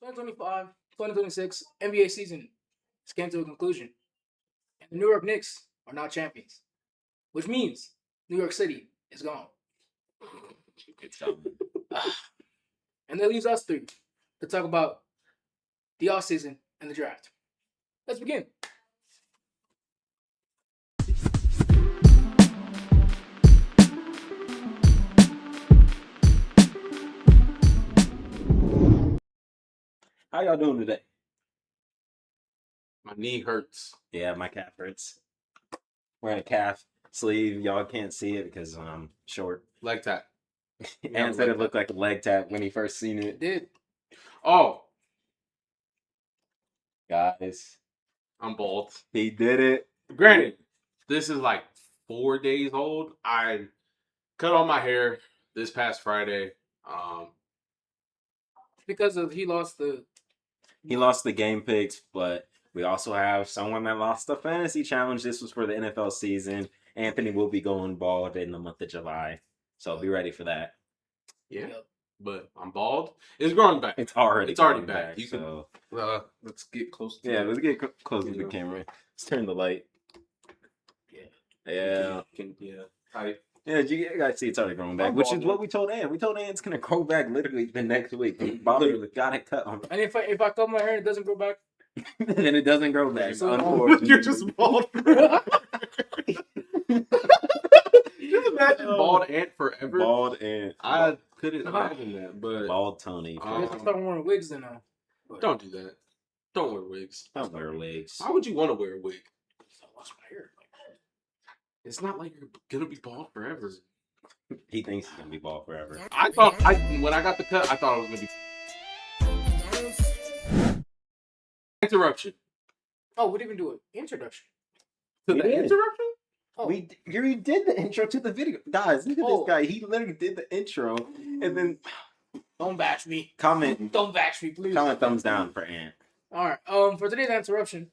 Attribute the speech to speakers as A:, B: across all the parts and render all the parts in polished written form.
A: 2025-2026 NBA season has came to a conclusion. And the New York Knicks are now champions, which means New York City is gone.
B: It's done.
A: And that leaves us three to talk about the offseason and the draft. Let's begin.
B: How y'all doing today?
C: My knee hurts.
B: Yeah, my calf hurts. Wearing a calf sleeve. Y'all can't see it because I'm short.
C: Leg tap.
B: And said it looked like a leg tap when he first seen it.
A: It did.
C: Oh,
B: Guys,
C: I'm bald.
B: he did it.
C: Granted, this is like 4 days old. I cut all my hair this past Friday.
A: Because of he lost the
B: game picks, but we also have someone that lost the fantasy challenge. This was for the NFL season. Anthony will be going bald in the month of July. So be ready for that.
C: Yeah. But I'm bald. It's growing back.
B: It's already
C: back. You
B: so.
C: can let's get close to
B: Let's get close to the camera. Let's turn the light. Yeah.
C: Tight.
B: Yeah, you guys see it's already growing back, which is what we told Ann. We told Ann it's going to grow back literally the next week. Bobby got it cut on.
A: And if I cut my hair and it doesn't grow back,
B: then it doesn't grow back.
A: So
B: unfortunately.
C: You're just bald. Just imagine bald Ant forever.
B: Bald Ant.
C: I couldn't imagine that, but
B: Bald Tony.
A: I guess I'm starting wearing wigs then now.
C: don't do that. Don't wear wigs.
B: Don't wear wigs.
C: Why would you want to wear a wig?
A: I lost my hair.
C: It's not like you're gonna be bald forever.
B: He thinks he's going to be bald forever.
C: I thought when I got the cut, I thought it was gonna be interruption.
A: Oh, we didn't even do an introduction.
C: To
B: We
C: the
B: did.
C: interruption?
A: Oh.
B: You did the intro to the video. Guys, look at
A: Oh.
B: this guy. He literally did the intro. And then
A: Don't bash me.
B: comment
A: Don't bash me, please.
B: thumbs down for Ant.
A: All right. For today's interruption,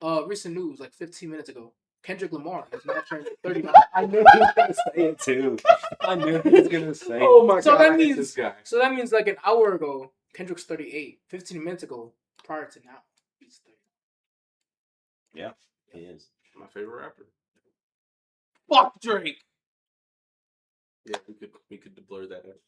A: recent news like 15 minutes ago. Kendrick Lamar has now turned 39.
B: I knew he was going to say it too. I knew he was going to say it.
C: Oh my
A: So
C: god!
A: that
C: I hate
A: means-
C: this guy.
A: So that means like an hour ago, Kendrick's 38. 15 minutes ago, prior to now, he's 30.
B: Yeah, he is.
C: My favorite rapper. Fuck Drake. Yeah, we could blur that out.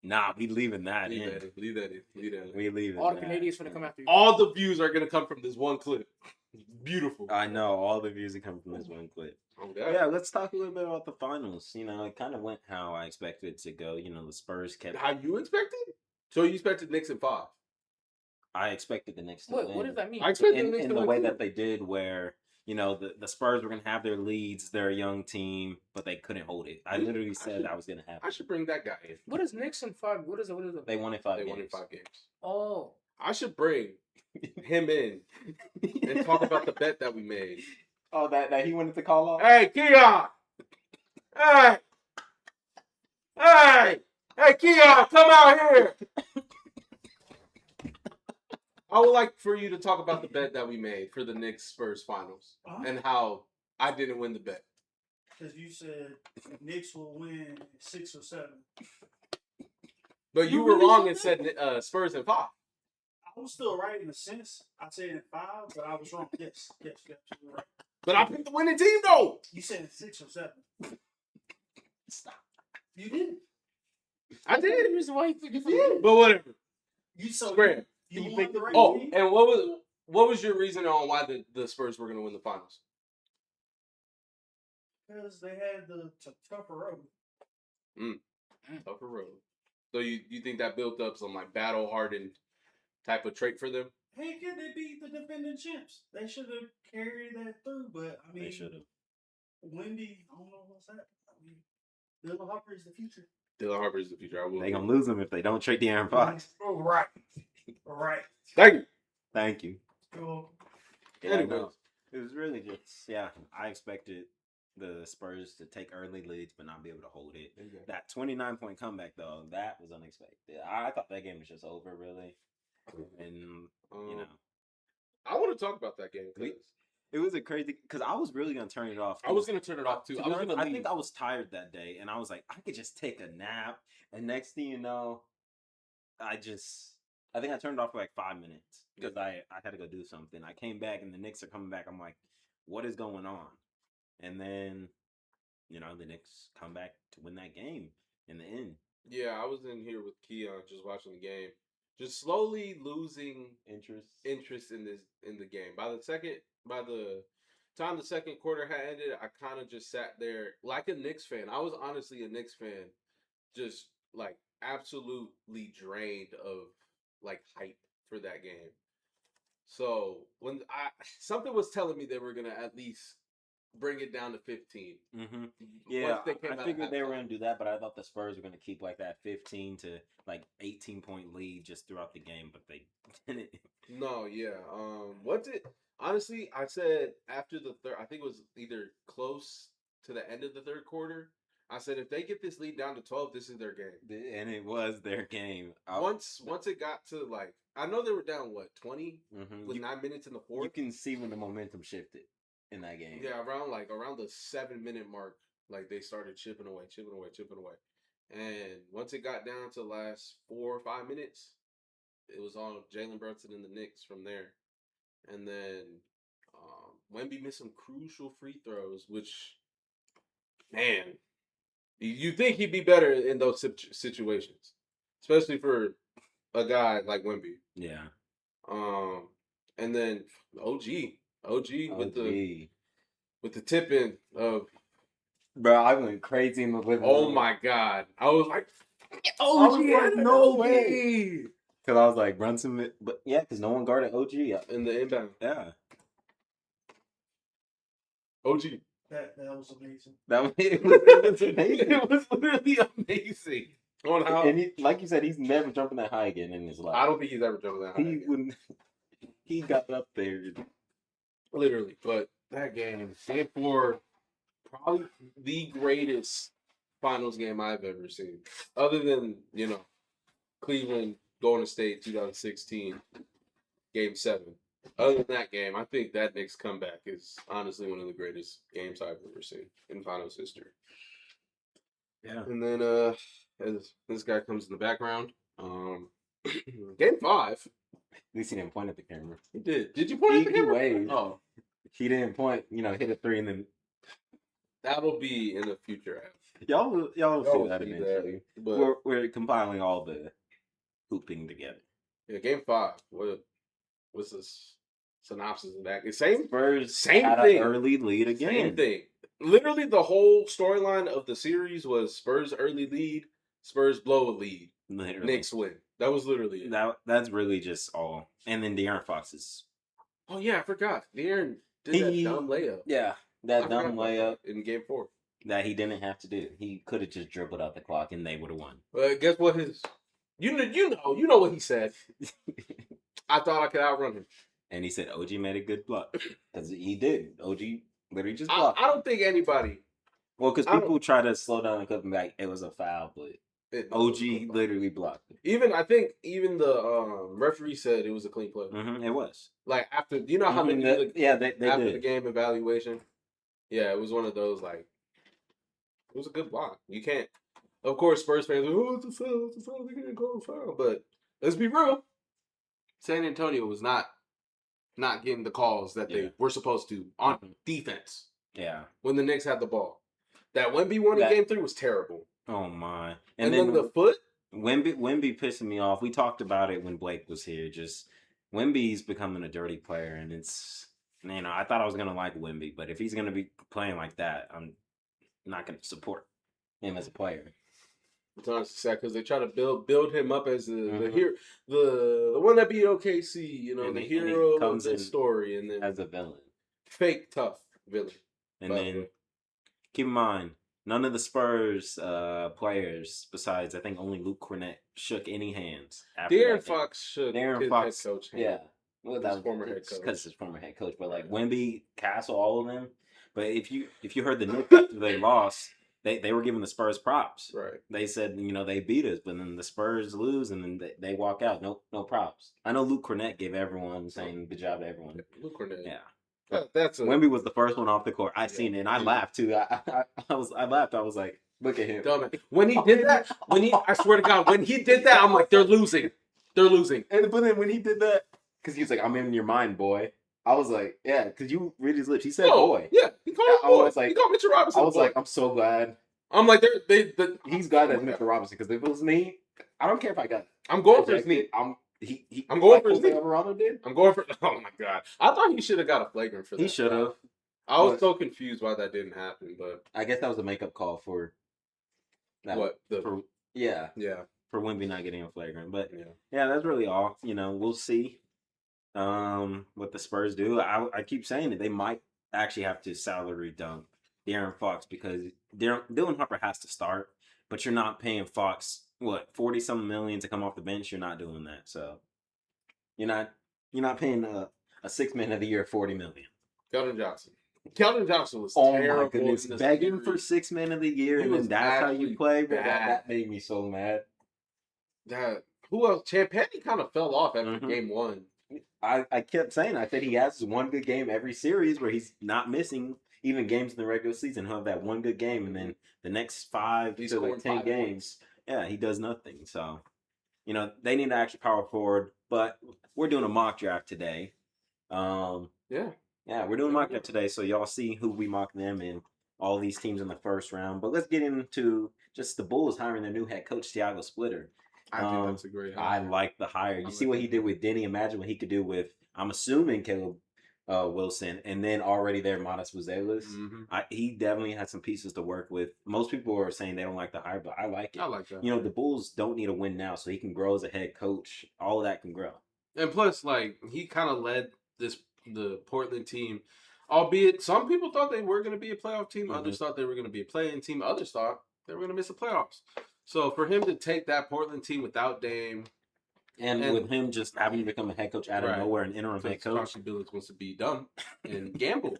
B: Nah, we leaving that
C: Leave
B: in.
C: that in. Leave that in. Leave that in.
B: We leaving
A: All the
B: that.
A: Canadians finna come after you.
C: All the views are gonna come from this one clip. It's beautiful.
B: I know, all the views that come from this one clip.
C: Okay.
B: Yeah, let's talk a little bit about the finals. You know, it kind of went how I expected it to go. You know, the Spurs kept...
C: How you expected? So you expected Knicks in 5?
B: I expected the Knicks to win.
A: What does that mean?
C: I expected
B: in
C: Knicks to
B: the
C: win
B: way
C: too.
B: that they did, where you know the Spurs were gonna have their leads, they're a young team, but they couldn't hold it. I literally said that was gonna happen.
C: I should bring that guy in.
A: What is Nixon 5? What is it?
B: They won in 5
C: They
B: games.
C: won in 5 games.
A: Oh.
C: I should bring him in and talk about the bet that we made.
B: Oh, that he wanted to call off.
C: Hey, Keon! Hey! Hey! Hey, Keon, come out here! I would like for you to talk about the bet that we made for the Knicks Spurs finals and how I didn't win the bet.
D: Because you said Knicks will win 6 or 7.
C: But you were wrong and said Spurs in 5.
D: I was still right in a sense. I said in 5, but I was wrong. Yes, you were right.
C: But I picked the winning team, though.
D: You said 6 or 7.
B: Stop.
D: You didn't.
C: I did.
A: The reason why you picked
C: But whatever.
D: You so
C: Square.
D: you
B: You
D: won
B: picked
D: the
B: the-
D: right
C: Oh,
D: team.
C: and what was your reason on why the Spurs were going to win the finals?
D: Because they had the tougher road.
C: Tougher road. So you think that built up some like battle hardened type of trait for them?
D: Hey, kid, they beat the defending champs. They should have carried that through, but I mean,
B: They should have.
D: Wendy, I don't know what's that. I mean, Dylan Harper is the future.
C: Dylan Harper is the future. I will.
B: They gonna lose them if they don't trade De'Aaron Fox.
D: Oh, right. Right.
C: Thank you.
B: Thank you.
D: Cool.
B: Yeah,
C: Anyways.
B: no, it was really just I expected the Spurs to take early leads but not be able to hold it. That 29-point comeback though, that was unexpected. I thought that game was just over really, and you know
C: I want to talk about that game because
B: it was a crazy because I was really gonna turn it off.
C: I was gonna turn it off too. I was gonna
B: I
C: leave.
B: think I was tired that day, and I was like, I could just take a nap, and next thing you know, I think I turned off for like 5 minutes because I had to go do something. I came back and the Knicks are coming back. I'm like, what is going on? And then, the Knicks come back to win that game in the end.
C: Yeah, I was in here with Keon just watching the game, just slowly losing interest in the game. By the time the second quarter had ended, I kind of just sat there like a Knicks fan. I was honestly a Knicks fan, just like absolutely drained of like hype for that game. So when something was telling me they were gonna at least bring it down to 15.
B: Mm-hmm. Yeah, I figured they were going to do that, but I thought the Spurs were going to keep like that 15 to like 18-point lead just throughout the game, but they didn't.
C: No, yeah. Honestly, I said after the third, I think it was either close to the end of the third quarter, I said if they get this lead down to 12, this is their game.
B: And it was their game.
C: Once it got to like, I know they were down 20 with 9 minutes in the fourth.
B: You can see when the momentum shifted in that game.
C: Yeah, around the 7-minute mark, like they started chipping away. And once it got down to the last 4 or 5 minutes, it was on Jalen Brunson and the Knicks from there. And then Wemby missed some crucial free throws, which, man, you think he'd be better in those situations, especially for a guy like Wemby.
B: Yeah.
C: And then OG with the tip in of,
B: bro, I went crazy in the living room.
C: Oh my God, I was like,
B: OG, no way. Because I was like, Brunson, but yeah, because no one guarded OG
C: in the inbound.
B: Yeah.
C: OG.
D: That was amazing.
B: It was amazing.
C: It was literally amazing. On how,
B: and like you said, he's never jumping that high again in his life.
C: I don't think he's ever jumped that high.
B: He got up there.
C: Literally. But that game 4, probably the greatest finals game I've ever seen. Other than, Cleveland, Golden State 2016, Game 7. Other than that game, I think that Knicks comeback is honestly one of the greatest games I've ever seen in finals history.
B: Yeah.
C: And then as this guy comes in the background, Game 5.
B: At least he didn't point at the camera.
C: He did. Did you point at the camera?
B: He waved.
C: Oh.
B: He didn't point, hit a 3 and then.
C: That'll be in the future.
B: Y'all will see that eventually.
C: But
B: we're compiling all the hooping together.
C: Yeah, Game 5. What's this synopsis of that? Same
B: Spurs
C: same
B: had
C: thing.
B: An early lead again.
C: Same thing. Literally, the whole storyline of the series was Spurs early lead, Spurs blow a lead,
B: Literally.
C: Knicks win. That was literally it.
B: That's really just all. And then Darryn Fox's.
C: Oh yeah, I forgot. Darryn did that dumb layup.
B: Yeah, that dumb layup
C: in Game 4
B: that he didn't have to do. He could have just dribbled out the clock and they would have won.
C: Well, guess what? You know what he said. I thought I could outrun him.
B: And he said OG made a good block. Because he did. OG literally just blocked.
C: I don't think anybody.
B: Well, because people try to slow down and cut him back. It was a foul, but OG literally blocked it.
C: I think the referee said it was a clean play.
B: Mm-hmm, it was.
C: Like after, how they do
B: they
C: after
B: did.
C: the game evaluation. Yeah, it was one of those like. It was a good block. You can't. Of course, Spurs fans are, it's a foul, they can't call a foul. But let's be real. San Antonio was not getting the calls that they were supposed to on defense.
B: Yeah.
C: When the Knicks had the ball. That Wemby won in Game 3 was terrible.
B: Oh, my.
C: And then the foot?
B: Wemby pissing me off. We talked about it when Blake was here. Just Wemby's becoming a dirty player. And it's, I thought I was going to like Wemby. But if he's going to be playing like that, I'm not going to support him as a player.
C: It's honestly sad because they try to build him up as the hero, the one that beat OKC, the hero of the story, and then
B: as a villain,
C: fake tough villain.
B: And then keep in mind, none of the Spurs players, besides I think only Luke Cornett, shook any hands.
C: Darryn Fox shook his head coach hand.
B: Yeah, well, that was
C: former head coach
B: because his former head coach. But like Wemby, Castle, all of them. But if you heard the Knicks after they lost. They were giving the Spurs props.
C: Right.
B: They said, they beat us, but then the Spurs lose, and then they walk out. No props. I know Luke Cornett gave everyone saying good job to everyone.
C: Luke Cornett.
B: Yeah.
C: Wemby
B: was the first one off the court. I seen it, and I laughed too. I laughed. I was like, look at him.
C: Dumb. When he did that, I swear to God, when he did that, I'm like, they're losing. They're losing.
B: But then when he did that, because he was like, "I'm in your mind, boy." I was like, "Yeah," because you read his lips. He said, "Boy."
C: Yeah, he called him
B: I
C: boy.
B: was like-
C: he called Mitchell Robinson.
B: I was
C: boy.
B: like, "I'm so glad
C: I'm like,
B: he's glad that's Mr. Robinson." Because if it was me, I don't care if I got.
C: I'm going for his knee.
B: I'm
C: going
B: like
C: for his knee.
B: Alvarado did.
C: I'm going for. Oh my god! I thought he should have got a flagrant for that.
B: He should have.
C: I was so confused why that didn't happen, but
B: I guess that was a makeup call for.
C: what the?
B: Yeah. For Wemby not getting a flagrant, but yeah, that's really all. We'll see. What the Spurs do. I keep saying it. They might actually have to salary dump De'Aaron Fox because Dylan Harper has to start, but you're not paying Fox 40-some million to come off the bench. You're not doing that. So you're not paying a $6 man of the year $40 million.
C: Keldon Johnson was
B: oh
C: terrible.
B: My goodness, begging for $6 man of the year, and then that's how you play. That made me so mad.
C: Who else? Champagny kind of fell off after game 1.
B: I kept saying, I said he has one good game every series where he's not missing even games in the regular season. He'll have that one good game, and then the next 5 to 10 games, he does nothing. So, they need to actually power forward. But we're doing a mock draft today. We're doing a mock draft today, so y'all see who we mock them and all these teams in the first round. But let's get into just the Bulls hiring their new head coach, Thiago Splitter.
C: I think that's a great hire.
B: I like the hire. You see what he did with Denny. Imagine what he could do with, I'm assuming, Caleb Wilson, and then already there, Matas Buzelis. He definitely had some pieces to work with. Most people are saying they don't like the hire, but I like it.
C: I like that.
B: The Bulls don't need a win now, so he can grow as a head coach. All of that can grow.
C: And plus, he kind of led the Portland team, albeit some people thought they were going to be a playoff team. Others thought they were going to be a play-in team. Others thought they were going to miss the playoffs. So for him to take that Portland team without Dame,
B: and with him just having to become a head coach out of nowhere, an interim head coach,
C: Billups wants to be done and gamble.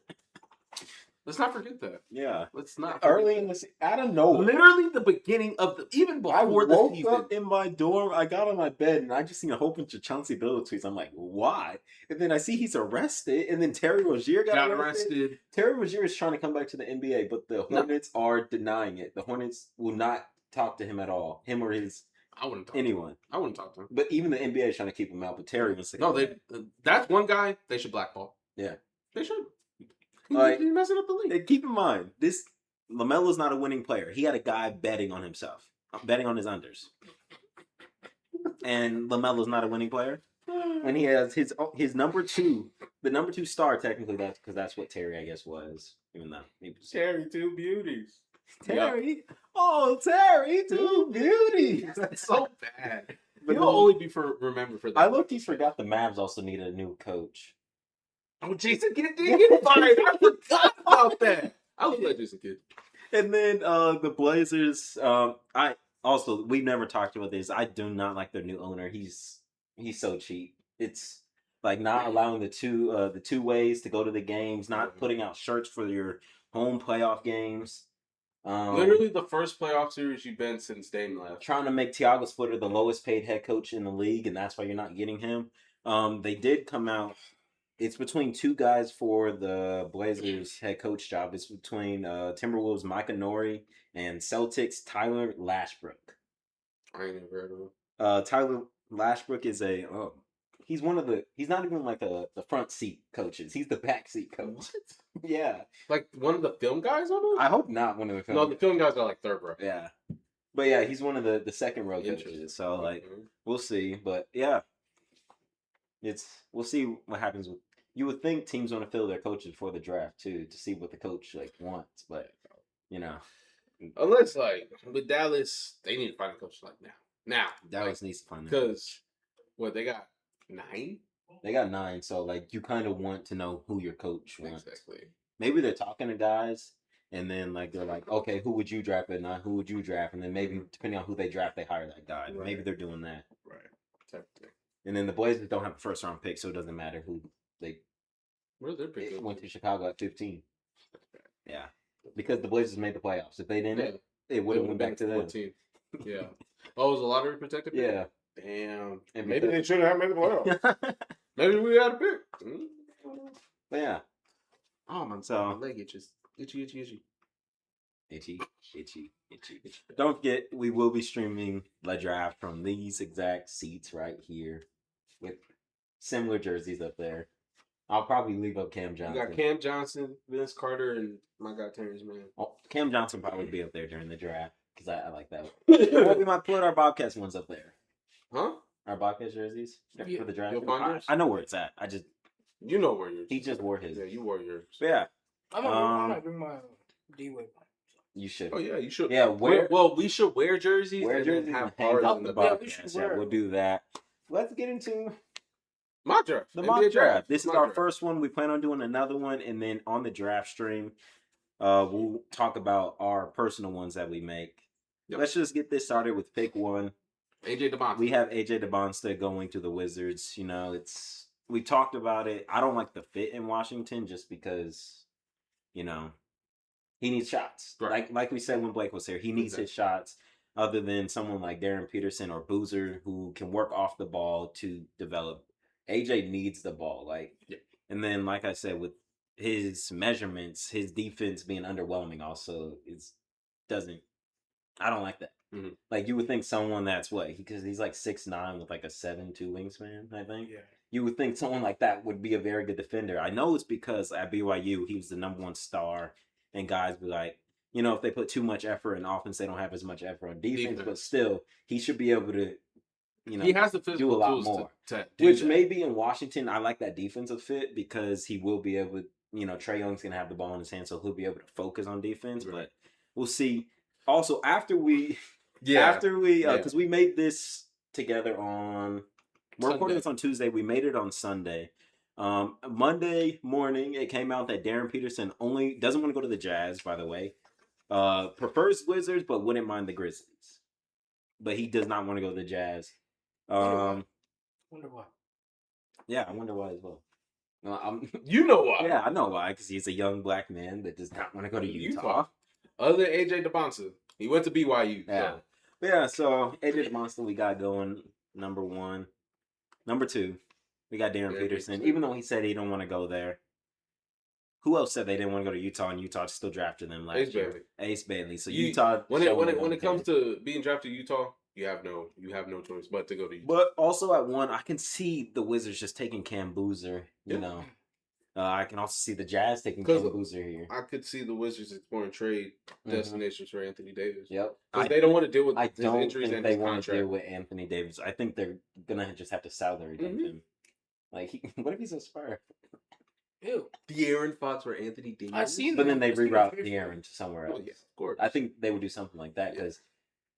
C: Let's not forget that.
B: Yeah,
C: let's not.
B: Early in the season, out of nowhere,
C: literally the beginning of even before the season. I woke up
B: in my dorm. I got on my bed and I just seen a whole bunch of Chauncey Billups tweets. I'm like, why? And then I see he's arrested. And then Terry Rozier got arrested. Terry Rozier is trying to come back to the NBA, but the Hornets are denying it. The Hornets will not talk to him at all. Him or his.
C: I wouldn't talk
B: anyone.
C: To him. I wouldn't talk to him.
B: But even the NBA is trying to keep him out. But Terry wants to.
C: No, that's one guy they should blackball.
B: Yeah,
C: they should.
B: Like,
C: he's messing up the league.
B: Keep in mind, this LaMelo's not a winning player. He had a guy betting on himself, betting on his unders. And LaMelo's not a winning player. When he has his number 2, the number 2 star, technically, that's what Terry, I guess, was. Even though he was
C: Terry, 2 beauties.
B: Terry, Terry, 2 beauties.
C: That's so bad. But he'll only be remembered for that.
B: I looked. He forgot the Mavs also needed a new coach.
C: Oh, Jason Kidd did get fired. I forgot about that. I look like Jason Kidd.
B: And then the Blazers. We've never talked about this. I do not like their new owner. He's so cheap. It's like not allowing the two ways to go to the games, not putting out shirts for your home playoff games.
C: Literally the first playoff series you've been since Dame left.
B: Trying to make Thiago Splitter the lowest paid head coach in the league, and that's why you're not getting him. They did come out. It's between 2 guys for the Blazers head coach job. It's between Timberwolves' Micah Nori and Celtics' Tyler Lashbrook.
C: I ain't never heard of him.
B: Tyler Lashbrook is he's not even like the front seat coaches. He's the back seat coach.
C: What?
B: Yeah.
C: Like one of the film guys on it?
B: I hope not one of the film guys.
C: No, the film guys are like third row.
B: Yeah. But yeah, he's one of the second row coaches. So we'll see. But yeah. We'll see what happens with. You would think teams want to fill their coaches before the draft too, to see what the coach wants, but
C: unless with Dallas, they need to find a coach now. Now
B: Dallas needs to find
C: because they got 9.
B: They got 9, so you kind of want to know who your coach wants.
C: Exactly.
B: Maybe they're talking to guys, and then they're like, okay, who would you draft, but not who would you draft, and then maybe depending on who they draft, they hire that guy. Right. Maybe they're doing that.
C: Right. Type of thing. And
B: then the Blazers don't have a first round pick, so it doesn't matter who they.
C: Where's their pick?
B: Went to Chicago at 15. Yeah, because the Blazers made the playoffs. If they didn't, it would have went back to them.
C: 14. Yeah. Oh, was the lottery protected?
B: Yeah.
C: Damn. And maybe they should have made the playoffs. Maybe we had a pick.
B: But yeah.
C: Oh my! So my leg itches. Itchy.
B: Itchy. Don't forget, we will be streaming the draft from these exact seats right here with similar jerseys up there. I'll probably leave up Cam Johnson.
C: You got Cam Johnson, Vince Carter, and my guy Terrence Mann.
B: Oh, Cam Johnson probably be up there during the draft because I like that one. Well, we might put our Bobcast ones up there.
C: Huh?
B: Our Bobcast jerseys for the draft.
C: I
B: know where it's at.
C: You know where yours.
B: He just wore his.
C: Yeah, you wore yours.
B: But yeah.
A: I might bring my D-Wave.
B: You should.
C: Oh yeah, you should.
B: Yeah,
C: we should wear jerseys.
B: Wear jerseys and
C: have
B: hang
C: ours
B: out
C: in
B: the
C: the
B: Bobcast. Yeah, we'll do that. Let's get into
C: mock draft.
B: the mock draft. This is our
C: draft.
B: first one. We plan on doing another one, and then on the draft stream, we'll talk about our personal ones that we make.
C: Yep.
B: Let's just get this started with pick one.
C: AJ Dybantsa.
B: We have AJ Dybantsa going to the Wizards. You know, we talked about it. I don't like the fit in Washington just because, you know, he needs shots.
C: Right.
B: Like we said when Blake was here, he needs his shots. Other than someone like Darryn Peterson or Boozer who can work off the ball to develop. AJ needs the ball. And then like I said, with his measurements, his defense being underwhelming also I don't like that.
C: Mm-hmm.
B: Like you would think someone that's because he's like 6'9" with like a 7'2" wingspan, I think.
A: Yeah.
B: You would think someone like that would be a very good defender. I know it's because at BYU he was the #1 star, and guys be like, you know, if they put too much effort in offense, they don't have as much effort on defense. But still, he should be able to, you know,
C: he has the physical
B: do a lot
C: tools
B: more.
C: to do
B: Which
C: that.
B: maybe in Washington, I like that defensive fit because he will be able to, you know, Trae Young's gonna have the ball in his hand, so he'll be able to focus on defense.
C: Right.
B: But we'll see. Also, after we,
C: Yeah.
B: because we made this together we're recording
C: Sunday.
B: this on Tuesday. We made it on Sunday. Monday morning, it came out that Darryn Peterson doesn't want to go to the Jazz, by the way. Prefers Wizards, but wouldn't mind the Grizzlies. But he does not want to go to the Jazz.
A: Wonder why.
B: Yeah, I wonder why as well.
C: You know why?
B: Yeah, I know why. Because he's a young black man that does not want to go to Utah.
C: Other than AJ Dybantsa, he went to BYU.
B: Yeah.
C: So.
B: But yeah, so AJ Dybantsa we got going #1. #2, we got Darryn Peterson. Even though he said he don't want to go there. Who else said they didn't want to go to Utah, and Utah still drafted them last year? Ace Bailey. So Utah.
C: When it comes to being drafted to Utah, you have no choice but to go to Utah.
B: But also at 1, I can see the Wizards just taking Cam Boozer. You know, I can also see the Jazz taking Cam Boozer here.
C: I could see the Wizards exploring trade destinations for Anthony Davis.
B: Yep.
C: Because they don't want to deal with
B: his
C: injuries and
B: they
C: his
B: want to
C: contract.
B: deal with Anthony Davis. I think they're gonna just have to salary dump him. Like, what if he's a Spur?
A: Ew.
C: De'Aaron Fox for Anthony Davis.
A: I've seen
B: But then they reroute De'Aaron to somewhere else.
C: Oh, yeah, of course.
B: I think they would do something like that because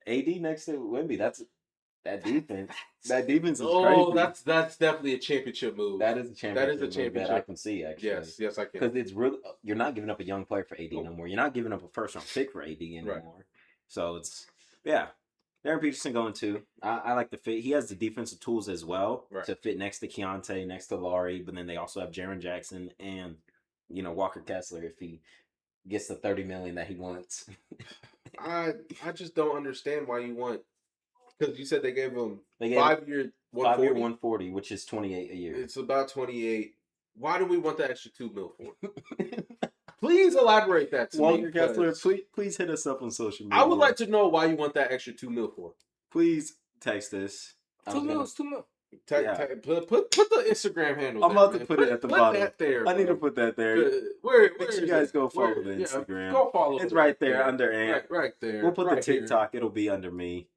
B: AD next to Wemby, that defense. That defense is crazy.
C: Oh, that's definitely a championship move.
B: That is a championship.
C: That is a championship.
B: That I can see actually.
C: Yes, I can.
B: Because it's really you're not giving up a young player for AD no more. You're not giving up a first round pick for AD anymore.
C: Right.
B: So it's Darryn Peterson going too. I like the fit. He has the defensive tools as well to fit next to Keontae, next to Laurie. But then they also have Jaren Jackson and Walker Kessler if he gets the $30 million that he wants.
C: I just don't understand why you want. Because you said they gave him
B: 5-year,
C: 140.
B: 140, which is $28 a year.
C: It's about 28. Why do we want the extra $2 million for? Please elaborate that to
B: Walker
C: me.
B: Kessler, please hit us up on social media.
C: I would like to know why you want that extra $2 million for.
B: Please text us.
A: $2 million.
C: Put the Instagram handle.
B: I'm about to put it at the bottom.
C: That there,
B: I need to put that there.
C: Make
B: sure you guys go follow the Instagram.
C: Go follow.
B: It's right there under Ant.
C: Right there.
B: We'll put the TikTok. It'll be under me,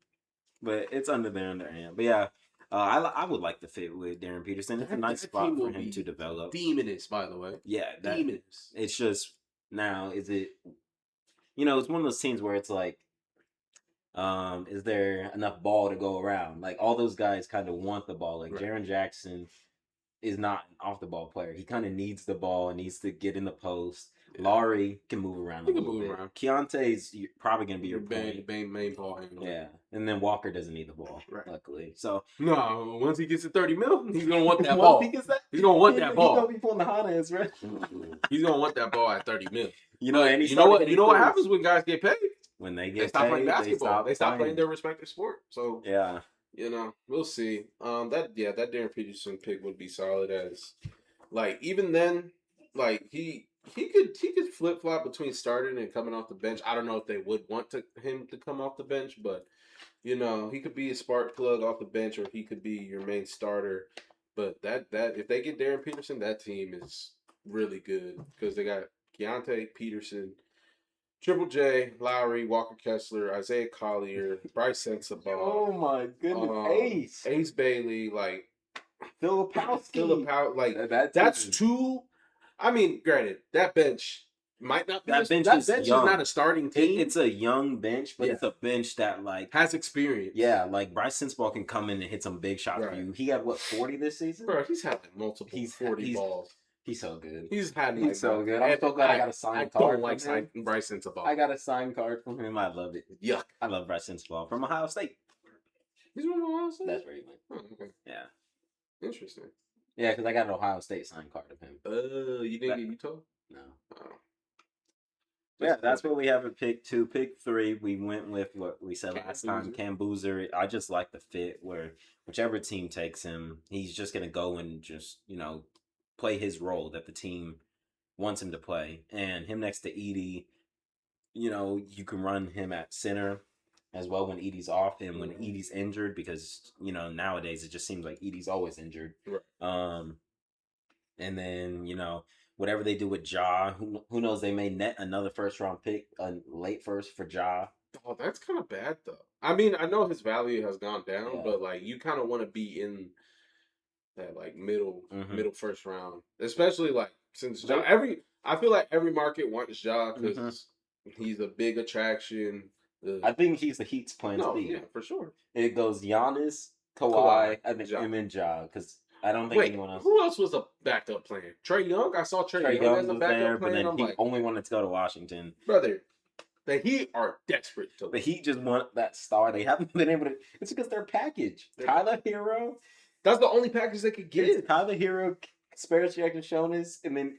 B: but it's under there under Ant. But yeah, I would like to fit with Darryn Peterson. It's a nice spot for him to develop.
C: Demonist, by the way.
B: Yeah,
C: Demonist.
B: It's just now. Is it? It's one of those teams where it's like. Is there enough ball to go around? Like all those guys kind of want the ball. Like Jaren Jackson is not an off the ball player. He kind of needs the ball, needs to get in the post. Yeah. Laurie can move around a little bit. Keontae's probably going to be your
C: main ball handler.
B: Yeah, and then Walker doesn't need the ball, luckily. So
C: no, once he gets to $30 million, he's going to want that ball. He's going to want that ball.
B: He's going to be pulling the hot ass, right?
C: He's going to want that ball at $30 million.
B: You know
C: what happens when guys get paid?
B: When they get
C: stop
B: paid,
C: playing basketball. They stop playing
B: their
C: their respective sport. So
B: yeah,
C: we'll see. That Darryn Peterson pick would be solid as, like, even then, like he he could flip flop between starting and coming off the bench. I don't know if they would want him to come off the bench, but he could be a spark plug off the bench, or he could be your main starter. But that if they get Darryn Peterson, that team is really good because they got Keontae, Peterson, Triple J, Lowry, Walker Kessler, Isaiah Collier, Bryce Sensabaugh.
B: Oh my goodness,
C: Ace Bailey, like
B: Filipowski.
C: Like that's two. I mean, granted, that bench might not be.
B: That bench
C: is
B: young.
C: not a starting team.
B: It's a young bench, but it's a bench that like
C: has experience.
B: Yeah, like Bryce Sensabaugh can come in and hit some big shots for you. He had 40 this season?
C: Bro, he's had like multiple 40 balls.
B: He's so good.
C: He's so
B: good. I'm so glad I got a signed card.
C: I don't like Bryce Sensabaugh.
B: I got a signed card from him. I love it.
C: Yuck.
B: I love Bryce Sensabaugh from Ohio State.
C: He's from Ohio State?
B: That's where he went.
C: Oh, okay.
B: Yeah.
C: Interesting.
B: Yeah, because I got an Ohio State signed card of him.
C: You didn't get Utah?
B: No.
C: Oh.
B: Yeah, that's what we have at pick 2. Pick 3, we went with what we said last time, Cam Boozer. I just like the fit where whichever team takes him, he's just going to go and just, play his role that the team wants him to play. And him next to Edey, you can run him at center as well when Edey's off and when Edey's injured because, nowadays it just seems like Edey's always injured.
C: Right.
B: And then, whatever they do with Ja, who knows? They may net another first-round pick, a late first for Ja.
C: Oh, that's kind of bad, though. I mean, I know his value has gone down, but, like, you kind of want to be in that, like, middle first round. Especially, like, since Ja, I feel like every market wants Ja because he's a big attraction.
B: I think he's the Heat's plan to be.
C: Yeah, for sure.
B: It goes Giannis, Kawhi, and then Ja, because I don't think anyone else.
C: Who else was a backup plan? Trae Young? I saw Trae Young as a backup plan.
B: But then he only wanted to go to Washington.
C: Brother, the Heat are desperate to.
B: The Heat just want that star. They haven't been able to. It's because their package. Tyler Hero.
C: That's the only package they could get.
B: It's Tyler Hero, Spurs Jackson Jonas, and then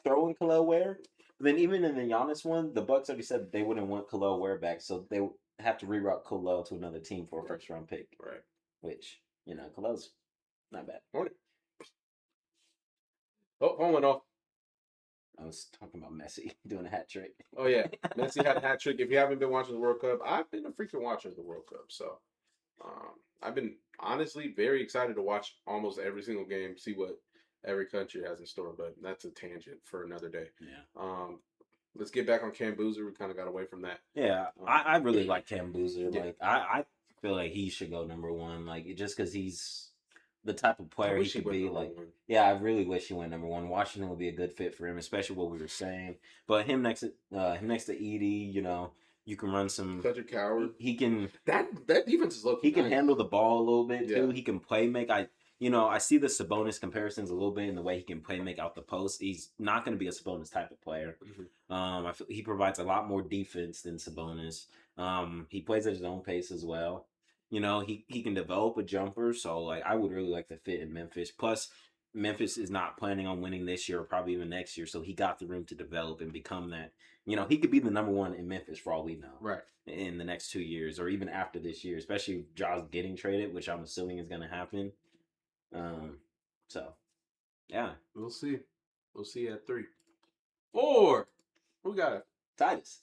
B: throw in Kel'el Ware. But then even in the Giannis one, the Bucks already said they wouldn't want Kel'el Ware back, so they would have to reroute Kel'el to another team for a first-round pick.
C: Right.
B: Which, Kel'el's not bad.
C: Oh, phone went off.
B: I was talking about Messi doing a hat trick.
C: Oh, yeah. Messi had a hat trick. If you haven't been watching the World Cup, I've been a freaking watcher of the World Cup. So, I've been honestly very excited to watch almost every single game, see what every country has in store. But that's a tangent for another day.
B: Yeah.
C: Let's get back on Cam Boozer. We kind of got away from that.
B: Yeah, I really like Cam Boozer. Yeah. Like, I feel like he should go number 1. Like, just because he's the type of player he could be. Like, I really wish he went number 1. Washington would be a good fit for him, especially what we were saying. But him next to Edey, you can run some.
C: Cedric Coward.
B: He can.
C: That defense is low.
B: He can handle the ball a little bit too. He can play make. I see the Sabonis comparisons a little bit in the way he can play make out the post. He's not going to be a Sabonis type of player. I feel he provides a lot more defense than Sabonis. He plays at his own pace as well. He can develop a jumper, so like I would really like to fit in Memphis. Plus, Memphis is not planning on winning this year or probably even next year, so he got the room to develop and become that. He could be the number 1 in Memphis for all we know.
C: Right. In
B: the next 2 years or even after this year, especially if Ja's getting traded, which I'm assuming is going to happen. So, yeah.
C: We'll see. We'll see at 3. 4. Who got it?
B: Titus.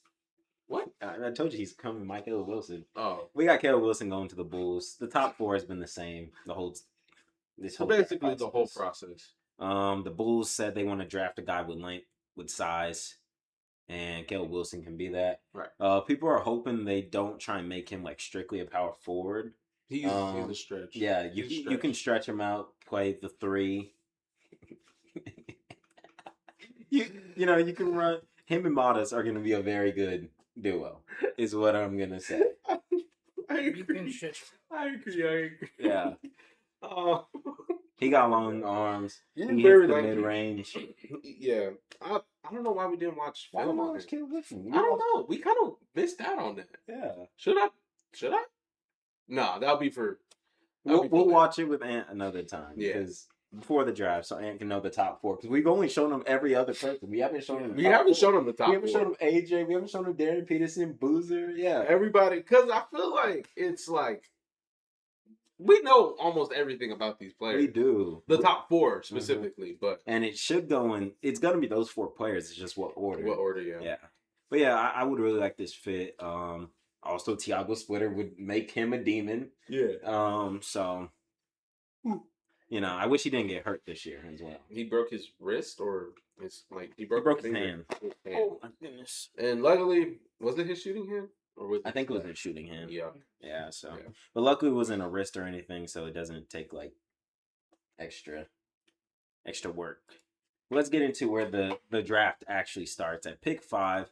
C: What?
B: I told you he's coming, Mikel Wilson.
C: Oh.
B: We got Caleb Wilson going to the Bulls. The top 4 has been the same the whole
C: basically the whole process.
B: The Bulls said they want to draft a guy with length, with size, and Caleb Wilson can be that.
C: Right.
B: People are hoping they don't try and make him like strictly a power forward.
C: He's a stretch.
B: Yeah, you can stretch him out, play the 3. you can run. Him and Modest are going to be a very good duo, is what I'm going to say.
C: I agree.
B: Yeah.
C: Oh.
B: He got long arms. He hits the mid-range.
C: Yeah. I don't know why we didn't watch film on it.
B: I
C: don't know. We kind of missed out on that.
B: Yeah.
C: Should I? No, that'll be for...
B: We'll watch it with Ant another time.
C: Yeah.
B: Because before the draft, so Ant can know the top 4. Because we've only shown him every other person. We haven't shown him.
C: We haven't shown him the top 4.
B: We haven't shown him AJ. We haven't shown him Darryn Peterson, Boozer. Yeah.
C: Everybody. Because I feel like it's like we know almost everything about these players.
B: We do.
C: The top 4 specifically, but
B: and it should go in. It's gonna be those 4 players. It's just what order.
C: What order? Yeah.
B: Yeah. But yeah, I would really like this fit. Also, Thiago Splitter would make him a demon.
C: Yeah.
B: So, I wish he didn't get hurt this year as well.
C: He broke his wrist, or it's like
B: He broke his
C: finger.
B: hand.
C: Oh
B: my goodness!
C: And luckily, was it his shooting hand, or was
B: I think it was his shooting hand.
C: Yeah.
B: Yeah. So,
C: Yeah.
B: but luckily it wasn't a wrist or anything, so it doesn't take like extra work. Let's get into where the draft actually starts at pick 5.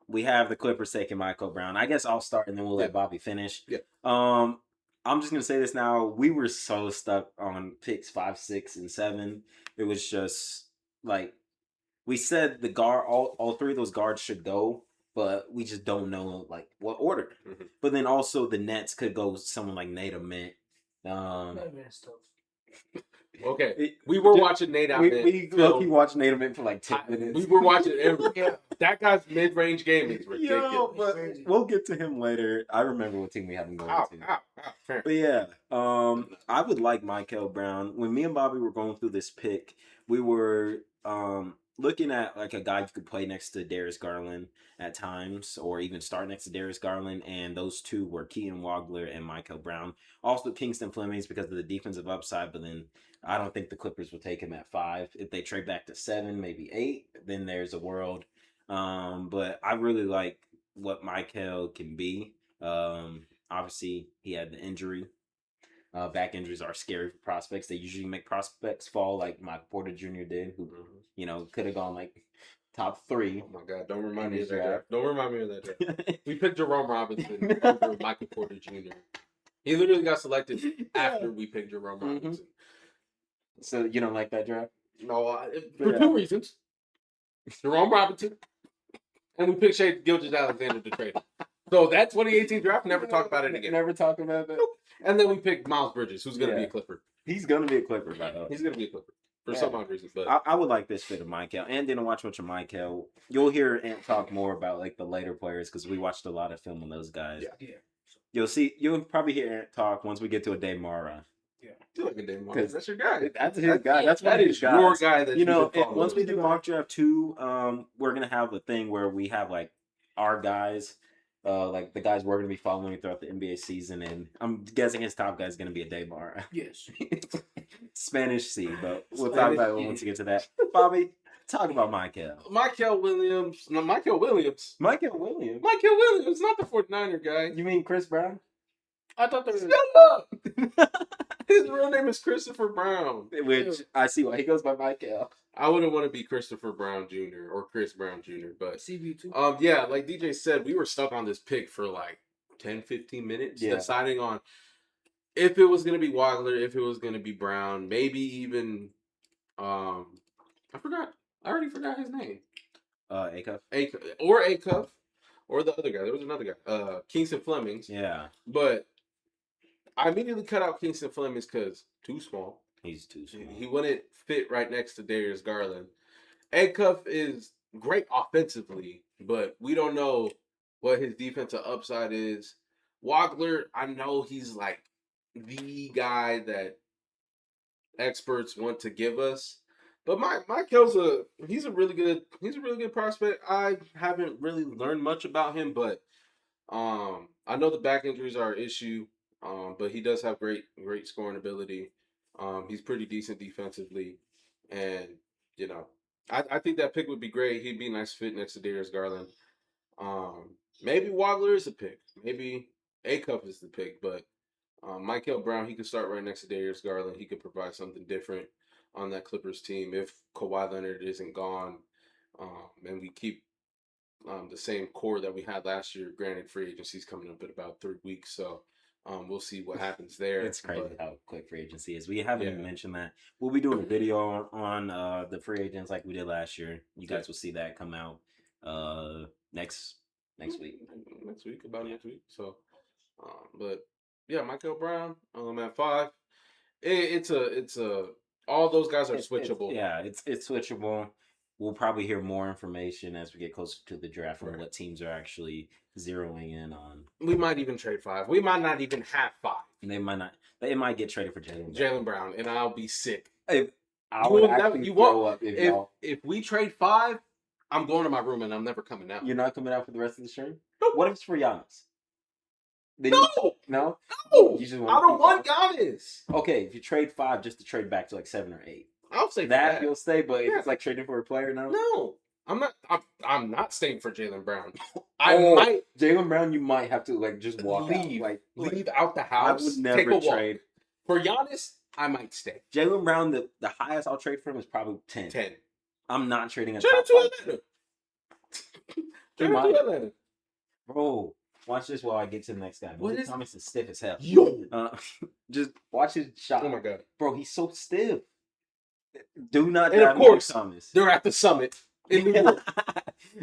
B: We have the Clippers taking Mikel Brown. I guess I'll start and then we'll let Bobby finish.
C: Yeah.
B: I'm just gonna say this now. We were so stuck on picks 5, 6, and 7. It was just like we said the guard, all 3 of those guards should go, but we just don't know like what order.
C: Mm-hmm.
B: But then also the Nets could go someone like Nate Ament.
C: Okay, we were watching Nate Ament.
B: We low-key watched Nate Ament for like 10 minutes.
C: We were watching that guy's mid-range game is ridiculous.
B: Yo, but we'll get to him later. I remember what team we have him going to. But yeah, I would like Mikel Brown. When me and Bobby were going through this pick, we were looking at like a guy who could play next to Darius Garland at times, or even start next to Darius Garland, and those 2 were Keaton Wagler and Mikel Brown. Also Kingston Flemings because of the defensive upside, but then I don't think the Clippers will take him at 5. If they trade back to 7, maybe 8, then there's a world. But I really like what Mikel can be. Obviously, he had the injury. Back injuries are scary for prospects. They usually make prospects fall like Michael Porter Jr. did, who could have gone like top 3.
C: Oh my God! Don't remind me of that draft. Don't remind me of that draft. We picked Jerome Robinson over Michael Porter Jr. He literally got selected after we picked Jerome Robinson.
B: So you don't like that draft?
C: No, for 2 reasons. Jerome Robinson, and we picked Shai Gilgeous-Alexander to trade him. So that 2018 draft, never talk about it again.
B: Never talk about that.
C: And then we picked Miles Bridges, who's going to be a Clipper.
B: He's going to be a Clipper, by the way.
C: He's going to be a Clipper for some odd reason. But
B: I would like this fit of Mikel. And didn't watch much of Mikel. You'll hear Ant talk more about like the later players because we watched a lot of film on those guys.
C: Yeah.
B: You'll probably hear Ant talk once we get to Aday Mara.
C: Yeah. You like Aday Mara. That's your guy.
B: That's his guy. That's
C: that is your guy. That
B: once we do mock draft 2, we're gonna have a thing where we have like our guys, like the guys we're gonna be following throughout the NBA season, and I'm guessing his top guy is gonna be Aday Mara.
A: Yes.
B: Spanish C, but we'll talk about it once we get to that. Bobby, talk about Mikel.
C: Mikel Williams, not the 49er guy.
B: You mean Chris Brown?
A: I thought there was.
C: Shut up! His real name is Christopher Brown.
B: Which I see why he goes by Mikel.
C: I wouldn't want to be Christopher Brown Jr. or Chris Brown Jr., but
A: CB2.
C: Yeah, like DJ said, we were stuck on this pick for like 10, 15 minutes, deciding on if it was going to be Wagler, if it was going to be Brown, maybe even, I already forgot his name.
B: Acuff.
C: Acuff, or the other guy. There was another guy, Kingston Flemings.
B: Yeah.
C: But I immediately cut out Kingston Flemings because too small.
B: He's too small.
C: He wouldn't fit right next to Darius Garland. Acuff is great offensively, but we don't know what his defensive upside is. Wagler, I know he's like the guy that experts want to give us, but Mikel's he's a really good prospect. I haven't really learned much about him, but I know the back injuries are an issue. But he does have great scoring ability. He's pretty decent defensively, and I think that pick would be great. He'd be a nice fit next to Darius Garland. Maybe Wagler is a pick. Maybe Acuff is the pick. But Mikel Brown, he could start right next to Darius Garland. He could provide something different on that Clippers team if Kawhi Leonard isn't gone, and we keep the same core that we had last year. Granted, free agency's coming up in about 3 weeks, so. We'll see what happens there.
B: It's crazy how quick free agency is. We haven't even mentioned that. We'll be doing a video on the free agents like we did last year. You guys will see that come out next week.
C: Next week. So, but yeah, Mikel Brown at 5. It's all those guys are switchable.
B: It's switchable. We'll probably hear more information as we get closer to the draft on what teams are actually zeroing in on.
C: We might even trade 5. We might not even have 5.
B: They might not. They might get traded for
C: Jaylen Brown, and I'll be sick.
B: If I
C: You
B: would
C: will
B: actually
C: never- you
B: throw
C: won't-
B: up if
C: If we trade 5, I'm going to my room and I'm never coming out.
B: you're not coming out for the rest of the stream.
C: Nope.
B: What if it's for Giannis? Then
C: No!
B: no.
C: No!
B: You just
C: I don't want
B: Giannis.
C: Giannis.
B: Okay, if you trade 5 just to trade back to like 7 or 8,
C: I'll say
B: that
C: that.
B: you'll stay. But if
C: Yeah.
B: it's like trading for a player, no.
C: No, I'm not. I'm not staying for Jaylen Brown. I
B: Oh,
C: might
B: Jaylen Brown, you might have to like just walk
C: leave,
B: out.
C: leave out the
B: I
C: house.
B: would
C: take a
B: never
C: walk.
B: trade
C: For Giannis, I might stay.
B: Jaylen Brown. The highest I'll trade for him is probably 10.
C: 10.
B: I'm not trading a
C: Trade him
B: top
C: to
B: 5.
C: Atlanta.
B: He
C: Trade him
B: might.
C: to Atlanta.
B: Bro, watch this while I get to the next guy.
C: What
B: Meleek
C: is-
B: Thomas is stiff as hell.
C: Yo.
B: Just watch his shot.
C: Oh my god.
B: Bro, he's so stiff. Do not
C: And of
B: draft Meleek
C: course,
B: Thomas.
C: They're at the summit in New York.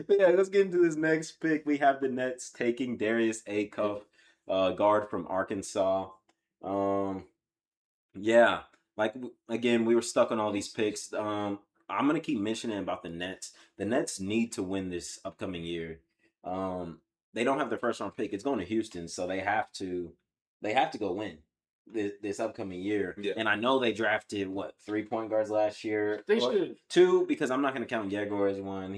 B: Yeah, let's get into this next pick. We have the Nets taking Darius Acuff, guard from Arkansas. Yeah, like again, we were stuck on all these picks. I'm gonna keep mentioning about the Nets. The Nets need to win this upcoming year. They don't have their first round pick. It's going to Houston, so they have to go win this upcoming year.
C: Yeah.
B: And I know they drafted 3 point guards last year.
C: They
B: Or
C: should.
B: 2, because I'm not gonna count Yegor as one.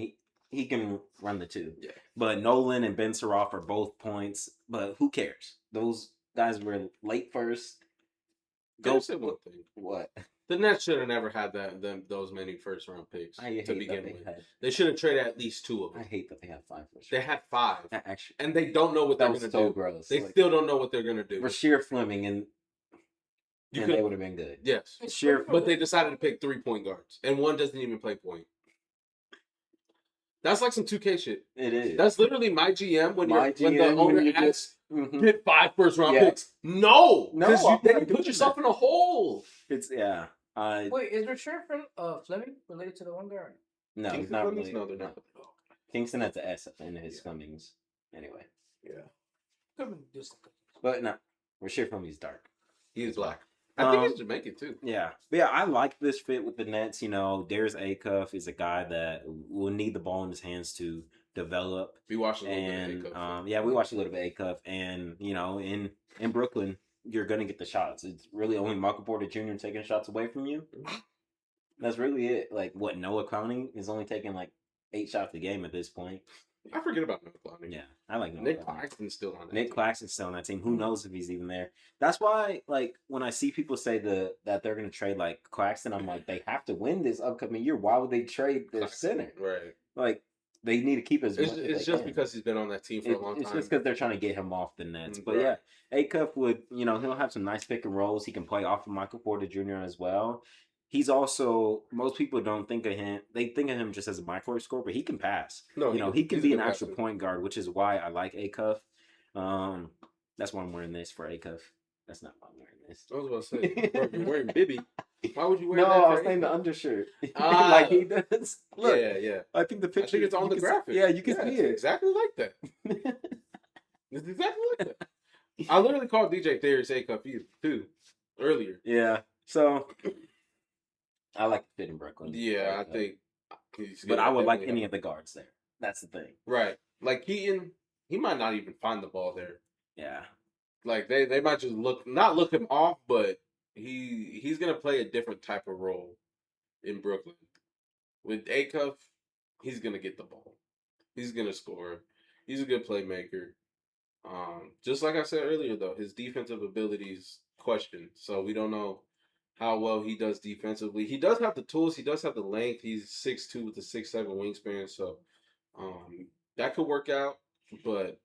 B: He can run the 2.
C: Yeah.
B: But Nolan and Ben Saroff are both points. But who cares? Those guys were late first.
C: Go say one thing.
B: What?
C: The Nets should have never had those many first round picks
B: I hate
C: to
B: that
C: begin
B: they
C: with.
B: had.
C: They should have traded at least 2 of
B: I
C: them.
B: hate that they have 5 first.
C: They had 5,
B: That actually,
C: and they don't know what
B: that
C: they're
B: was
C: gonna
B: so
C: do.
B: gross.
C: They still don't know what they're gonna do.
B: Rasheer Fleming and
C: You
B: they
C: could,
B: would have been good.
C: yes,
B: Sheer,
C: but they decided to pick 3 point guards, and one doesn't even play point. That's like some 2K shit.
B: it is.
C: That's literally my GM when
B: My
C: when the
B: GM, when
C: owner
B: you
C: asks,
B: Mhm.
C: get 5 first round
B: Yeah.
C: picks. No,
B: No,
C: because
B: I'm
C: then
B: not
C: you
B: doing
C: put yourself in a hole.
B: It's yeah.
A: Wait, is Rasheer Fleming related to the one guy?
B: No, he's
C: Kingston
B: not
C: Flemings?
B: really.
C: No, they're not.
B: Kingston has an S in his
C: Yeah.
B: Flemings. Anyway,
C: Yeah,
A: Could have been just.
B: but no, Rasheer Fleming's dark.
C: he's black. I think
B: Um,
C: he's Jamaican too.
B: Yeah, but yeah, I like this fit with the Nets. You know, Darius Acuff is a guy that will need the ball in his hands to develop.
C: We watched a little
B: And
C: bit of Acuff.
B: yeah, we watched a little bit of Acuff, and you know, in Brooklyn, you're gonna get the shots. It's really only Michael Porter Jr. taking shots away from you. That's really it. Like what Noah Clowney is only taking like 8 shots a game at this point.
C: I forget about Nick Clowney.
B: Yeah, I like Noah
C: Nick
B: Clowney.
C: Claxton's still on that.
B: Nick
C: team.
B: Claxton's still on that team. Who knows if he's even there? That's why, like, when I see people say that they're gonna trade like Claxton, I'm like, they have to win this upcoming year. Why would they trade their
C: Claxton,
B: center?
C: right?
B: Like, they need to keep as much as
C: It's
B: they
C: just
B: can.
C: because he's been on that team for a long
B: It's
C: time.
B: just because they're trying to get him off the Nets. But
C: Right.
B: yeah, Acuff would, you know, he'll have some nice pick and rolls. He can play off of Michael Porter Jr. as well. He's also, most people don't think of him. They think of him just as a micro scorer, but he can pass.
C: No,
B: You know, he can
C: he's a
B: be an
C: good
B: actual
C: passer.
B: point guard, which is why I like Acuff. That's why I'm wearing this for Acuff. That's not why I'm wearing this.
C: I was about to say, bro, you're wearing Bibby. Why would you wear
B: No,
C: that?
B: I
C: for
B: was saying the
C: Acuff?
B: undershirt.
C: Ah.
B: like he does. Look,
C: Yeah.
B: I think the
C: I
B: picture.
C: think it's on
B: you
C: the
B: can see-
C: graphic.
B: Yeah, you can see
C: it's
B: it.
C: exactly like that. It's exactly like that. I literally called DJ Darius Acuff too earlier.
B: Yeah. So I like the fit in Brooklyn.
C: Yeah, I think.
B: But I would like
C: definitely
B: any
C: have-
B: of the guards there. That's the thing.
C: Right, like Keaton, he might not even find the ball there.
B: Yeah.
C: Like they might just not look him off, but he's gonna play a different type of role in Brooklyn. With Acuff, he's gonna get the ball. He's gonna score. He's a good playmaker. Just like I said earlier, though, his defensive abilities questioned. So we don't know how well he does defensively. He does have the tools. He does have the length. He's 6'2" with a 6'7" wingspan. So that could work out. But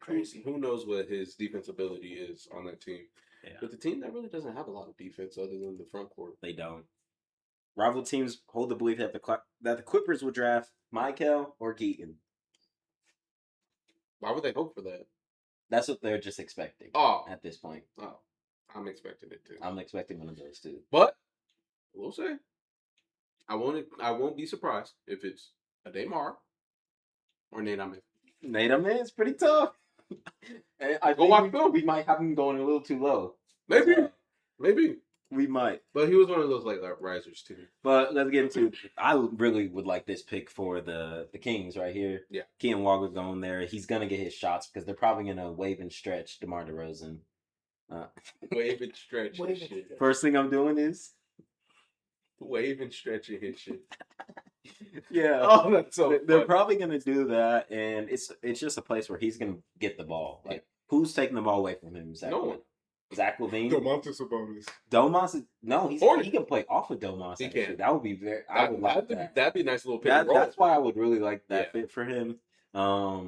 C: who knows what his defense ability is on that team.
B: Yeah.
C: But the team that really doesn't have a lot of defense other than the front court.
B: They don't. Rival teams hold the belief that the Clippers will draft Mikel or Keaton.
C: Why would they hope for that?
B: That's what they're just expecting
C: Oh,
B: at this point.
C: I'm expecting it too.
B: I'm expecting one of those too.
C: But we'll say I won't be surprised if it's Aday Mara or Nate Ament.
B: Nate Ament is pretty tough. And I
C: Go
B: think
C: watch film.
B: we might have him going a little too low.
C: Maybe.
B: We might.
C: But he was one of those late risers too.
B: But let's get into. I really would like this pick for the Kings right here.
C: Yeah.
B: Keaton Wagler going there. He's gonna get his shots because they're probably gonna wave and stretch DeMar DeRozan.
C: Wave and stretch his shit.
B: First thing I'm doing is
C: wave and stretching his shit.
B: Yeah.
C: Oh, that's so.
B: They're probably gonna do that, and it's just a place where he's gonna get the ball. Like, who's taking the ball away from him?
C: No one.
B: Zach LaVine.
C: Domantas Sabonis.
B: Domas. No, he can play off of Domas.
C: He
B: actually.
C: can.
B: That would be I would like that.
C: That'd be a nice little pick and roll.
B: That's why I would really like that fit for him.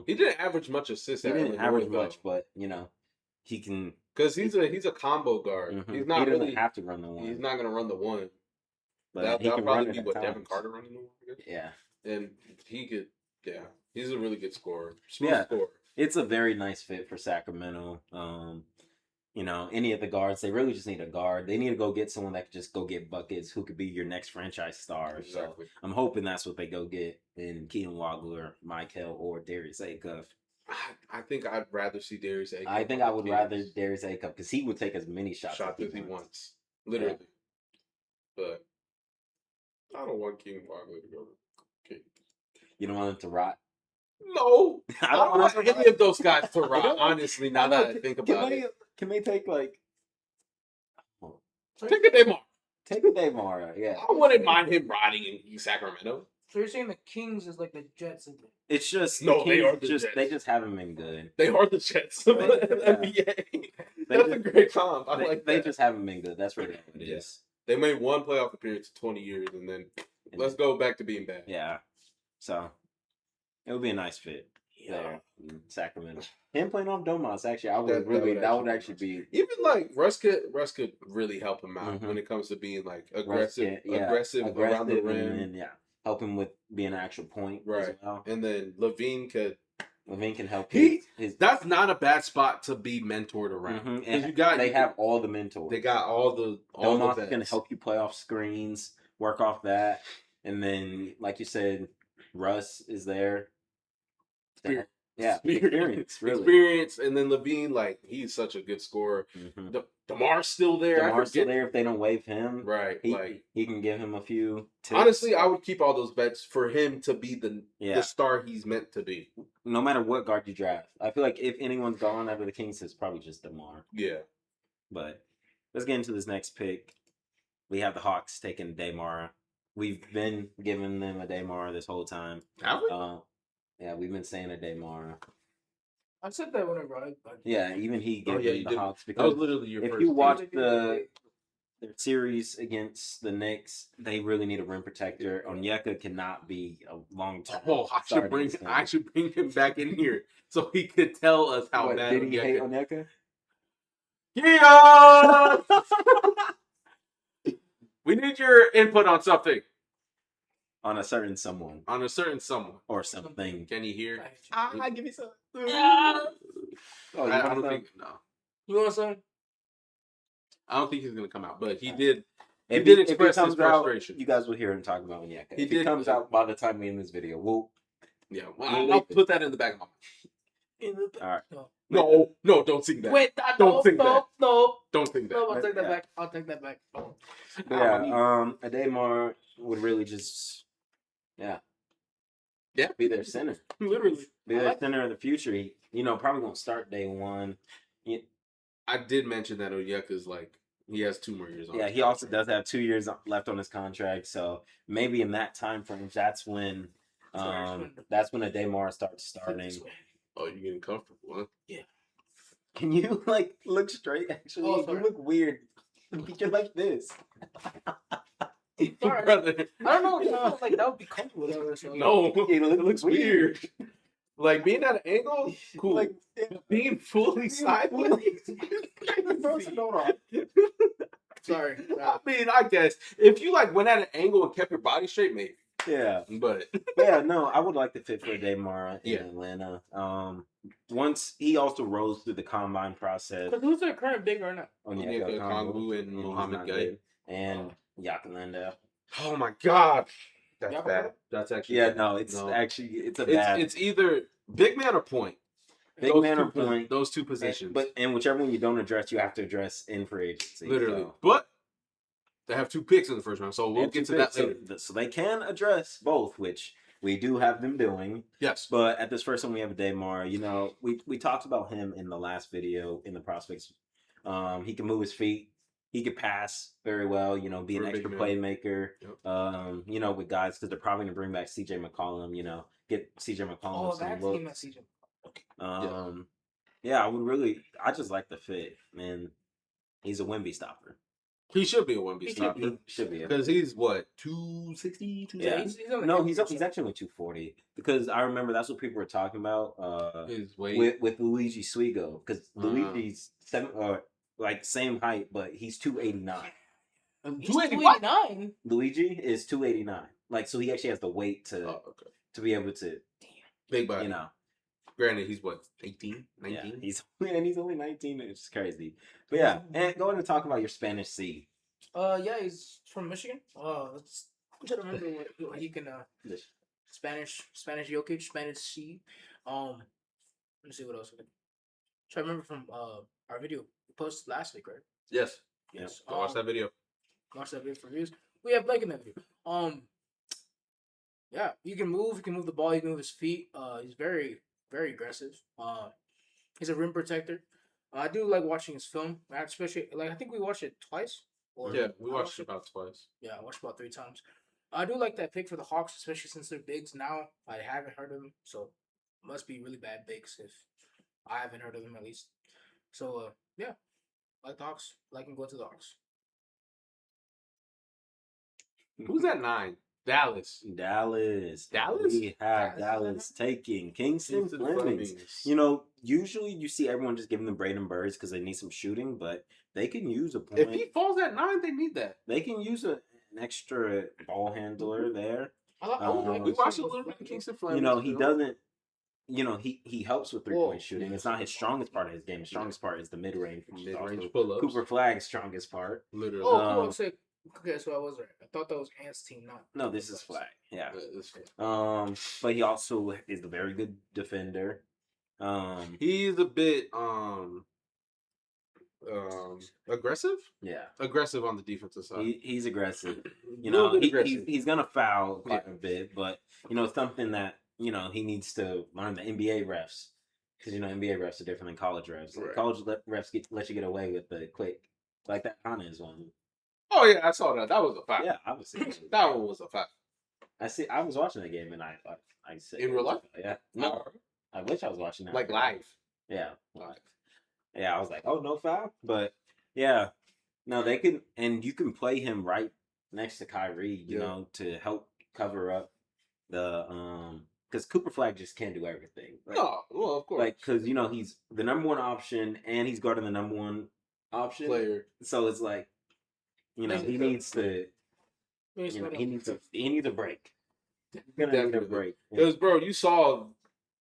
C: He didn't average much assists.
B: He didn't average much, but he can.
C: Because he's a combo guard.
B: Mm-hmm.
C: He's not
B: he doesn't
C: really
B: have to run the one.
C: He's not gonna run the one.
B: But
C: that'll probably be what Devin Carter running the one. I guess.
B: Yeah.
C: And he could. Yeah, he's a really good scorer.
B: Smooth
C: scorer.
B: It's a very nice fit for Sacramento. Any of the guards, they really just need a guard. They need to go get someone that could just go get buckets, who could be your next franchise star.
C: Exactly.
B: So I'm hoping that's what they go get in Keaton Wagler, Mikel, or Darius Acuff.
C: I think I'd rather see Darius Acuff.
B: I think I would rather Darius Acuff because he would take as many shots
C: as he wants. Literally. Yeah. But I don't want Keaton Wagler to go. Okay.
B: You don't want him to rot?
C: No. I don't want any of those guys to rot, honestly, now that I think about it.
B: Can they take, like...
C: Take a Aday Mara.
B: Take a Aday Mara, yeah.
C: I wouldn't mind him rotting in Sacramento.
A: So you're saying the Kings is like the Jets?
B: It's just...
C: No, they are the
B: Jets.
C: Jets.
B: They just haven't been good.
C: They are the Jets of the NBA. That's a great comp. They
B: just haven't been good. That's really what it is.
C: They made one playoff appearance in 20 years, and then let's go back to being bad.
B: Yeah. So, it would be a nice fit there in Sacramento. Him playing off Domas, actually, that would actually be...
C: Even, like, Russ could really help him out when it comes to being, like, aggressive around the rim.
B: And help him with being an actual point as well.
C: And then Levine can
B: help.
C: That's not a bad spot to be mentored around.
B: Mm-hmm. They have all the mentors.
C: They got all the
B: Domas can help you play off screens, work off that, and then, like you said, Russ is there. Experience, really.
C: Experience, and then Levine, like, he's such a good scorer.
B: Mm-hmm.
C: DeMar's still there.
B: DeMar's still there if they don't waive him.
C: Right.
B: He can give him a few tips.
C: Honestly, I would keep all those bets for him to be the star he's meant to be.
B: No matter what guard you draft. I feel like if anyone's gone out of the Kings, it's probably just DeMar.
C: Yeah.
B: But let's get into this next pick. We have the Hawks taking Aday Mara. We've been giving them Aday Mara this whole time.
C: Have we?
B: Yeah, we've been saying Aday Mara.
A: I said that whenever I...
B: Yeah, even he gave the Hawks. Because
C: that was literally your
B: if
C: first
B: you watch their series against the Knicks, they really need a rim protector. Onyeka cannot be a long-term.
C: Oh, I should bring him back in here so he could tell us how bad
B: did he hate Onyeka?
C: Yeah! We need your input on something.
B: On a certain someone.
C: On a certain someone.
B: Or something.
C: Can you hear?
B: Give me some.
A: Oh,
C: I don't think, no.
A: You want some?
C: I don't think he's going to come out, but he did.
B: If he
C: express his frustration.
B: You guys will hear him talk about Onyeka.
C: If he
B: comes out by the time we end this video,
C: I'll put that in the back of my
B: mind. All right.
C: No, don't sing that.
A: Wait,
C: don't sing that.
A: No.
C: Don't sing that.
A: No, I'll take that back. I'll take that back. Oh.
B: Aday Mara would really just, be their center.
C: Literally.
B: Be their center of the future. He, probably won't start day one.
C: I did mention that Onyeka's he has 2 more years on.
B: Yeah, he also does have 2 years left on his contract. So maybe in that time frame, that's when Aday Mara starts starting.
C: Oh, you're getting comfortable, huh?
A: Yeah.
B: Can you look straight? Actually, you look weird. You're like this.
A: Sorry.
C: Brother.
A: I don't know. That would be comfortable.
C: No, it looks weird. Being at an angle, cool. Being fully sideways.
A: Sorry.
C: I mean, I guess if you went at an angle and kept your body straight, maybe.
B: Yeah,
C: but
B: no, I would like to fit for Aday Mara in Atlanta. Once he also rose through the combine process.
A: But who's their current big right now?
C: Onyeka Okongwu and Mohamed Gaye
B: and Yaxel Lendeborg.
C: Oh my God, that's bad. That's actually
B: it's a bad.
C: It's either big man or point.
B: Big man or point.
C: Those two positions.
B: And whichever one you don't address, you have to address in free agency.
C: Literally,
B: so.
C: but They have 2 picks in the first round, so we'll get to that later.
B: So they can address both, which we do have them doing.
C: Yes.
B: But at this first one, we have Aday Mara. You know, we talked about him in the last video in the prospects. He can move his feet. He could pass very well, you know, be an extra playmaker,
C: Yep.
B: you know, with guys, because they're probably going to bring back C.J. McCollum, you know, get C.J. McCollum some looks. Yeah, I just like the fit, man. He's a Wemby stopper.
C: He should be a Wemby stopper.
B: He should be.
C: Because he's, what, 260?
B: Yeah. He's actually only 240. Because I remember that's what people were talking about
C: his weight.
B: With Luigi Swigo. Because Luigi's same height, but he's 289.
A: 289?
B: Luigi is 289. Like, so he actually has the weight to be able to.
C: Big body.
B: You know.
C: Granted, he's what, 18, 19?
B: Yeah, he's only 19. It's crazy. But yeah, and go ahead and talk about your Spanish C.
A: Yeah, he's from Michigan. Let's try to remember what he can. Spanish Jokic, Spanish C. Let me see what else. Try to remember from our video we posted last week, right?
C: Yes.
B: Yes.
C: Go watch that video.
A: Watch that video for views. We have Blake in that video. Yeah, he can move. He can move the ball. He can move his feet. He's very, very aggressive. He's a rim protector. I do like watching his film, especially I think we watched it twice.
C: Yeah, we watched it about twice.
A: Yeah, I watched about 3 times. I do like that pick for the Hawks, especially since they're bigs now. I haven't heard of them, so must be really bad bigs if I haven't heard of them at least. So yeah, like the Hawks, like him go to the Hawks.
C: Who's at 9? Dallas.
B: We have Dallas taking Kingston Flemings. You know, usually you see everyone just giving them Brayden Burries because they need some shooting, but they can use a point.
C: If he falls at 9, they need that.
B: They can use an extra ball handler there.
C: We watched a little bit of Kingston Flemings.
B: You know, he doesn't. You know, he helps with 3-point shooting. It's not his strongest part of his game. His strongest part is the mid-range.
C: Pull-ups.
B: Cooper Flagg's strongest part.
C: Literally.
A: Okay, so I was right. I thought that was Ant's team, not.
B: No, this is Flag. Yeah.
C: Flag.
B: But he also is a very good defender.
C: He's a bit aggressive.
B: Yeah,
C: aggressive on the defensive side.
B: He's aggressive. You know, he's gonna foul quite a bit, but you know, it's something that you know he needs to learn the NBA refs because you know NBA refs are different than college refs. Right. College refs let you get away with the quick, like that Hana is one.
C: Oh yeah, I saw that. That was a fact.
B: Yeah, obviously
C: that one was a fact.
B: I was watching the game and I said
C: in real life.
B: Yeah, no, I wish I was watching that
C: like live.
B: Yeah, live. Yeah, I was like, oh, no foul, but yeah, no, they can, and you can play him right next to Kyrie, you know, to help cover up the because Cooper Flag just can't do everything. Right?
C: No, well, of course,
B: like because you know he's the number 1 option and he's guarding the number 1 option
C: player,
B: so it's like. You know, he needs to. You know, he needs a break. He's gonna need a break.
C: Because, bro, you saw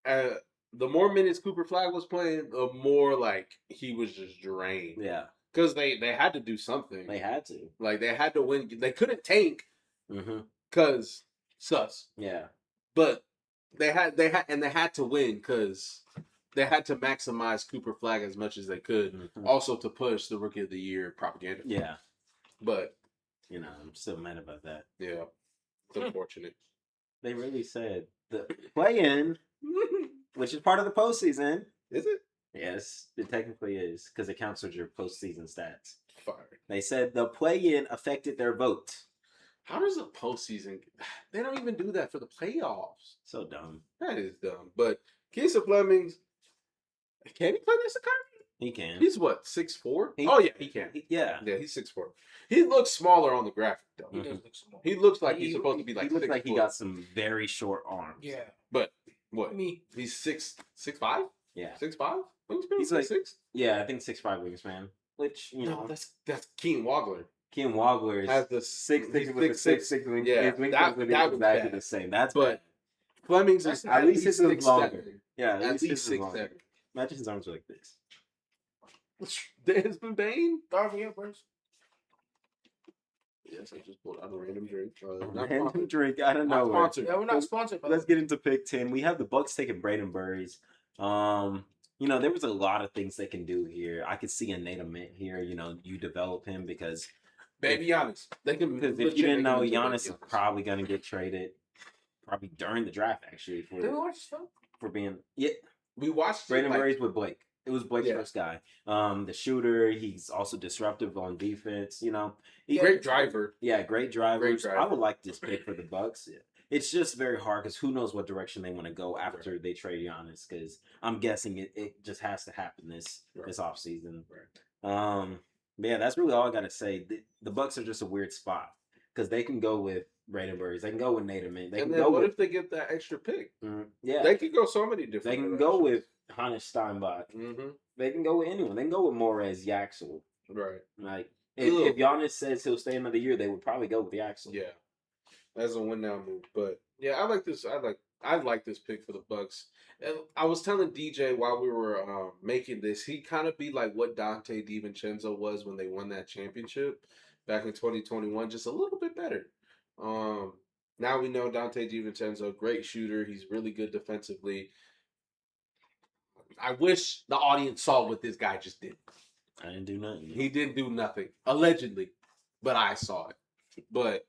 C: the more minutes Cooper Flag was playing, the more like he was just drained.
B: Yeah,
C: because they had to do something.
B: They had to.
C: Like they had to win. They couldn't tank. Because sus.
B: Yeah,
C: but they had to win because they had to maximize Cooper Flag as much as they could. Also to push the Rookie of the Year propaganda.
B: Yeah.
C: But
B: you know, I'm still mad about that.
C: Yeah, it's unfortunate.
B: They really said the play-in, which is part of the postseason.
C: Is it?
B: Yes, it technically is because it counts as your postseason stats.
C: Fire. They
B: said the play-in affected their vote.
C: How does the postseason? They don't even do that for the playoffs.
B: So dumb.
C: That is dumb. But Kingston Flemings, can he play next to Kyrie?
B: He can.
C: He's what, 6'4"? Oh yeah, he can.
B: Yeah,
C: he's 6'4". He looks smaller on the graphic though.
A: He does look small.
C: He looks like he's supposed to be like.
B: He looks like he got some very short arms.
A: Yeah,
C: but what? He's 6'5".
B: Yeah,
C: 6'5".
B: He's like 6'6". Yeah, I think 6'5" wingspan. Which you know,
C: that's Keaton Wagler.
B: Keaton Wagler
C: has the
B: 6'6" with the 6'6" wingspan.
C: Yeah,
B: that was exactly the same. That's
C: but Flemings is
B: at least his is longer. Yeah,
C: at least 6'7".
B: Imagine his arms are like this.
C: Desmond Bain?
A: Darby Burries.
C: Yes, I just pulled out a random drink.
B: Random drink. I don't know.
A: Yeah, we're not sponsored.
B: Let's get into pick 10. We have the Bucks taking Brayden Burries. You know, there was a lot of things they can do here. I could see a Ament here. You know, you develop him because
C: Baby Giannis. They can
B: Because if you didn't know, Giannis is probably going to get traded, probably during the draft, actually.
A: Did we watch this film?
B: For being,
C: we watched
B: Brayden Burries with Blake. It was Blake's
C: Yeah.
B: first guy. The shooter, he's also disruptive on defense. You know,
C: great driver.
B: Yeah, great drivers.
C: driver.
B: I would like this pick for the Bucks. It's just very hard because who knows what direction they want to go after they trade Giannis? Because I'm guessing it just has to happen this offseason. Yeah, that's really all I got to say. The Bucks are just a weird spot because they can go with Brayden Burries, they can go with Ament.
C: And then what if they get that extra pick?
B: Yeah,
C: they could go so many different.
B: They can go with Hannes Steinbach.
C: Mm-hmm.
B: They can go with anyone. They can go with Morez Yaxel.
C: Right.
B: Like if Giannis says he'll stay another year, they would probably go with Yaxel.
C: Yeah, that's a win now move. But yeah, I like this. I like this pick for the Bucks. And I was telling DJ while we were making this, he kind of be like what Dante DiVincenzo was when they won that championship back in 2021, just a little bit better. Now we know Dante DiVincenzo, great shooter. He's really good defensively. I wish the audience saw what this guy just did.
B: I didn't do nothing.
C: He didn't do nothing, allegedly, but I saw it. But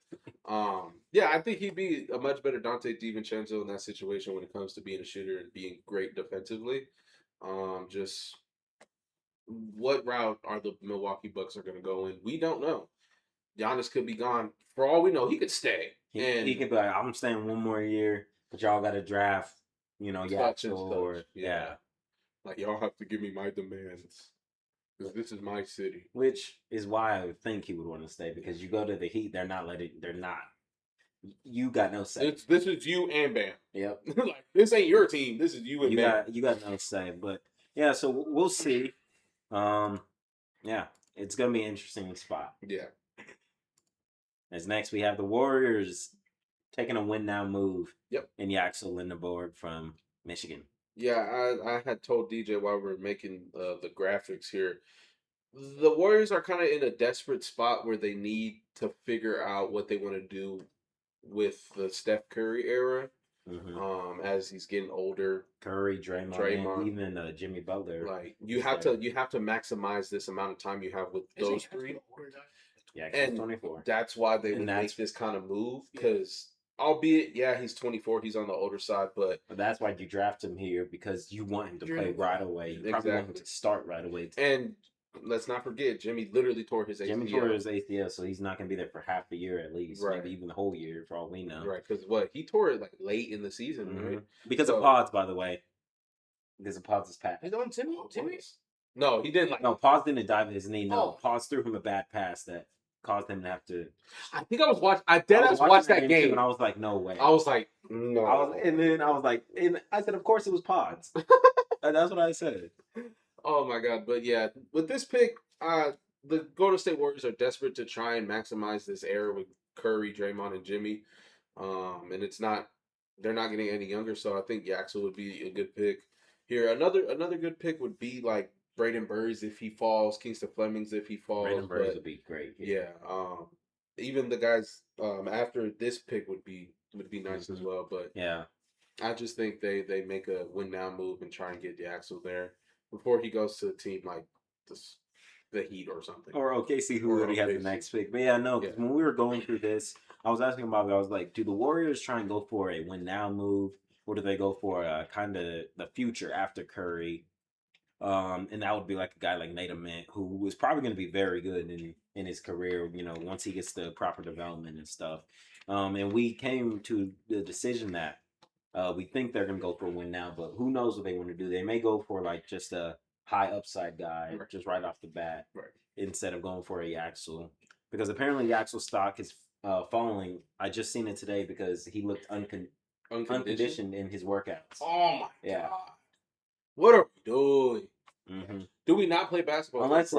C: yeah, I think he'd be a much better Dante DiVincenzo in that situation when it comes to being a shooter and being great defensively. Just what route are the Milwaukee Bucks are going to go in? We don't know. Giannis could be gone. For all we know, he could stay.
B: He could be like, I'm staying one more year, but y'all got to draft, Yaxel or yeah.
C: Like, y'all have to give me my demands because this is my city.
B: Which is why I would think he would want to stay, because you go to the Heat, they're not. You got no say.
C: This is you and Bam.
B: Yep.
C: Like, this ain't your team. This is you and Bam.
B: You got no say. But yeah, so we'll see. Yeah, it's gonna be an interesting spot.
C: Yeah.
B: As next we have the Warriors taking a win now move.
C: Yep.
B: In Yaxel Lendeborg from Michigan.
C: Yeah, I had told DJ while we were making the graphics here, the Warriors are kind of in a desperate spot where they need to figure out what they want to do with the Steph Curry era.
B: Mm-hmm.
C: As he's getting older,
B: Curry, Draymond. Even Jimmy Butler.
C: Like you have to maximize this amount of time you have with those three.
B: Yeah,
C: and
B: 24.
C: That's why they would make this kind of move because. Albeit, yeah, he's 24. He's on the older side, but
B: that's why you draft him here, because you want him to play right away. You probably want him to start right away.
C: And let's not forget, Jimmy literally tore his ACL.
B: Jimmy tore his ACL, so he's not going to be there for half the year at least, maybe even the whole year for all we know.
C: Right, because he tore it like late in the season, right?
B: Because of pods, by the way. Because of pods' pass.
A: He's on Timmy?
C: No, he didn't.
B: No, Pods didn't dive in his knee. No, Pods threw him a bad pass that caused him to have to.
C: I think I was watching. I watched that game,
B: and I was like, "No way."
C: I was like, "No."
B: And I said, "Of course it was Pods." That's what I said.
C: Oh my god! But yeah, with this pick, the Golden State Warriors are desperate to try and maximize this era with Curry, Draymond, and Jimmy. And they're not getting any younger, so I think Yaxel would be a good pick here. Another good pick would be like Brayden Burries if he falls, Kingston Flemings if he falls.
B: Brayden Burries would be great.
C: Yeah. Even the guys after this pick would be nice as well. But
B: yeah,
C: I just think they make a win now move and try and get Yaxel there before he goes to a team like the Heat or something.
B: Or OKC, who already has the next pick. But yeah, no, because when we were going through this, I was asking about it. I was like, do the Warriors try and go for a win now move, or do they go for kind of the future after Curry? And that would be like a guy like Ament, who is probably going to be very good in his career, once he gets the proper development and stuff. And we came to the decision that we think they're going to go for a win now, but who knows what they want to do. They may go for like just a high upside guy, just right off the bat, instead of going for a Yaxel. Because apparently Yaxel's stock is falling. I just seen it today because he looked unconditioned in his workouts.
C: Oh my god. What are we doing?
B: Mm-hmm.
C: Do we not play basketball?
B: Unless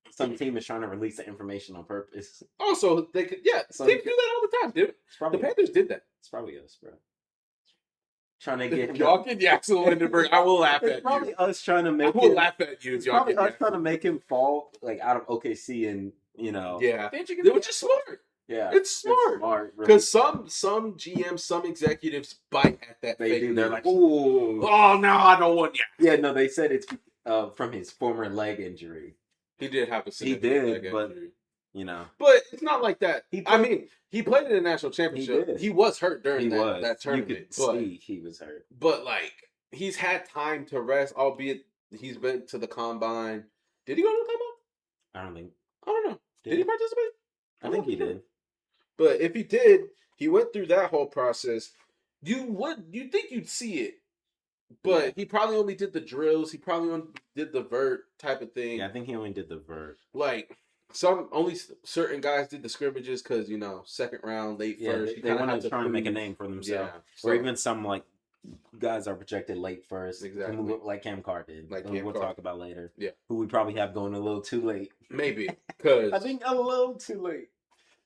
B: some team is trying to release the information on purpose.
C: Oh, so they could, so teams do that all the time, dude. The Panthers did that.
B: It's probably us, bro. Trying to get
C: y'all get Yaxel Lendeborg. I will laugh at you.
B: Probably us trying to make.
C: I will laugh at you.
B: It's probably us trying to make him fall out of OKC and
C: Yeah, which is smart.
B: Yeah,
C: it's smart because some GMs, some executives bite at that.
B: They do. They're like,
C: "Ooh, oh no, I don't want you."
B: Yeah, no, they said it's from his former leg injury.
C: He did have a
B: leg injury. You know,
C: But it's not like that.
B: He
C: I
B: played-
C: mean, he played in the national championship.
B: did.
C: He was hurt during
B: he
C: that
B: was.
C: tournament.
B: You could
C: but
B: see he was hurt.
C: but like he's had time to rest, albeit he's been to the combine. Did he go to the combine?
B: I don't think.
C: I don't know. Did he participate?
B: I think he did.
C: But if he did, he went through that whole process. You think you'd see it, but
B: Yeah.
C: he probably only did the drills. He probably only did the vert type of thing.
B: Yeah, I think he only did the vert.
C: Like certain guys did the scrimmages because second round, late
B: Yeah,
C: first.
B: they want to try and make a name for themselves.
C: Yeah,
B: Or even some like guys are projected late first.
C: Exactly.
B: Who look like Cam Carr did.
C: Like
B: who
C: Cam
B: we'll
C: Carr.
B: talk about later.
C: Yeah.
B: Who we probably have going a little too late.
C: maybe because
B: I think a little too late.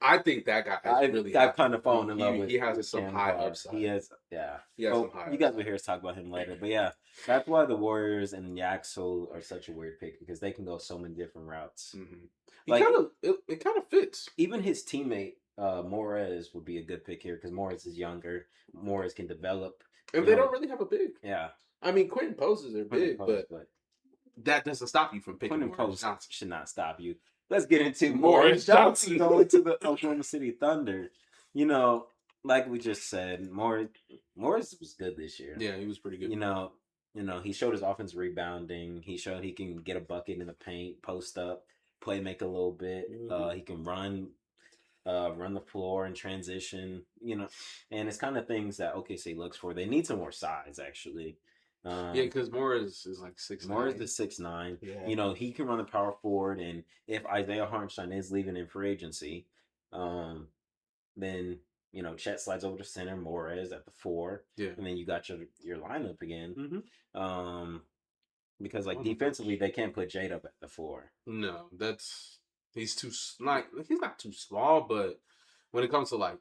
C: I think that guy has really.
B: I've kind of fallen in love with.
C: He has
B: with
C: some
B: Cam
C: high
B: Carr.
C: upside.
B: He has, yeah.
C: He has some high.
B: You guys will hear us talk about him later, but yeah, that's why the Warriors and Yaxel are such a weird pick because they can go so many different routes.
C: Mm-hmm.
B: Like,
C: It kind of fits.
B: Even his teammate Morez would be a good pick here because Morez is younger. Morez can develop,
C: And they don't really have a big.
B: Yeah,
C: I mean, Quentin poses are big,
B: Post,
C: but that doesn't stop you from picking
B: Quentin
C: Morez
B: Post
C: Johnson.
B: should not stop you. Let's get into
C: Morez
B: Morez Johnson
C: Johnson.
B: going to the Oklahoma City Thunder. Like we just said, Morez was good this year.
C: Yeah, he was pretty good.
B: He showed his offensive rebounding. He showed he can get a bucket in the paint, post up, play make a little bit.
C: Mm-hmm.
B: He can run the floor in transition. And it's kind of things that OKC looks for. They need some more size, actually.
C: Because Morez is like 6'9".
B: Morez is 6'9".
C: Yeah.
B: He can run the power forward, and if Isaiah Hartenstein is leaving in free agency, then Chet slides over to center, Morez at the 4, and then you got your lineup again.
C: Mm-hmm.
B: Because defensively they can't put Jade up at the 4.
C: No, he's not too small, but when it comes to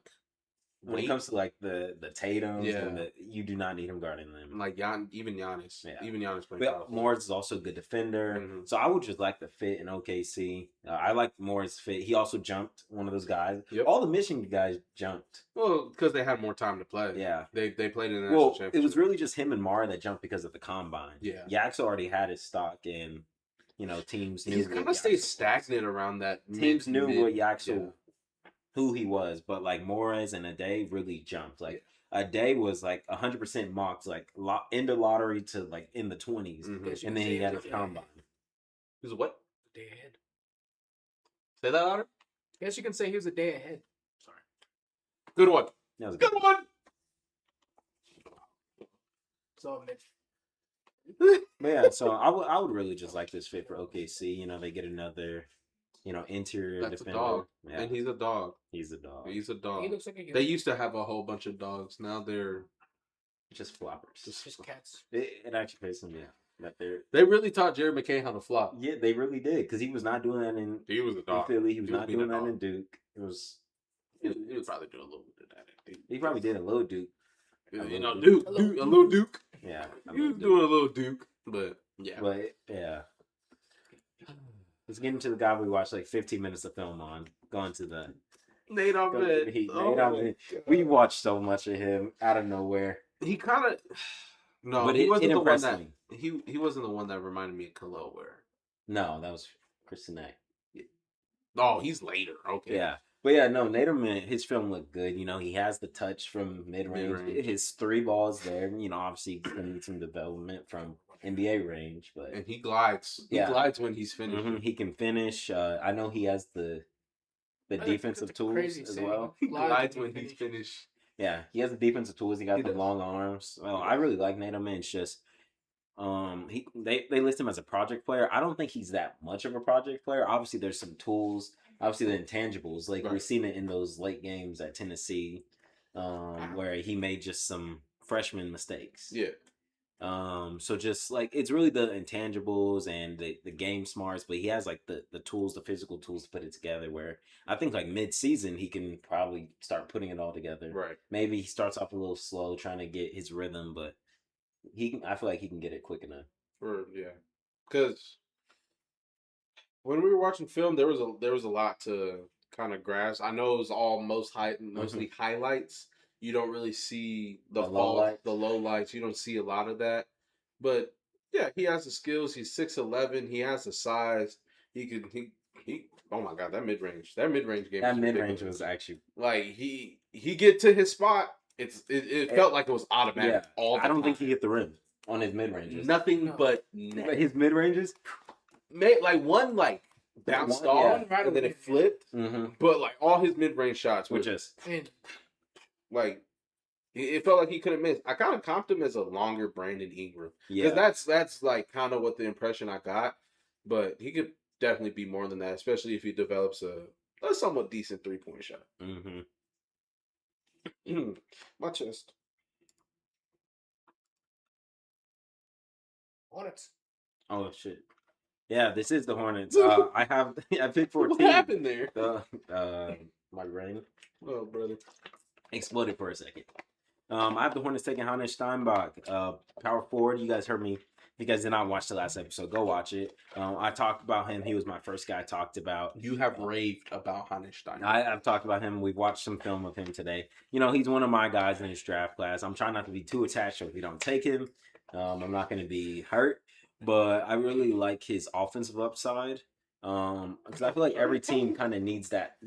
B: when it comes to the Tatums,
C: Yeah.
B: you do not need him guarding them.
C: like even Giannis, even Giannis playing.
B: But Morez is also a good defender, so I would just like the fit in OKC. I like Morez's fit. He also jumped, one of those guys.
C: Yep.
B: All the Michigan guys jumped.
C: Well, because they had more time to play.
B: Yeah,
C: they played in the national championship.
B: It was really just him and Mara that jumped because of the combine.
C: Yeah,
B: Yaxel already had his stock, and teams knew.
C: He's kind of stayed stagnant around that.
B: Teams knew what Yaxel. Who he was, but like Morez and Aday really jumped. Like Aday was like 100% mocked, like in the lottery to like in the 20s, and then he had his combine.
C: He was what?
A: A day ahead.
C: Say that louder.
A: Guess you can say he was a day ahead. Sorry.
C: Good one.
B: That was a
C: Good one.
A: So Mitch.
B: But yeah, so I would really just like this fit for OKC. They get another, interior
C: That's
B: defender.
C: a dog,
B: Yeah.
C: and he's a dog.
B: He's a dog.
C: He's a dog.
A: He looks like a
C: They used to have a whole bunch of dogs. Now they're
B: Just floppers.
A: just cats.
B: It actually pays them, that
C: they really taught Jared McCain how to flop.
B: Yeah, they really did, because he was not doing that in
C: He was a dog.
B: Philly. He was not
C: being
B: doing
C: a
B: that
C: dog.
B: in Duke. He was
C: probably do a little bit of that.
B: he probably did a little Duke.
C: Duke, a little Duke.
B: Yeah,
C: He was doing a little Duke, but yeah.
B: But yeah. Let's get into the guy we watched like 15 minutes of film on. Going to the
C: Nate Ament.
B: Nate Ament. We watched so much of him out of nowhere.
C: He kind of
B: but
C: he wasn't
B: it
C: the one
B: impressed
C: that
B: me.
C: he wasn't the one that reminded me of Khalil Ware.
B: No, that was Cenac.
C: Oh, he's later. Okay.
B: Yeah. But yeah, no, Nate Ament, his film looked good. He has the touch from mid-range.
C: Mid-range.
B: His 3 balls there. Obviously he's going to need some development from NBA range. But
C: And he glides. He glides when he's finished.
B: he can finish. I know he has the defensive tools as well.
C: He glides when he's finished.
B: Yeah, he has the defensive tools. He got the
C: does.
B: long arms. Well, I really like Nate Ament. It's just they list him as a project player. I don't think he's that much of a project player. Obviously, there's some tools. Obviously, the intangibles. Like we've seen it in those late games at Tennessee, where he made just some freshman mistakes.
C: Yeah.
B: So just like it's really the intangibles and the game smarts, but he has like the tools, the physical tools to put it together. Where I think like mid-season he can probably start putting it all together.
C: Right.
B: Maybe he starts off a little slow, trying to get his rhythm, but I feel like he can get it quick enough.
C: Because when we were watching film, there was a lot to kind of grasp. I know it was all mostly highlights. You don't really see the low lights. You don't see a lot of that. But yeah, he has the skills. He's 6'11". He has the size. He oh my god, that mid range game.
B: That
C: is
B: mid range
C: ridiculous.
B: was actually
C: like he get to his spot. It felt like it was automatic. All the
B: I don't
C: time.
B: think he hit the rim on his mid ranges.
C: Nothing but
B: But his mid ranges,
C: made like one like bounced
B: One,
C: off
A: yeah.
C: and then it flipped. But like all his mid range shots were
B: which is
C: like it felt like he couldn't miss. I kind of comped him as a longer Brandon Ingram
B: yeah.
C: because that's like kind of what the impression I got. But he could definitely be more than that, especially if he develops a somewhat decent 3-point shot. My chest.
A: Hornets.
B: Oh shit. Yeah, this is the Hornets. I picked 14.
C: What happened there?
B: My brain
C: Oh, brother.
B: exploded for a second. I have the Hornets taking Hannes Steinbach, power forward. You guys heard me. If you guys did not watch the last episode, go watch it. I talked about him. He was my first guy I talked about.
C: You have raved about Hannes Steinbach.
B: I've talked about him. We've watched some film of him today. You know, he's one of my guys in this draft class. I'm trying not to be too attached, so if you don't take him, I'm not going to be hurt. But I really like his offensive upside. Because I feel like every team kind of needs that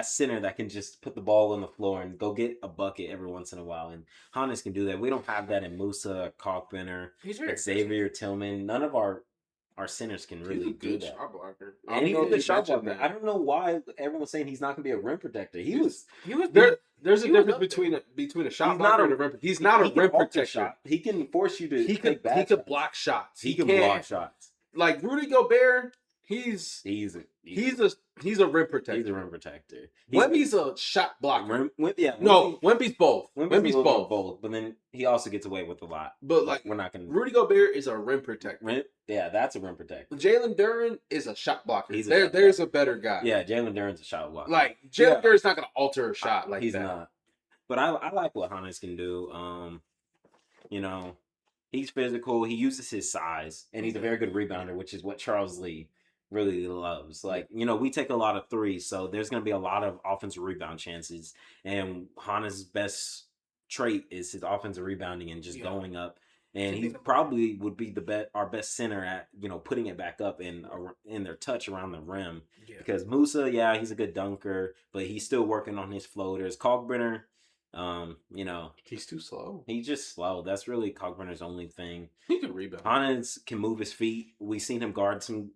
B: center that can just put the ball on the floor and go get a bucket every once in a while. And Hannes can do that. We don't have that in Musa, Kalkbrenner, Xavier Tillman. None of our centers can really do that.
C: Shot blocker.
B: And he's a good shot blocker. I don't know why everyone's saying he's not going to be a rim protector. He was
C: there. There's a difference between a shot blocker and a rim. He's not a rim protector.
B: He can force you to.
C: He could block shots.
B: He can block shots.
C: Like Rudy Gobert. He's a rim protector.
B: He's a rim protector.
C: Wemby's a shot blocker. Wemby's both.
B: Wemby's both. But then he also gets away with a lot.
C: But like
B: we're not gonna.
C: Rudy Gobert is a rim protector.
B: That's a rim protector.
C: Jalen Darryn is a shot blocker. There's a better guy.
B: Yeah, Jalen Duran's a shot blocker.
C: Like Jalen Darryn's not gonna alter a shot like
B: he's
C: that.
B: He's not. But I like what Hannes can do. You know, he's physical. He uses his size, and he's a very good rebounder, which is what Charles Lee really loves. Like, you know, we take a lot of threes, so there's going to be a lot of offensive rebound chances. And Hannes' best trait is his offensive rebounding and just going up. And he probably would be our best center at, you know, putting it back up in their touch around the rim. Yeah. Because Musa, he's a good dunker, but he's still working on his floaters. Kalkbrenner, you know,
C: he's too slow.
B: He's just slow. That's really Kalkbrenner's only thing.
C: He can rebound.
B: Hannes can move his feet. We've seen him guard some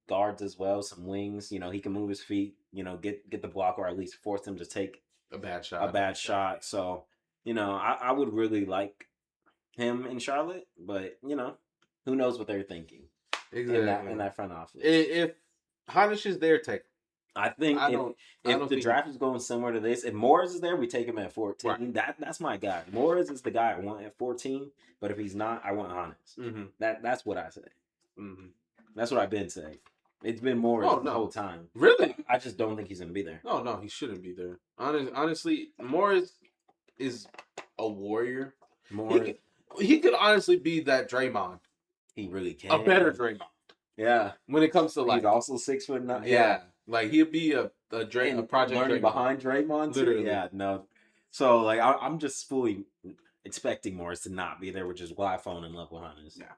B: guards as well, some wings. You know, he can move his feet. You know, get the block or at least force them to take
C: a bad shot.
B: So, you know, I would really like him in Charlotte, but you know, who knows what they're thinking in that front office.
C: If Hannes is there, take him.
B: I think if the draft is going similar to this, if Morez is there, we take him at 14. Right. That's my guy. Morez is the guy I want at 14, but if he's not, I want Hannes. Mm-hmm. That's what I say. Mm-hmm. That's what I've been saying. It's been Morez the whole time.
C: Really?
B: I just don't think he's going to be there.
C: No, he shouldn't be there. Honestly, Morez is a warrior. He could honestly be that Draymond.
B: He really can.
C: A better Draymond.
B: Yeah.
C: When it comes to like,
B: he's also 6'9".
C: Yeah. Like he'd be a project
B: learning behind Draymond.
C: Literally.
B: Yeah. No. So like I'm just fully expecting Morez to not be there, which is why I fall in love with Hannes.
C: Yeah.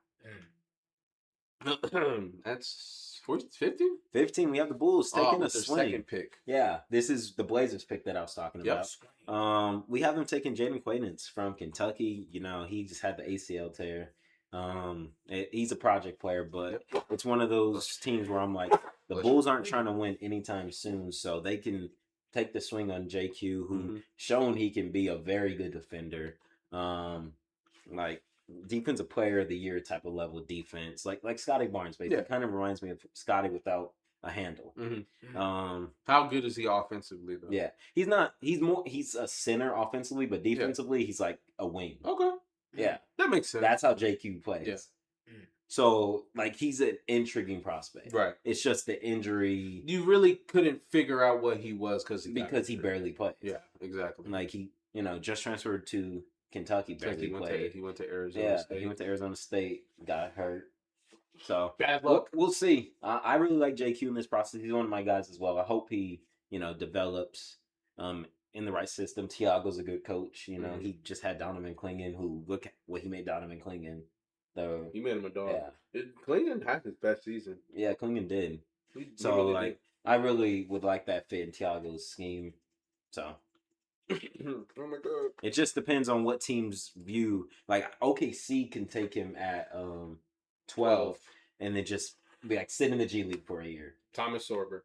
C: That's 15.
B: 15. We have the Bulls taking a swing.
C: Second pick.
B: Yeah. This is the Blazers pick that I was talking about. We have them taking Jayden Quaintance from Kentucky. You know, he just had the ACL tear. He's a project player, but it's one of those teams where I'm like, the Bulls aren't trying to win anytime soon, so they can take the swing on JQ, who shown he can be a very good defender. Like defensive player of the year type of level defense, like Scotty Barnes, basically. Kind of reminds me of Scotty without a handle.
C: Mm-hmm. How good is he offensively though?
B: Yeah, he's a center offensively, but defensively he's like a wing.
C: Okay.
B: Yeah,
C: that makes sense.
B: That's how JQ plays.
C: Yeah.
B: So, like, he's an intriguing prospect.
C: Right.
B: It's just the injury.
C: You really couldn't figure out what he was because
B: he barely played.
C: Yeah, exactly.
B: Like, he, you know, just transferred to Kentucky, barely played.
C: He went to Arizona State.
B: He went to Arizona State, got hurt. So,
C: bad luck.
B: We'll see. I really like JQ in this process. He's one of my guys as well. I hope he, you know, develops in the right system. Tiago's a good coach. You know, he just had Donovan Clingan, who, look at what he made Donovan Clingan.
C: He made him a dog.
B: Yeah.
C: Clingan had his best season.
B: Yeah, Clingan did.
C: He
B: so,
C: really
B: like, I really would like that fit in Thiago's scheme. So
C: Oh my god.
B: it just depends on what teams view. Like OKC can take him at 12 and then just be like sit in the G League for a year.
C: Thomas
B: Sorber,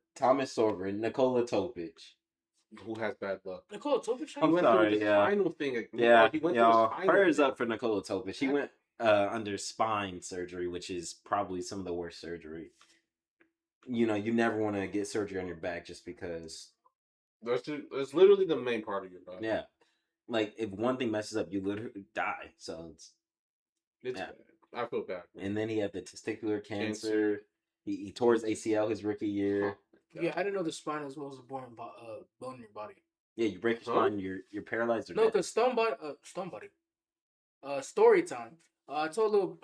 B: Nikola Topic.
C: who has bad luck.
A: Nikola Topic.
B: I'm sorry, yeah.
C: Final thing.
B: Yeah,
C: he went
B: y'all.
C: through his final
B: Prayers
C: thing.
B: up for Nikola Topic. He went under spine surgery, which is probably some of the worst surgery. You know, you never want to get surgery on your back just because.
C: That's literally the main part of your body.
B: Yeah, like if one thing messes up, you literally die. So it's
C: Bad. I feel bad.
B: and then he had the testicular cancer. He tore his ACL his rookie year.
A: Yeah, I didn't know the spine as well as the bone in your body.
B: Yeah, you break your spine, you're paralyzed. Or
A: No,
B: dead.
A: because Stone Body. Story time. I told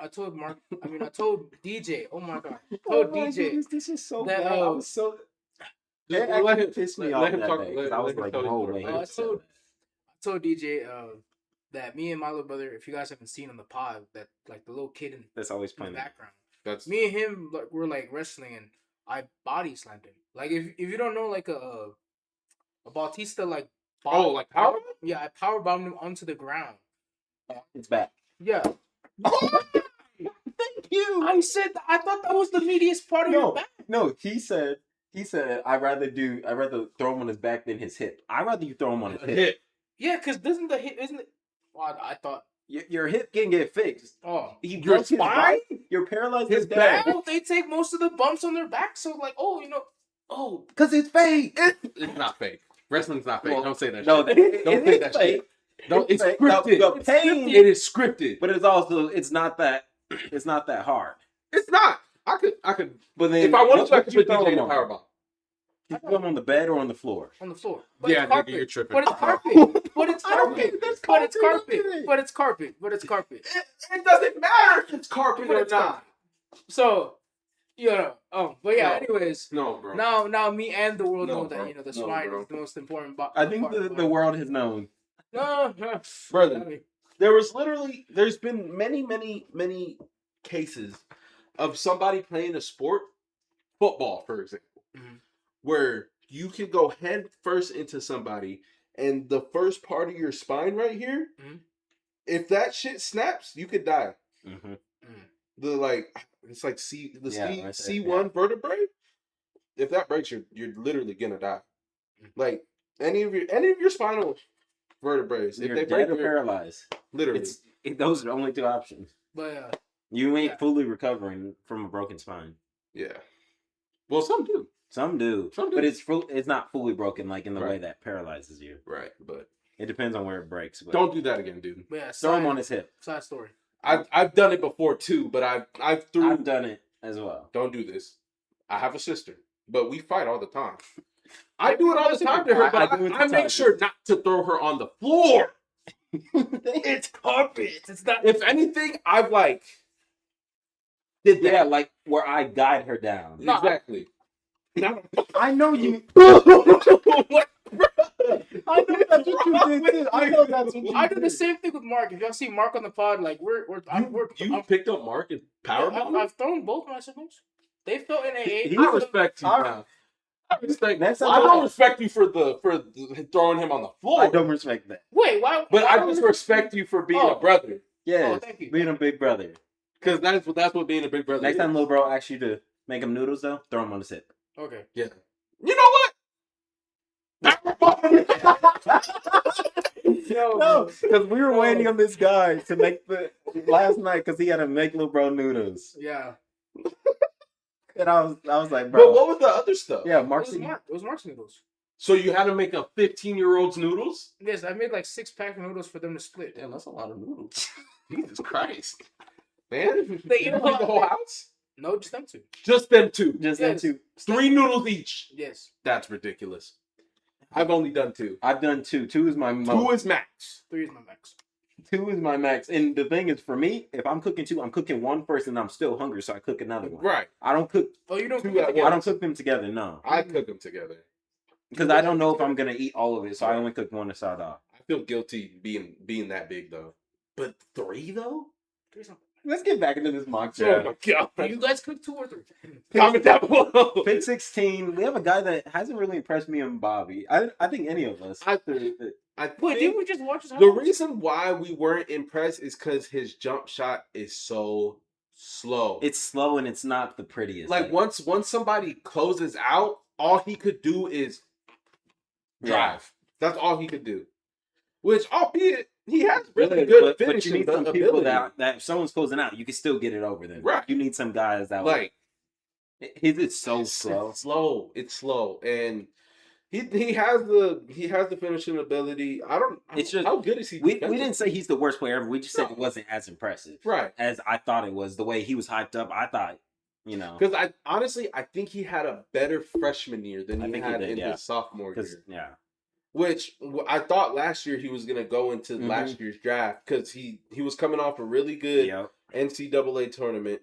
A: DJ. Oh my god. I told DJ.
B: goodness, this is so
A: that,
B: bad. I was so.
C: Just
B: That
C: let
B: actually
C: him
B: pissed me
C: let
B: off
C: him
B: that
C: talk.
B: day, 'cause
C: Let
B: I was
C: him
B: like,
C: tell his
B: no
C: story.
B: way.
A: I told DJ that me and my little brother, if you guys haven't seen on the pod, that like the little kid in
B: That's always
A: the
B: playing.
A: background.
C: That's
A: Me and him were like wrestling, and I body slammed him. Like if you don't know like a Bautista like
C: like power?
A: Yeah, I power bombed him onto the ground.
B: It's back.
A: Yeah,
B: Thank you.
A: I thought that was the meatiest part of your back.
B: No, he said I'd rather throw him on his back than his hip. I'd rather you throw him on his hip.
C: hit.
A: Yeah, because isn't it? Well, I thought.
B: Your hip can get fixed.
A: Oh,
B: He
C: Your
B: broke his
C: spine?
B: back. You're paralyzed.
C: His
B: His back.
A: no, they take most of the bumps on their back. So like,
B: Because it's fake.
C: It's not fake. Wrestling's not fake.
B: Well,
C: Don't say that
B: No,
C: shit. Don't say
B: is
C: that
B: fake.
C: shit. Don't, it's
B: fake.
C: scripted.
B: The pain,
C: It is scripted.
B: but it's also it's not that hard.
C: It's not. I could.
B: But then
C: If I wanted to, I
B: what
C: could
B: you
C: put
B: throw
C: DJ in
B: him
C: a
B: on?
C: power bomb.
B: You throw him on the bed or on the floor?
A: on the floor. But
C: Yeah,
A: it's
C: nigga,
A: carpet.
C: you're tripping.
A: But it's carpet. But it's
B: I don't
A: carpet.
B: think there's
A: But it's
B: carpet
A: carpet.
B: under it.
A: But it's carpet. But it's carpet.
C: It doesn't matter if it's carpet
A: But
C: or
A: it's
C: not.
A: carpet. So, but yeah.
C: No.
A: Anyways,
C: No, bro.
A: now me and the world
C: No,
A: know that
C: bro.
A: the
C: No,
A: spine
C: bro.
A: is the most important.
B: I think the world has known.
A: No,
C: Brother, there's been many cases of somebody playing a sport, football, for example,
A: Mhm.
C: where you can go head first into somebody and the first part of your spine right here,
A: Mhm.
C: if that shit snaps, you could die.
B: Mm-hmm.
C: It's like
B: Yeah,
C: C1 vertebrae. If that breaks, you're literally gonna die. Like any of your spinal vertebrae, if
B: You're
C: they
B: dead
C: break,
B: or
C: you're
B: paralyzed.
C: literally.
B: Those are the only two options.
A: but
B: You ain't
A: Yeah.
B: fully recovering from a broken spine.
C: Yeah. Well, some do.
B: Some do,
C: Some do.
B: but it's not fully broken like in the way
C: Right.
B: that paralyzes you.
C: Right, but
B: It depends on where it breaks. But
C: don't do that again, dude.
A: yeah.
B: throw him on his hip.
A: Side story.
C: I've done it before too, but I've threw.
B: I've done it as well.
C: Don't do this. I have a sister, but we fight all the time. I do it all the time to her, but
B: I do it
C: I
B: to
C: make
B: Tyler.
C: sure not to throw her on the floor. It's carpet.
A: It's not.
C: If anything, I've did that.
B: Yeah, like where I guide her down.
A: No,
C: Exactly. Now,
B: I know you.
C: what?
B: I know that's what you did too. I know that's what you
A: I do the
B: did.
A: same thing with Mark. If y'all see Mark on the pod, like
C: You picked up Mark and power bomb?
A: I've thrown both my siblings. They felt in AA.
B: He-
C: I respect you
B: I-
C: now. I respect.
B: Next
C: I
B: time
C: don't respect you for throwing him on the floor.
B: I don't respect that.
A: Wait, why?
C: But
A: why
C: I
A: don't
C: just
A: we-
C: respect you for being
A: Oh.
C: a brother.
B: Yes,
A: thank you.
B: being a big brother.
C: Because that's what being a big brother
B: Next
C: is.
B: time little bro asks you to make him noodles though, throw him on his hip.
A: Okay.
C: Yeah. You know what?
B: No, because we were waiting on this guy to make the last night because he had to make little bro noodles,
A: Yeah.
B: and I was like,
C: But
B: bro,
C: what was the other stuff?
B: yeah,
A: It
B: Mark's
A: was Mark. It was Mark's noodles.
C: So you had to make a 15-year-old's noodles?
A: Yes, I made like 6-pack noodles for them to split.
C: Damn, that's a lot of noodles. Jesus Christ. Man,
A: They
C: you
A: eat a
C: feed
A: lot.
C: the whole house?
A: No, just them two.
C: Just them two.
B: just
A: Yes.
B: that too.
C: 3 noodles each.
A: Yes.
C: That's ridiculous. I've only done 2.
B: I've done 2. 2 is my
C: 2
B: most.
C: is max.
A: 3 is my max.
B: 2 is my max. And the thing is, for me, if I'm cooking 2, I'm cooking one first, and I'm still hungry, so I cook another one.
C: Right.
B: I don't cook.
A: Oh, you don't
C: Two
A: cook it
C: at
A: together?
B: I don't cook them together. No,
C: I cook them together.
B: because I don't know if I'm gonna eat all of it, so I only cook one to start off.
C: I feel guilty being that big though. But 3 though?
A: 3's not-
B: Let's get back into this mock
C: Oh
B: draft.
C: my god!
A: Do you guys cook 2 or 3?
C: Comment down below.
B: Pick 16. We have a guy that hasn't really impressed me and Bobby. I think any of us.
C: I
A: Wait,
C: think
A: didn't we just watch his
C: the
A: highlights?
C: reason why we weren't impressed is because his jump shot is so slow.
B: It's slow and it's not the prettiest.
C: like once somebody closes out, all he could do is drive. That's all he could do. Which, albeit, he has really good
B: but you
C: finishing
B: need some
C: ability.
B: people that if someone's closing out, you can still get it over them.
C: Right.
B: You need some guys that
C: like
B: his is so slow.
C: It's slow, and he has the finishing ability.
B: It's just
C: how good is he?
B: We didn't say he's the worst player ever. We just said it wasn't as impressive,
C: right
B: as I thought it was. The way he was hyped up, I thought,
C: because I think he had a better freshman year than he had in his sophomore year.
B: Yeah.
C: Which I thought last year he was gonna go into last year's draft because he was coming off a really good NCAA tournament.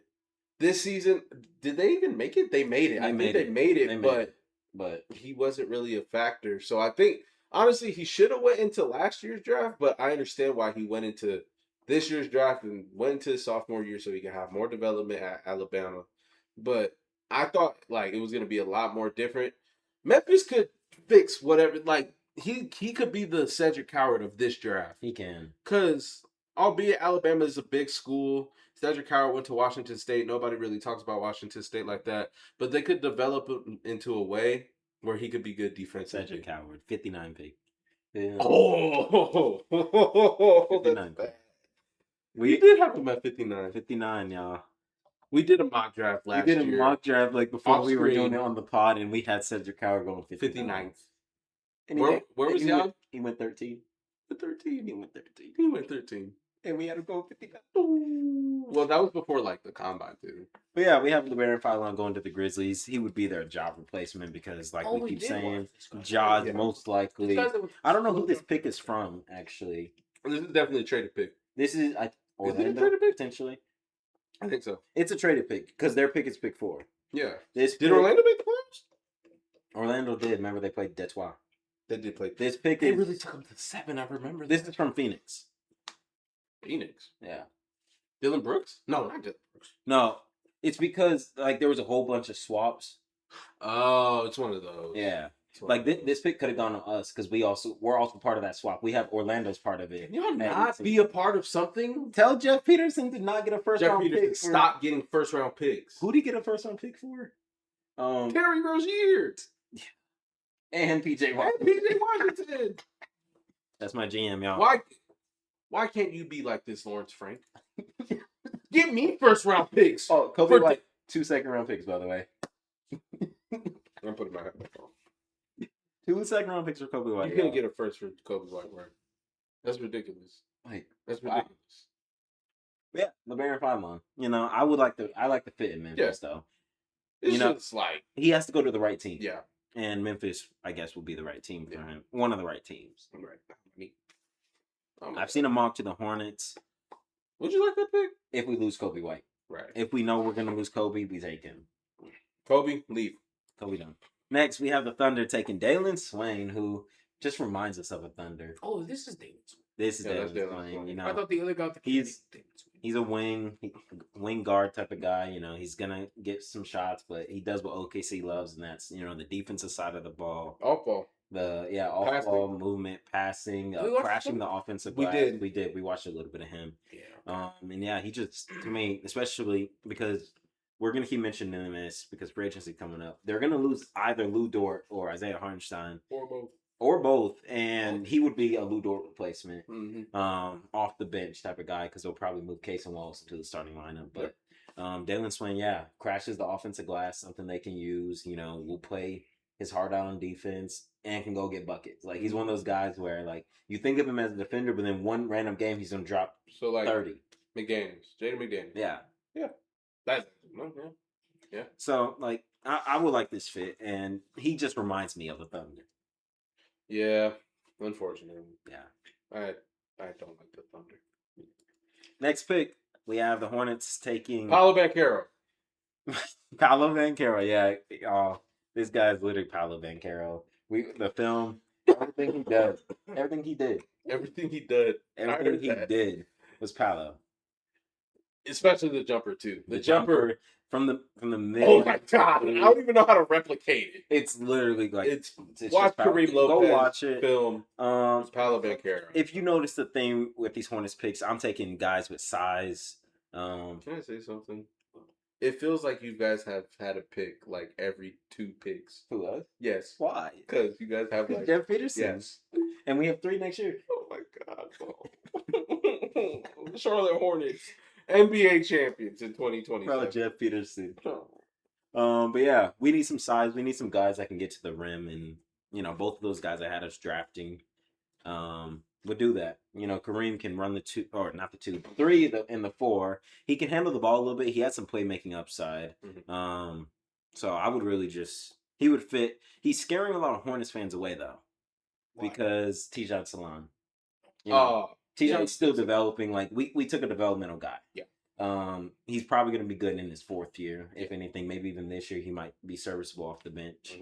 C: This season, did they even make it? They made it. I think they made it, but he wasn't really a factor. So I think honestly he should have went into last year's draft, but I understand why he went into this year's draft and went into his sophomore year so he could have more development at Alabama. But I thought like it was gonna be a lot more different. Memphis could fix whatever he could be the Cedric Howard of this draft.
B: He can.
C: Because, albeit Alabama is a big school, Cedric Howard went to Washington State. Nobody really talks about Washington State like that. But they could develop him into a way where he could be good defensively.
B: Cedric Howard, 59 pick. Yeah.
C: Oh,
B: 59.
C: We did have him at 59.
B: 59, y'all.
C: We did a mock draft last year.
B: We did a mock draft before
C: Off
B: we were
C: screen.
B: doing it on the pod, and we had Cedric Howard going 59th. And
C: Where was he on?
B: He went 13.
C: He went 13.
B: And we had to go 59.
C: Well, that was before the combine too.
B: But yeah, we have Labaron Philon going to the Grizzlies. He would be their job replacement because, we keep saying, Ja's most likely. I don't know who this pick is from, actually.
C: This is definitely a traded pick.
B: This is Orlando,
C: is it a traded pick?
B: potentially.
C: I think so.
B: It's a traded pick because their pick is pick 4.
C: Yeah.
B: Did
C: Orlando make the playoffs?
B: Orlando did. Remember they played Detroit.
C: They did play.
B: This pick
C: They
B: is
C: really took them to 7. I remember.
B: This is from Phoenix.
C: Phoenix.
B: Yeah.
C: Dylan Brooks? No, not Dylan Brooks.
B: No, it's because there was a whole bunch of swaps.
C: Oh, it's one of those.
B: Yeah. This pick could have gone to us because we're also part of that swap. We have Orlando's part of it.
C: Can y'all not be a part of something?
B: Tell Jeff Peterson to not get a first round pick.
C: Stop getting first round picks.
B: Who did he get a first round pick for?
C: Terry Rozier.
B: And PJ
C: Washington.
B: That's my GM, y'all.
C: Why can't you be like this, Lawrence Frank? Give me first round picks.
B: Oh, Kobe White, 2 second round picks, by the way.
C: I'm putting my head back on.
B: 2 second round picks for Kobe White.
C: You can't get a first for Kobe White, right? That's ridiculous. That's ridiculous.
B: Yeah, Labaron Philon. I like the fit in Memphis though.
C: It's just
B: he has to go to the right team.
C: Yeah.
B: And Memphis, I guess, will be the right team for him. One of the right teams.
C: Right.
B: I've seen him mock to the Hornets.
C: Would you like that pick?
B: If we lose Kobe White.
C: Right.
B: If we know we're going to lose Kobe, we take him.
C: Kobe, leave.
B: Kobe done. Next, we have the Thunder taking Dailyn Swain, who just reminds us of a Thunder.
A: Oh, this is Dailyn Swain.
B: This is Dailyn Swain.
A: I thought the other guy.
B: He's a wing guard type of guy. He's gonna get some shots, but he does what OKC loves, and that's the defensive side of the ball.
C: Off ball.
B: Off ball movement, passing, crashing the offensive glass. We did. We watched a little bit of him.
A: Yeah.
B: And yeah, he just, to me, especially because we're gonna keep mentioning this because free agency coming up, they're gonna lose either Lou Dort or Isaiah Hartenstein. Or both, and he would be a Lou Dort replacement, off the bench type of guy because they'll probably move Case and Wallace into the starting lineup. But Dailyn Swain, crashes the offensive glass, something they can use. Will play his heart out on defense and can go get buckets. He's one of those guys where you think of him as a defender, but then one random game he's gonna drop 30.
C: McDaniels, Jayden McDaniels.
B: Yeah.
C: That's
B: So I would like this fit, and he just reminds me of the Thunder.
C: Yeah, unfortunately.
B: Yeah.
C: I don't like the Thunder.
B: Next pick, we have the Hornets taking
C: Paolo Banchero.
B: Paolo Banchero, yeah. Oh, this guy's literally Paolo Banchero. The film, everything he does, everything he did
C: Everything he did
B: was Paolo.
C: especially the jumper too.
B: The jumper from the middle.
C: Oh my god! I don't even know how to replicate it.
B: It's literally like
C: It's
B: just
C: watch
B: power.
C: Karim Lopez
B: Go watch it.
C: film.
B: Um,
C: Paolo Banchero.
B: if you notice the thing with these Hornets picks, I'm taking guys with size.
C: Can I say something? It feels like you guys have had a pick like every 2 picks.
B: Who us?
C: Yes.
B: Why?
C: Because you guys have like
B: Jeff Peterson.
C: Yes.
B: And we have 3 next year.
C: Oh my god. Charlotte Hornets, NBA champions in 2027.
B: Bro, Jeff Peterson. But yeah, we need some size. We need some guys that can get to the rim, and both of those guys I had us drafting would do that. Kareem can run the 2, or not the 2, 3 and the 4. He can handle the ball a little bit. He has some playmaking upside.
C: Mm-hmm.
B: So I would really he would fit. He's scaring a lot of Hornets fans away though, because Tijan Salon. Tijan's still developing. Like we took a developmental guy.
C: Yeah.
B: He's probably going to be good in his 4th year. If anything, maybe even this year he might be serviceable off the bench.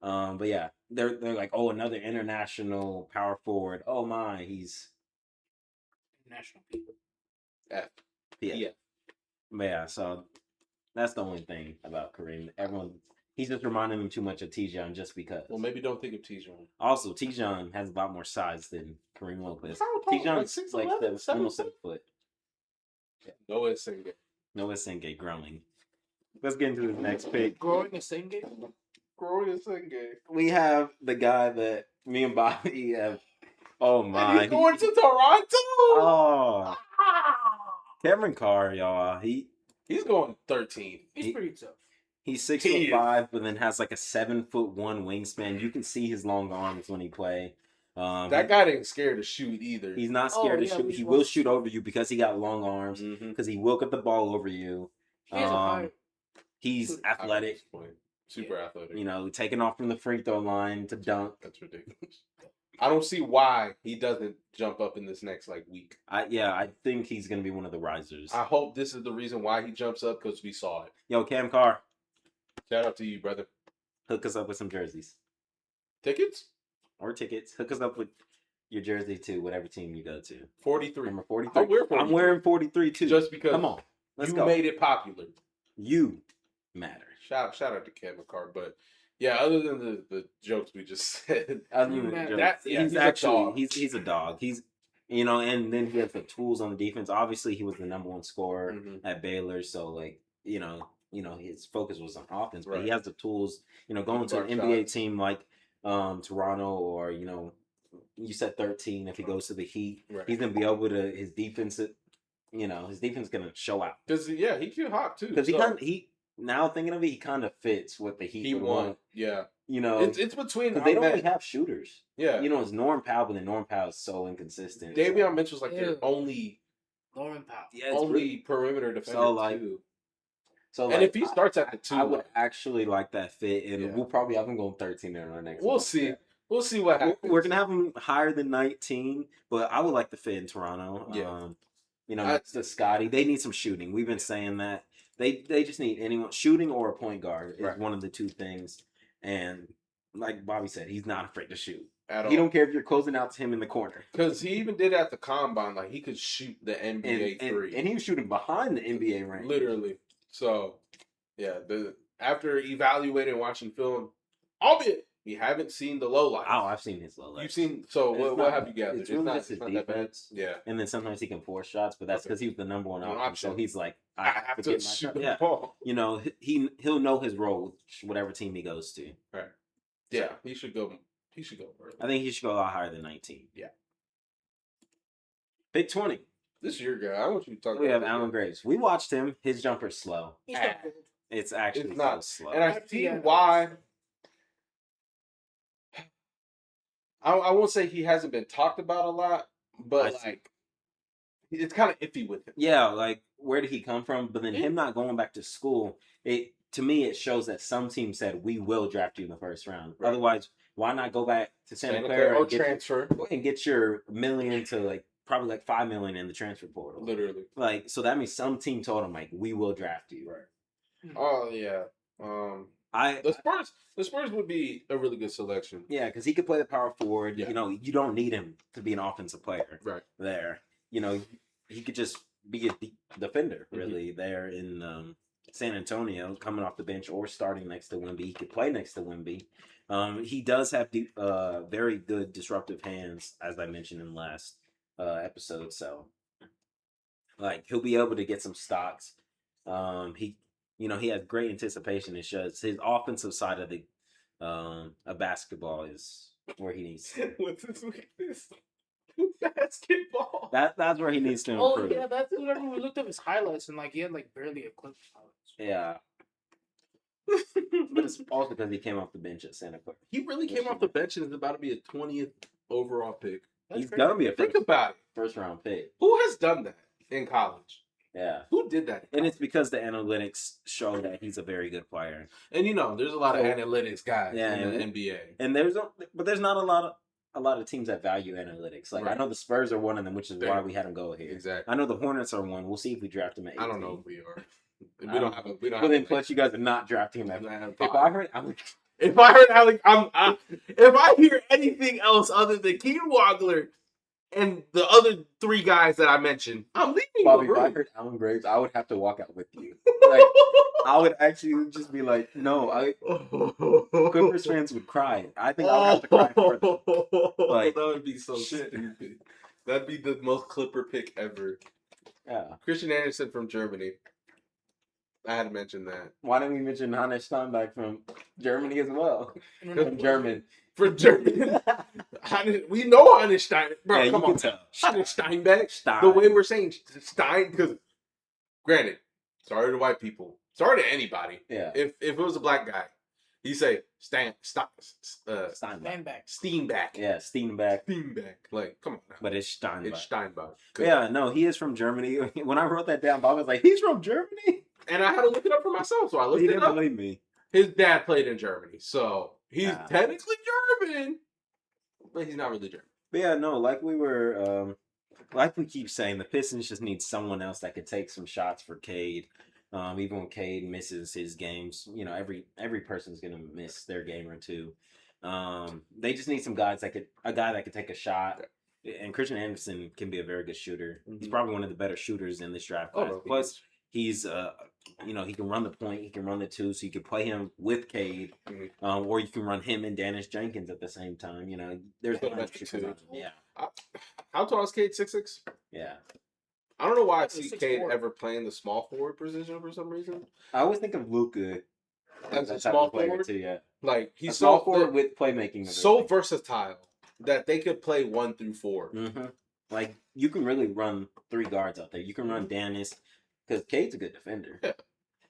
C: Mm-hmm.
B: But yeah, they're like, oh, another international power forward. Oh my, he's
A: National
C: F.
B: yeah. But yeah, so that's the only thing about Kareem. He's just reminding me too much of Tijan just because.
C: Well, maybe don't think of Tijan.
B: Also, Tijan has a lot more size than Kareem Lopez.
C: How tall?
B: Tijan's
C: Like 6'11",
B: almost 7 foot.
C: Yeah. Noah Singh.
B: Noah Singh growing. Let's get into the next pick.
A: Growing a same game?
C: Growing a Singh.
B: We have the guy that me and Bobby have. Oh my!
C: He's going to Toronto.
B: Oh, Cameron Carr, y'all.
C: He's going 13.
A: He's pretty tough.
B: He's 6'5", but then has like a 7'1" wingspan. You can see his long arms when he play.
C: That guy ain't scared to shoot either.
B: He's not scared to shoot. He will shoot over you because he got long arms. Because he will get the ball over you. He's athletic.
C: Super athletic.
B: Taking off from the free throw line to dunk.
C: That's ridiculous. I don't see why he doesn't jump up in this next week.
B: I think he's gonna be one of the risers.
C: I hope this is the reason why he jumps up, because we saw it.
B: Yo, Cam Carr,
C: shout out to you, brother.
B: Hook us up with some jerseys,
C: tickets.
B: Hook us up with your jersey to whatever team you go to.
C: 43.
B: Number 43.
C: I'm
B: wearing 43 too.
C: Just because.
B: Come on, let's go.
C: You made it popular.
B: You matter.
C: Shout out to Cam Carr, but. Yeah, other than the jokes we just said,
B: he's actually he's a dog. He's and then he has the tools on the defense. Obviously, he was the number 1 scorer at Baylor, so his focus was on offense. But he has the tools. Going to an NBA team like Toronto, or you said 13. If he goes to the Heat, he's gonna be able to his defense. His defense is gonna show out.
C: Because he can hop too.
B: Because now thinking of it, he kind of fits what the Heat want.
C: Yeah.
B: It's
C: between
B: because they don't really have shooters.
C: Yeah.
B: It's Norm Powell, but then Norm Powell is so inconsistent.
C: Davion Mitchell's their only
A: Norman Powell.
C: Yeah, only perimeter defender too.
B: So
C: and if he starts at the 2,
B: I would actually like that fit, and we'll probably have him going 13 in our next.
C: We'll see. We'll see what happens.
B: We're gonna have him higher than 19, but I would like the fit in Toronto.
C: Yeah.
B: It's the Scotty. They need some shooting. We've been saying that. They just need anyone shooting or a point guard is one of the 2 things. And like Bobby said, he's not afraid to shoot. He don't care if you're closing out to him in the corner.
C: Because he even did at the combine, he could shoot the NBA 3.
B: And he was shooting behind the NBA range.
C: Literally. So, yeah, after evaluating and watching film, albeit we haven't seen the low lights.
B: Oh, I've seen his low lights.
C: You've seen, so what have you gathered?
B: It's really just his defense.
C: Yeah.
B: And then sometimes he can force shots, but that's because he was the number 1 option. So he's like,
C: I have to shoot the ball.
B: He'll know his role, whatever team he goes to.
C: Right. Yeah, he should go early.
B: I think he should go a lot higher than 19.
C: Yeah.
B: Pick 20.
C: This is your guy. I want you to talk about.
B: We have Alan Graves. We watched him. His jumper's slow. It's actually
C: not
B: slow.
C: And I see why. I won't say he hasn't been talked about a lot, but it's kind of iffy with him.
B: Yeah, where did he come from? But then him not going back to school, to me it shows that some team said we will draft you in the first round. Right. Otherwise, why not go back to Santa Clara
C: or transfer
B: and get your $1 million to probably $5 million in the transfer portal?
C: Literally.
B: So that means some team told him we will draft you.
C: Right. Oh yeah. The Spurs would be a really good selection.
B: Yeah, because he could play the power forward.
C: Yeah.
B: You don't need him to be an offensive player.
C: Right.
B: There. He could just be a defender, really, there in San Antonio, coming off the bench or starting next to Wemby. He could play next to Wemby. He does have very good disruptive hands, as I mentioned in the last episode. So, like, he'll be able to get some stocks. He has great anticipation. It shows his offensive side of the a basketball is where he needs to.
C: What's his weakness? Basketball.
B: That's where he needs to improve.
A: Oh yeah, that's whenever we looked up his highlights and like he had like barely a clip of highlights.
B: Yeah. But it's also because he came off the bench at Santa Clara.
C: He really came off the bench and is about to be a 20th overall pick.
A: That's
B: He's
A: crazy.
B: gonna be a
C: Think about it.
B: first round pick.
C: Who has done that in college?
B: Yeah.
C: Who did that?
B: And it's because the analytics show that he's a very good player.
C: And there's a lot of
B: So-
C: analytics guys
B: Yeah,
C: in the
B: and-
C: NBA.
B: And there's not a lot of teams that value analytics. Like I
C: Right.
B: know the Spurs are one of them, which is why
C: Fair.
B: we had him go here.
C: Exactly.
B: I know the Hornets are one. We'll see if we draft him at 18.
C: I don't know if we are. We
B: I
C: don't
B: don't-
C: have a.
B: But then plus you guys are not drafting him at. If I heard,
C: If I heard Alec, if I hear anything else other than Keaton Wagler and the other three guys that I mentioned, I'm leaving
B: Bobby,
C: the
B: if I
C: room.
B: heard Alan Graves, I would have to walk out with you. Like I would actually just be like, no, Clippers fans would cry. I think I would have to cry for them. Like,
C: that would be so
B: shit.
C: stupid. That'd be the most Clipper pick ever.
B: Yeah.
C: Christian Andersen from Germany. I had to mention that.
B: Why didn't we mention Hannes Steinbach from Germany as well? From German.
C: For German. We know Hannes Steinbach. Bro,
B: Yeah,
C: come
B: you
C: on.
B: can tell.
C: Hannes Steinbach.
B: Stein.
C: The way we're saying Stein, because granted, sorry to white people. Sorry to anybody.
B: Yeah.
C: If it was a black guy, he say
B: Steinbach.
A: Steinbach.
C: Steinbach.
B: Yeah, Steinbach.
C: Steinbach. Like, come on now.
B: But it's Steinbach.
C: It's Steinbach.
B: Yeah, no, he is from Germany. When I wrote that down, Bob was like, he's from Germany?
C: And I had to look it up for myself, so I looked
B: He
C: it
B: didn't
C: up.
B: believe me.
C: His dad played in Germany, so he's
B: Yeah.
C: technically German, but he's not really German.
B: But yeah, no, like we keep saying, the Pistons just need someone else that could take some shots for Cade. Even when Cade misses his games, every person's gonna miss their game or two. They just need some guys a guy that could take a shot. And Christian Andersen can be a very good shooter. He's probably one of the better shooters in this draft class.
C: no,
B: Plus, he's he can run the point, he can run the two, so you can play him with Cade, or you can run him and Dennis Jenkins at the same time. There's
C: Yeah,
B: a lot of
C: that's
B: shooters
C: true.
B: out there. Yeah,
C: How tall is Cade? 6'6"?
B: yeah.
C: I don't know why I
A: Probably
C: see
A: 6'4".
C: Cade ever playing the small forward position for some reason.
B: I always think of Luka
C: As a
B: that type
C: small
B: of player
C: forward,
B: too. Yeah,
C: like
B: he's
C: he's
B: small
C: so
B: forward with playmaking.
C: so versatile that they could play 1 through 4.
B: Mm-hmm. Like you can really run 3 guards out there. You can run Dennis because Cade's a good defender.
C: Yeah.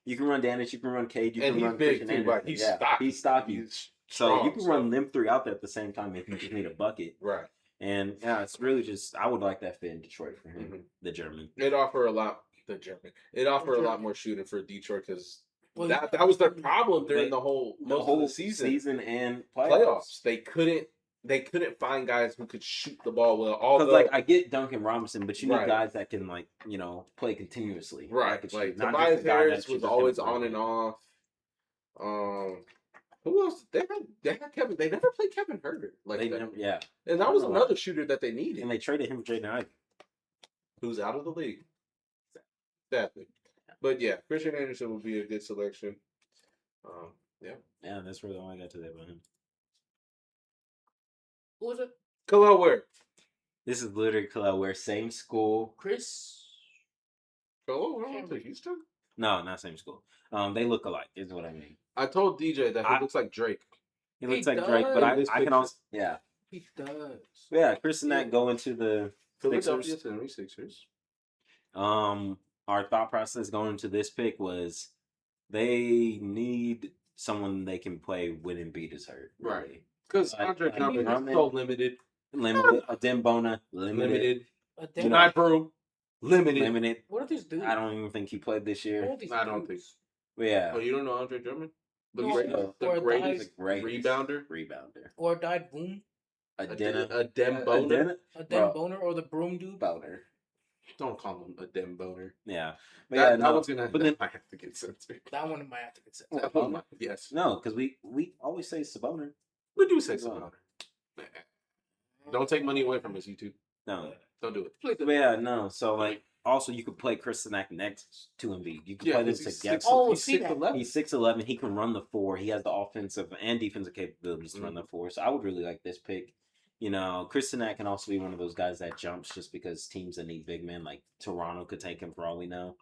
B: You can run Dennis. You can run Cade. You
C: And
B: can
C: he's
B: run
C: big
B: Christian
C: too,
B: Anderson.
C: like he's
B: Yeah,
C: stocky.
B: He's stocky.
C: He's
B: So
C: strong,
B: you can run them 3 out there at the same time if you just need a bucket.
C: right.
B: And yeah, it's really just I would like that fit in Detroit for him,
C: Mhm.
B: the German.
C: It offer a lot. The German. It offer a lot more shooting for Detroit because
A: Well,
C: that was their problem during
B: They-
C: the whole
B: The whole
C: of the season.
B: and
C: Playoffs. They couldn't find guys who could shoot the ball well. All
B: Because
C: the
B: I get Duncan Robinson, but you need
C: Right.
B: guys that can play continuously.
C: right,
B: That can
C: like
B: shoot, not
C: Tobias
B: just a guy that
C: Harris
B: shoots
C: was
B: just
C: always
B: in
C: on and off. Who else? They had Kevin. They never played Kevin Herter like
B: They
C: that.
B: never, yeah,
C: And that was another shooter that they needed.
B: and they traded him for Jaden Ivey.
C: Who's out of the league. Exactly. But yeah, Christian Andersen would be a good selection. Yeah.
B: Yeah, that's really all I got to say about him.
A: Who was it?
C: Khalil Ware.
B: This is literally Khalil Ware, same school.
A: Chris.
C: Khalil Ware went to Houston?
B: No, not same school. They look alike, is what I mean.
C: I told DJ that he
B: I-
C: looks like Drake.
B: He looks
A: He
B: like Drake, but
C: does. This
B: I can
C: picture.
B: also
A: He does.
B: Chris and that go into the
C: Philadelphia
B: Sixers.
C: 76ers.
B: Our thought process going into this pick was they need someone they can play when Embiid is hurt.
C: Right.
B: Really.
C: Because
B: I-
C: Andre
B: I
C: Drummond
B: mean,
C: is
B: Drummond-
C: so limited.
B: Limited. Dem Bona. Limited.
C: Tonight, bro. Limited.
B: Limited.
A: What are these dudes?
B: I don't even think he played this
A: What
B: year.
A: are these
C: I don't
A: dudes?
B: But yeah.
C: Oh, you don't know Andre Drummond? The
A: No,
C: great,
B: no.
C: the
A: Or
C: greatest
B: Great
C: rebounder?
B: Rebounder.
A: Or died boom?
B: A dinner.
C: A Dem Boner?
A: A Den
B: Bro.
A: Boner or the broom dude?
B: Boner.
C: Don't call him a Dem Boner.
B: Yeah. But
C: That,
B: yeah,
C: that
B: no.
C: one's gonna.
B: But then
C: I have to get censored.
A: That one might have to get sent.
B: Well,
C: Oh my, yes,
B: No, because we always say Saboner.
C: we do say
B: Well.
C: Boner. Don't take money away from us, YouTube.
B: No.
C: Don't do it.
A: Please
B: But yeah, no. So like also you could play Chris Cenac next to Embiid. You can play them together.
C: He's 6'11".
B: He's 6'11". He can run the 4. He has the offensive and defensive capabilities to run the 4. So I would really like this pick. You know, Chris Cenac can also be one of those guys that jumps just because teams that need big men, like Toronto, could take him for all we know.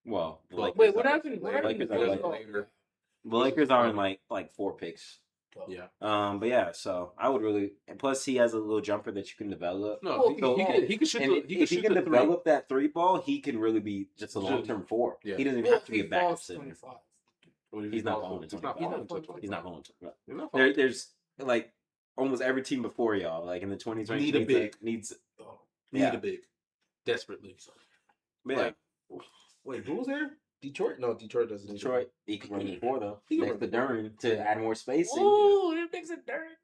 B: Well,
A: wait, what happened?
B: The Lakers are in like 4 picks.
C: Yeah.
B: But yeah, so I would really. And plus, he has a little jumper that you can develop.
C: No, he can shoot.
B: If he can develop that 3 ball, he can really be just a long-term 4.
C: Yeah.
B: He doesn't even have to be a backup center.
A: 25.
B: He's not going to 25. He's not going to. There's like almost every team before y'all, like in the 20s,
C: need a big.
B: Needs
C: a big, desperately.
B: Yeah.
C: Like, wait, who was there? Detroit? No, Detroit doesn't.
B: Detroit, he can run the 4 though. Next to Darryn to add more spacing.
A: Oh, it makes it Darryn.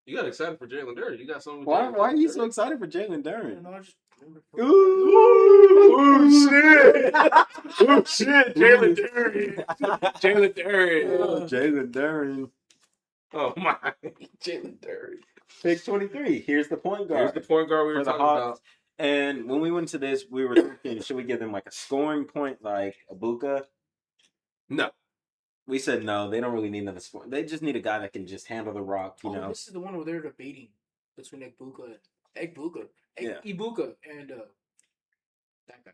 C: You got excited for Jaylen Durden. You got something.
B: Why are you so excited for Jaylen Durden?
A: No, I just remember.
C: Oh shit! Oh shit! Jaylen Durden. Jaylen Durden.
B: Jaylen Durden.
C: Oh my! Jaylen Durden.
B: Pick 23. Here's the point guard.
C: Here's the point guard we were
B: for the
C: talking
B: Hawks.
C: about.
B: And when we went to this, we were thinking, should we give them like a scoring point like Ebuka?
C: No.
B: We said no, they don't really need another score. They just need a guy that can just handle the rock, you know.
A: This is the one where they're debating between Ebuka and that guy.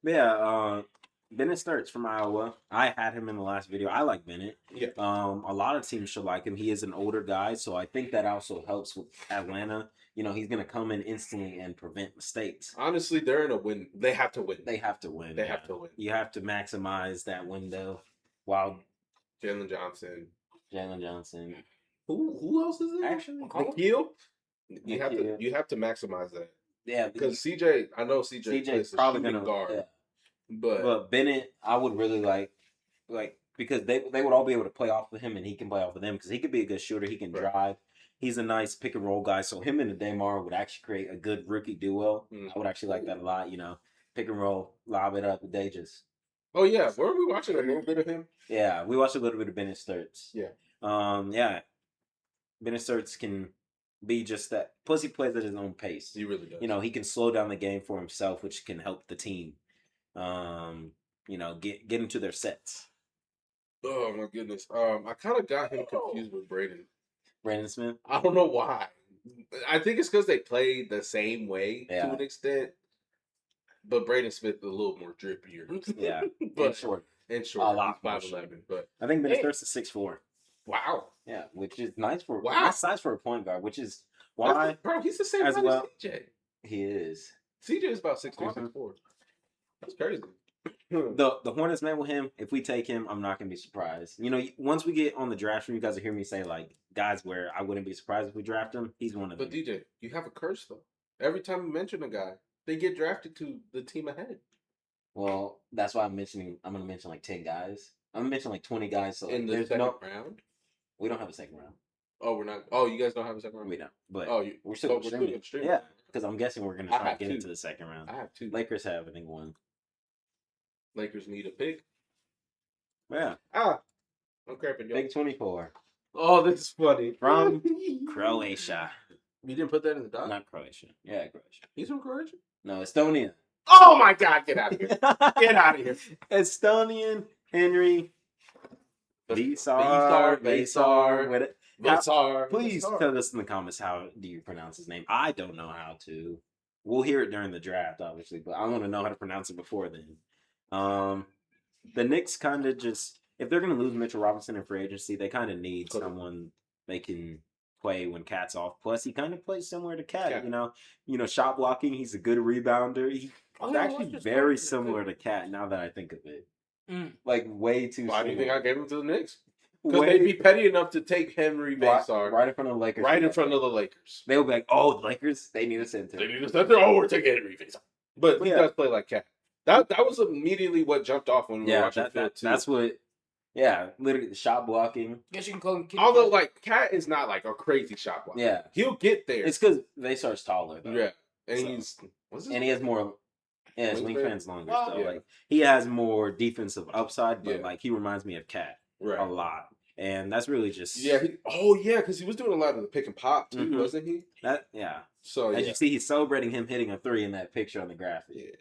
B: Yeah, Bennett Stirtz from Iowa. I had him in the last video. I like Bennett.
C: Yeah.
B: A lot of teams should like him. He is an older guy, so I think that also helps with Atlanta. You know, he's going to come in instantly and prevent mistakes.
C: Honestly, they're in a win. They have to win.
B: They have to win.
C: They have to win.
B: You have to maximize that window. While
C: Jaylen Johnson. Who else is there?
B: Actually,
C: Nikhil. You have to maximize that.
B: Yeah,
C: because CJ, I know CJ's probably gonna guard. Yeah. But
B: Bennett, I would really like because they would all be able to play off of him and he can play off of them because he could be a good shooter. He can drive. He's a nice pick and roll guy. So him and Aday Mara would actually create a good rookie duo. I would actually like that a lot. You know, pick and roll, lob it up, Aday just.
C: Oh yeah, weren't we watching a little bit of him?
B: Yeah, we watched a little bit of Bennett Stirtz.
C: Yeah.
B: Yeah. Bennett Stirtz can be just that. Plus, he plays at his own pace.
C: He really does.
B: You know, he can slow down the game for himself, which can help the team. You know, get into their sets.
C: Oh my goodness. I kind of got him confused with
B: Brandon Smith.
C: I don't know why. I think it's because they play the same way to an extent. But Brayden Smith a little more drippier.
B: Yeah,
C: but
B: short.
C: A lot 5'11". But
B: I think Bennett Stirtz is 6'4".
C: Wow.
B: Yeah, which is nice for nice size for a point guard. Which is why,
C: bro, he's the same
B: as
C: height
B: well.
C: as CJ.
B: He is.
C: CJ is about 6'3", 6'4". That's crazy.
B: The Hornets met with him. If we take him, I'm not gonna be surprised. You know, once we get on the draft room, you guys will hear me say like guys where I wouldn't be surprised if we draft him. He's one of them.
C: But DJ, you have a curse though. Every time you mention a guy, they get drafted to the team ahead.
B: Well, that's why I'm gonna mention like 10 guys. I'm gonna mention like 20 guys. So
C: in the second round,
B: we don't have a second round.
C: Oh, we're not. Oh, you guys don't have a second round.
B: We don't. But
C: we're
B: still extremely. Yeah, because I'm guessing we're gonna try to get into the second round.
C: I have 2.
B: Lakers have, I think, 1.
C: Lakers need a pick.
B: Yeah.
C: I'm crapping.
B: Pick 24.
C: Oh, this is funny.
B: From Croatia.
C: You didn't put that in the doc?
B: Not Croatia. Yeah, Croatia.
C: He's from Croatia?
B: No, Estonia.
C: Oh my God! Get out of here! Get out of here!
B: Estonian Henri Veesaar. Please tell us in the comments how do you pronounce his name. I don't know how to. We'll hear it during the draft, obviously, but I want to know how to pronounce it before then. The Knicks kind of just, if they're going to lose Mitchell Robinson in free agency, they kind of need someone they can play when Cat's off. Plus, he kind of plays similar to Cat. You know, shot blocking. He's a good rebounder. He's actually very similar to Cat. Now that I think of it, like way too.
C: Why do you think I gave him to the Knicks? Because they'd be petty enough to take Henri Veesaar
B: right in front of the Lakers.
C: Right in front of the Lakers.
B: They would be like, "Oh, the Lakers, they need a center.
C: They need a center. Oh, we're taking Henri Veesaar." But he does play like Cat. That was immediately what jumped off when we were watching film too.
B: That's what. Yeah, literally the shot blocking.
A: Guess you can call him.
C: Although, like, Cat is not like a crazy shot blocker.
B: Yeah,
C: he'll get there.
B: It's because Veesaar's taller though.
C: Yeah, and
B: he has more. Yeah, his wingspan's longer. So like he has more defensive upside, but like he reminds me of Cat a lot. And that's really just
C: because he was doing a lot of the pick and pop too,
B: Mhm.
C: wasn't he?
B: So as you see, he's celebrating him hitting a 3 in that picture on the graphic.
C: Yeah,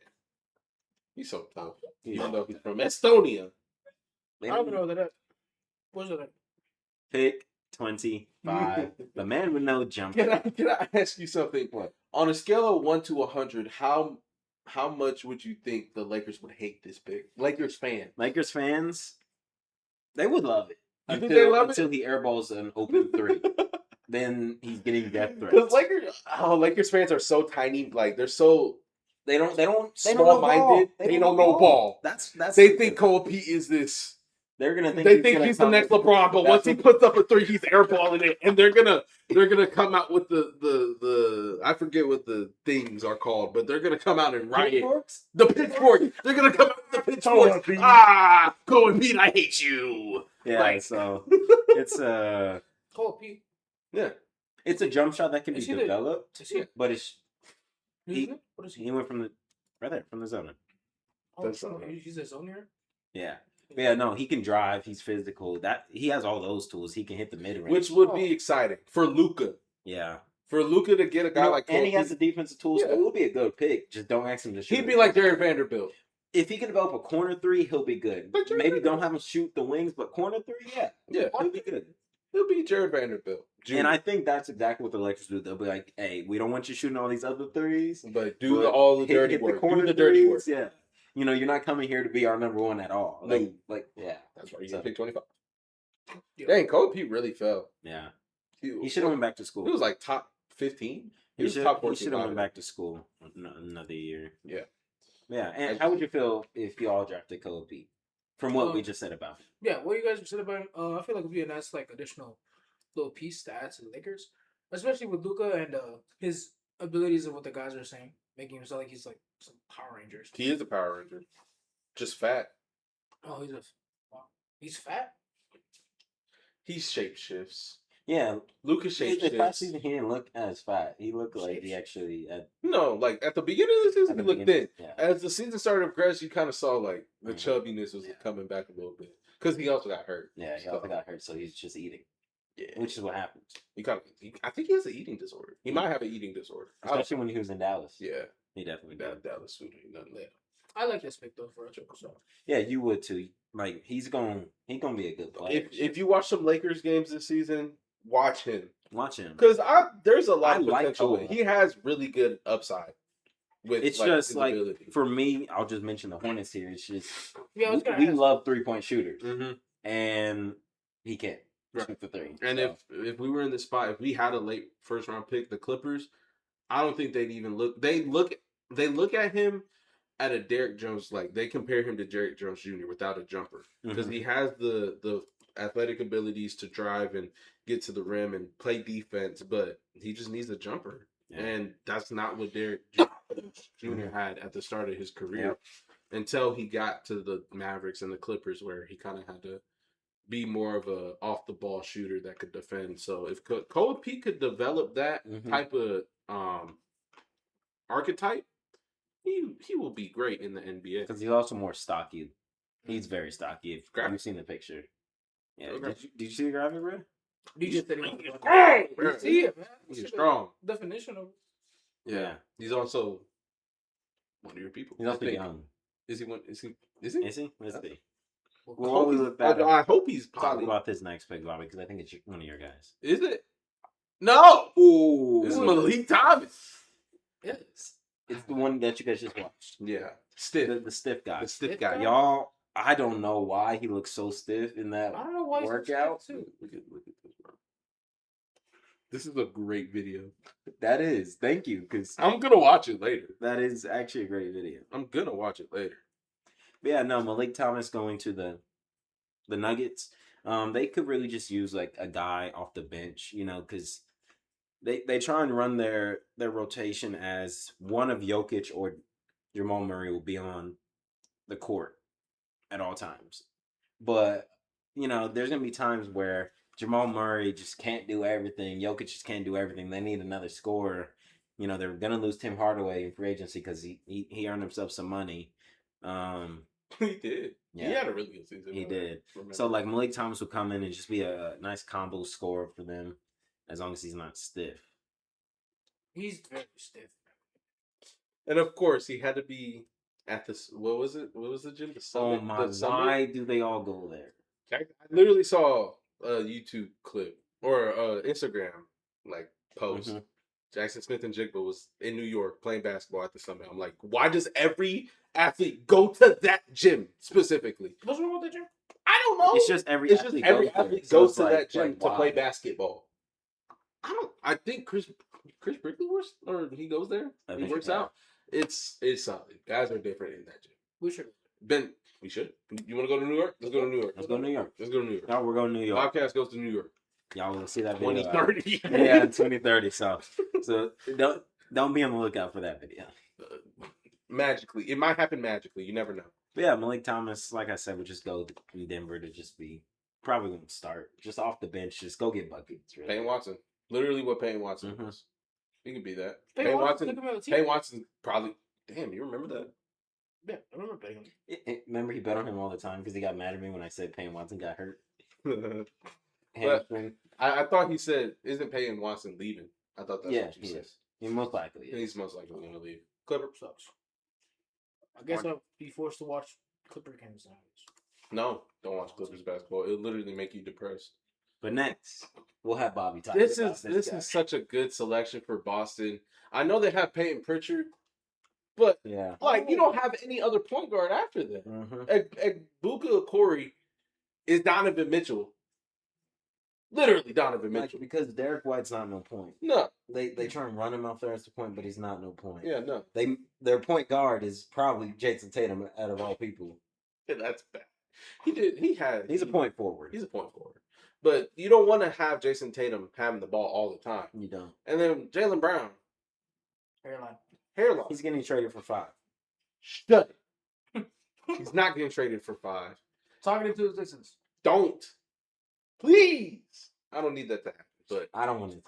C: he's so tough.
B: Yeah.
C: Even though he's from Estonia.
A: I don't know that. What's that?
B: Pick 25. The man with no jump.
C: Can I ask you something?
B: What?
C: On a scale of 1 to 100, how much would you think the Lakers would hate this pick? Lakers
B: fans, they would love it.
C: You think they love it?
B: Until he airballs an open 3. Then he's getting death
C: Because
B: threats.
C: Lakers fans are so tiny, like they're so
B: They don't
C: small minded. They don't know ball.
B: That's
C: They think Koa Peat is this.
B: They're gonna think
C: They think he's the next LeBron, but once he puts up a 3, he's airballing it, and they're gonna come out with the I forget what the things are called, but they're gonna come out and riot.
B: Pitchforks?
C: The pitchfork. They're gonna come out with the pitchforks. Koa Peat, I hate you.
B: Yeah,
C: Like-
B: so it's
A: Koa Peat.
C: Yeah.
B: it's a jump shot that can be
A: Is he
B: developed,
A: Is he?
B: but it's
A: What is he?
B: he went from the right there from the zone.
C: That's
A: He's a zoner.
B: Yeah. But yeah, no, he can drive. He's physical. That he has all those tools. He can hit the mid range,
C: Which would be exciting for Luka.
B: yeah.
C: For Luka to get a guy like Koa
B: and he has
C: Peat,
B: the defensive tools.
C: Yeah.
B: It would be a good pick. Just don't ask him to shoot.
C: he'd be like Darryn Vanderbilt.
B: if he can develop a corner 3, he'll be good.
C: Like Jared
B: Maybe
C: Vanderbilt.
B: don't have him shoot the wings, but corner 3, yeah,
C: Yeah,
B: he'll be good.
C: he'll be Jared Vanderbilt. Jr.
B: And I think that's exactly what the Lakers do. They'll be like, "Hey, we don't want you shooting all these other 3s,
C: but do
B: but
C: all the
B: hit-
C: dirty
B: hit
C: work.
B: corner
C: Do the dirty work.
B: 3s, yeah. You know, you're not coming here to be our number 1 at all.
C: No.
B: Like, yeah,
C: That's right. You
B: So-
C: pick 25.
A: Yeah.
C: Dang, Koa Peat really fell.
B: yeah.
C: He
B: He should have went back to school.
C: He was like top 15. He was
B: should,
C: top
B: he
C: 14.
B: should have went
C: lottery.
B: back to school another year.
C: Yeah.
B: Yeah. And how would you feel if you all drafted Koa Peat? From what we just said about him.
A: Yeah, what you guys said about him, I feel like it would be a nice additional little piece to add to the Lakers, especially with Luka and his abilities and what the guys are saying, making him sound like he's like some Power Rangers.
C: He is a Power Ranger. Just fat.
A: Oh, he's fat.
C: He shape shifts.
B: Yeah.
C: Luka shape
B: The past
C: shifts.
B: season, he didn't look as fat. He looked like he actually had.
C: No, like at the beginning of the season,
B: At
C: he
B: the
C: looked thin.
B: beginning, yeah.
C: As the season started to progress, you kind of saw like the
B: Mhm.
C: chubbiness was coming back a little bit because he also got hurt.
B: Yeah, he also got hurt, so he's just eating,
C: Yeah,
B: which is what happens.
C: I think he has an eating disorder. He might have an eating disorder.
B: Especially when he was in Dallas.
C: Yeah,
B: He definitely did.
C: Dallas food ain't nothing there.
A: I like this pick though for a joke. So
B: Yeah, you would too. Like he's gonna be a good player.
C: If you watch some Lakers games this season, watch him
B: Watch him,
C: because there's a lot
B: I
C: of
B: like
C: potential.
B: Koa.
C: He has really good upside. With
B: it's
C: like,
B: just
C: his
B: like
C: ability.
B: for me, I'll just mention the Hornets here. It's just
A: yeah, I was gonna
B: we
A: ask.
B: love 3-point shooters,
C: Mhm.
B: and he can't
C: Right.
B: shoot for 3.
C: And
B: so.
C: if we were in this spot, if we had a late first round pick, the Clippers, I don't think they'd even look. They look at him at a Derrick Jones, like they compare him to Derrick Jones Jr. without a jumper because
B: Mhm.
C: he has the athletic abilities to drive and get to the rim and play defense, but he just needs a jumper,
B: Yeah.
C: and that's not what Derrick Jones Jr. had at the start of his career until he got to the Mavericks and the Clippers, where he kind of had to be more of a off the ball shooter that could defend. So if Koa Peat could develop that
B: Mhm.
C: type of archetype, he will be great in the NBA.
B: Because he's also more stocky. He's very stocky. If
C: Graphic.
B: you've seen the picture. Yeah.
C: Okay.
B: Did you see the graphic, bro?
A: You just said he was
C: strong,
A: You see it, man. You
C: He's
A: see the
C: strong.
A: definition of
C: Yeah. He's also one of your people.
B: He's
C: I
B: also
C: think.
B: young.
C: Is he one? Is he?
B: Is he? Let's see.
C: I
B: Well,
C: hope
B: while we
C: he's-
B: look that up,
C: I hope he's
B: talk
C: probably.
B: about this next pick, Bobby, because I think it's one of your guys.
C: Is it? No.
B: Ooh.
C: This is Meleek Thomas.
B: It's the one that you guys just watched.
C: Yeah. Stiff.
B: The stiff guy.
C: The stiff
A: Stiff
C: guy.
A: guy?
B: Y'all, I don't know why he looks so stiff in that
A: I don't know why he's so
B: workout.
A: stiff, too.
C: Look at this, bro. This is a great video.
B: That is. Thank you, because
C: I'm gonna watch it later.
B: that is actually a great video.
C: I'm gonna watch it later.
B: But yeah, no, Meleek Thomas going to the Nuggets. They could really just use like a guy off the bench, because they try and run their rotation as one of Jokic or Jamal Murray will be on the court at all times. But there's gonna be times where Jamal Murray just can't do everything. Jokic just can't do everything. They need another scorer. They're gonna lose Tim Hardaway in free agency because he earned himself some money.
C: He did.
B: Yeah.
C: He had a really good season.
B: He did.
C: Remember.
B: So like Meleek Thomas will come in and just be a nice combo scorer for them, as long as he's not stiff.
A: He's very stiff.
C: And of course, he had to be at this. What was it? What was the gym? The Summit.
B: Oh my!
C: The Summit?
B: Why do they all go there?
C: I literally saw a YouTube clip or Instagram like post.
B: Mm-hmm.
C: Jackson Smith and Jigba was in New York playing basketball at the Summit. I'm like, why does every athlete go to that gym specifically?
A: What's wrong with the gym?
C: I don't know.
B: It's just every
C: Every athlete
B: goes
C: goes to
B: there.
C: that gym
B: So
C: to
B: why?
C: play basketball. I think Chris Brickley works, or he goes there. He works out. It's solid. Guys are different in that gym.
A: We should.
C: We should. You want to go to New York? Let's go to New York.
B: Let's go to New York.
C: Let's go to New York.
B: No, we're going to New York.
C: Bobcast goes to New York.
B: Y'all will see that video.
C: 2030.
B: Yeah, 2030. So don't be on the lookout for that video.
C: Magically, it might happen magically. You never know.
B: But yeah, Meleek Thomas, like I said, would just go in Denver to just be probably going to start just off the bench. Just go get buckets. Really.
C: Payne Watson, literally what Payne Watson
B: Mhm.
C: was. He could be that.
A: Payne
C: Payne Watson probably. Damn, you remember that?
A: Yeah, I remember betting him.
B: Remember, he bet on him all the time because he got mad at me when I said Payne Watson got hurt.
C: But
B: Hamstring.
C: I thought he said, "Isn't Payne Watson leaving?" I thought that's what you
B: he
C: said.
B: is. He most likely is.
C: He's most likely going to leave. Clipper
A: Sucks. I guess I'll be forced to watch Clipper games now.
C: No, don't watch Clippers basketball. It'll literally make you depressed.
B: But next, we'll have Bobby talk.
C: This
B: about
C: is
B: guy.
C: such a good selection for Boston. I know they have Peyton Pritchard, but
B: Yeah.
C: like you don't have any other point guard after that.
B: Mm-hmm.
C: Ebuka Okorie is Donovan Mitchell. Literally Donovan Mitchell.
B: Because Derek White's not no point.
C: No.
B: They try and run him out there as the point, but he's not no point.
C: Yeah, no.
B: Their point guard is probably Jason Tatum out of all people.
C: Yeah, that's bad. He's
B: a point forward.
C: He's a point forward. But you don't want to have Jason Tatum having the ball all the time.
B: You don't.
C: And then Jaylen Brown. Hairline.
B: He's getting traded for 5.
C: Shut it. He's not getting traded for 5.
A: Talking to his distance.
C: Don't. Please. I don't need that to happen. But
B: I don't want to.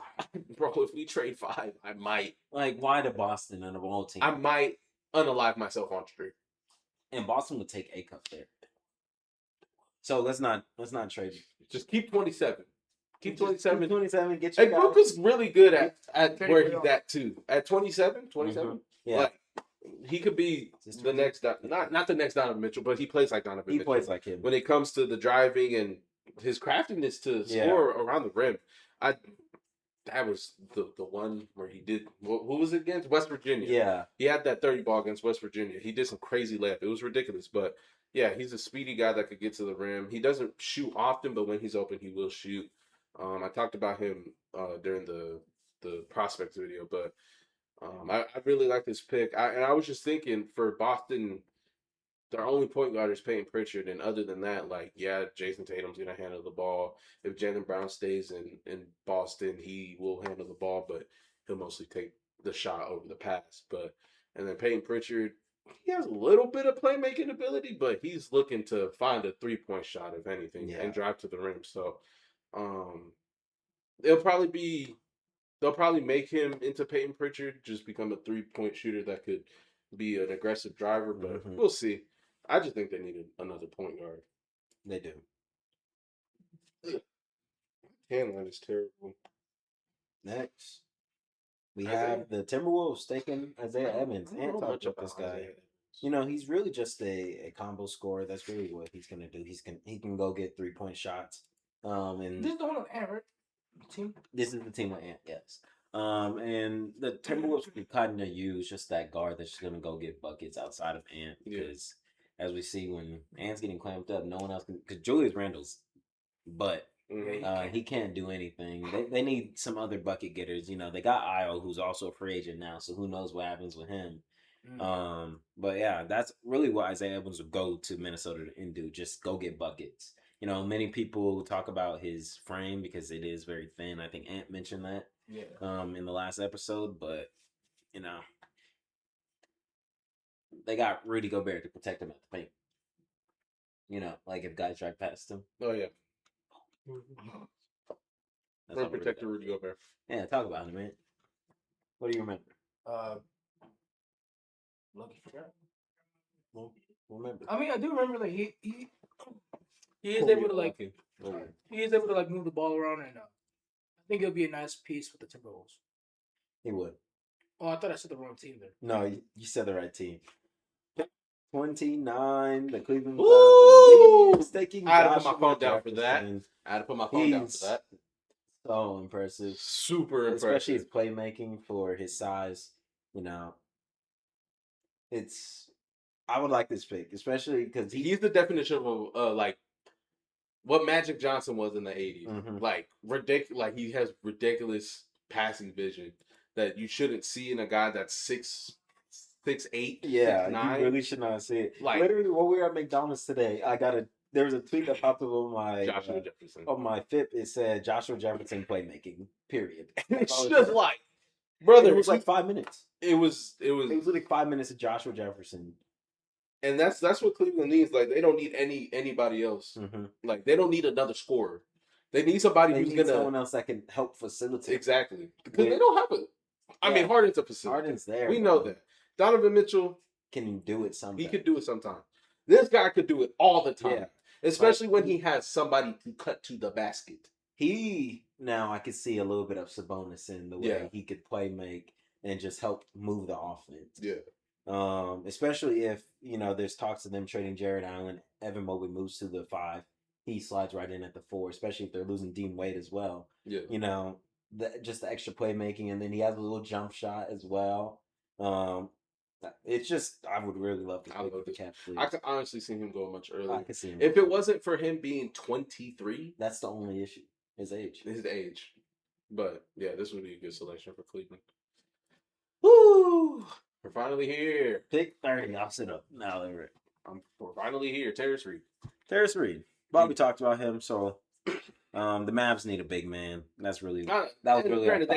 C: bro, if we trade 5, I might.
B: Like, why to Boston out of all teams?
C: I might unalive myself on street.
B: And Boston would take Acuff there. So let's not trade.
C: Just keep 27. Keep 27.
B: Keep 27. Get your
C: Hey,
B: guy.
C: Brooklyn's really good at where he's at too. At 27, 27.
B: Mm-hmm. Yeah.
C: Like, he could be the next not the next Donovan Mitchell, but he plays like Donovan
B: He
C: Mitchell.
B: plays like him.
C: When it comes to the driving and his craftiness to score around the rim. That was the one where he did. Who was it against? West Virginia.
B: Yeah.
C: He had that 30 ball against West Virginia. He did some crazy layup. It was ridiculous, but yeah, he's a speedy guy that could get to the rim. He doesn't shoot often, but when he's open, he will shoot. I talked about him during the prospects video, but I really like this pick. I was just thinking for Boston, their only point guard is Peyton Pritchard, and other than that, like, yeah, Jason Tatum's gonna handle the ball. If Jaylen Brown stays in Boston, he will handle the ball, but he'll mostly take the shot over the pass. And then Peyton Pritchard, he has a little bit of playmaking ability, but he's looking to find a 3-point shot, if anything, and drive to the rim. So, they'll probably make him into Peyton Pritchard, just become a 3-point shooter that could be an aggressive driver, but we'll see. I just think they needed another point guard.
B: They do.
C: Handline is terrible.
B: Next, we have the Timberwolves taking Isaiah Evans. And talk about this guy. You know, he's really just a combo scorer. That's really what he's gonna do. He can go get 3-point shots. And
A: This is the one with Ant, right? Team.
B: This is the team with Ant, yes. And the Timberwolves could kind of use just that guard that's just gonna go get buckets outside of Ant because, as we see, when Ant's getting clamped up, no one else can. Because Julius Randle's, but he can't do anything. They need some other bucket getters. You know, they got Io, who's also a free agent now, so who knows what happens with him. But yeah, that's really what Isaiah Evans would go to Minnesota and do. Just go get buckets. You know, many people talk about his frame because it is very thin. I think Ant mentioned that in the last episode. But, you know, they got Rudy Gobert to protect him at the paint. You know, like if guys drive past him.
C: Oh, yeah.
B: That's
C: Protector Rudy Gobert.
B: Yeah, talk about him, man. What do you remember?
A: Lucky for that.
B: remember.
A: I mean, I do remember like he is able to like move the ball around, and I think it'll be a nice piece with the Timberwolves.
B: He would.
A: Oh, I thought I said the wrong team there.
B: No, you said the right team. 29, the Cleveland
C: Woo!
B: taking
C: I had to put my
B: Joshua
C: phone down for that.
B: Jefferson.
C: I had to put my phone down for that.
B: So impressive.
C: Super impressive.
B: Especially his playmaking for his size. You know, I would like this pick, especially because
C: he's the definition of like what Magic Johnson was in the 80s.
B: Mhm.
C: Like ridiculous. Like he has ridiculous passing vision that you shouldn't see in a guy that's 6'8",
B: Yeah,
C: 6'9".
B: you really should not see it.
C: Like
B: literally, when we were at McDonald's today, there was a tweet that popped up on my
C: Joshua Jefferson.
B: on my FIP. It said Joshua Jefferson playmaking. Period.
C: It's just like, brother,
B: it was like 5 minutes.
C: It was
B: literally 5 minutes of Joshua Jefferson.
C: And that's what Cleveland needs. Like they don't need anybody else.
B: Mm-hmm.
C: Like they don't need another scorer. They need somebody who's gonna
B: someone else that can help facilitate.
C: Exactly, because they don't have it. I mean, Harden's a facilitator.
B: Harden's there.
C: We know that. Donovan Mitchell
B: can do it sometimes.
C: He could do it sometimes. This guy could do it all the time, especially when he has somebody to cut to the basket.
B: Now I could see a little bit of Sabonis in the way he could play make and just help move the offense.
C: Yeah.
B: Especially if, there's talks of them trading Jared Allen, Evan Mobley moves to the 5. He slides right in at the 4, especially if they're losing Dean Wade as well.
C: Yeah.
B: Just the extra playmaking, and then he has a little jump shot as well. It's just, I would really love to play with the Cavs.
C: I could honestly see him going much earlier.
B: I could see him.
C: If it wasn't for him being 23.
B: That's the only issue. His age.
C: But, yeah, this would be a good selection for Cleveland. Woo! We're finally here.
B: Pick 30. I'll sit up. Now
C: we're finally here. Tarris
B: Reed. Bobby talked about him, so the Mavs need a big man. That's really that was really
C: granted.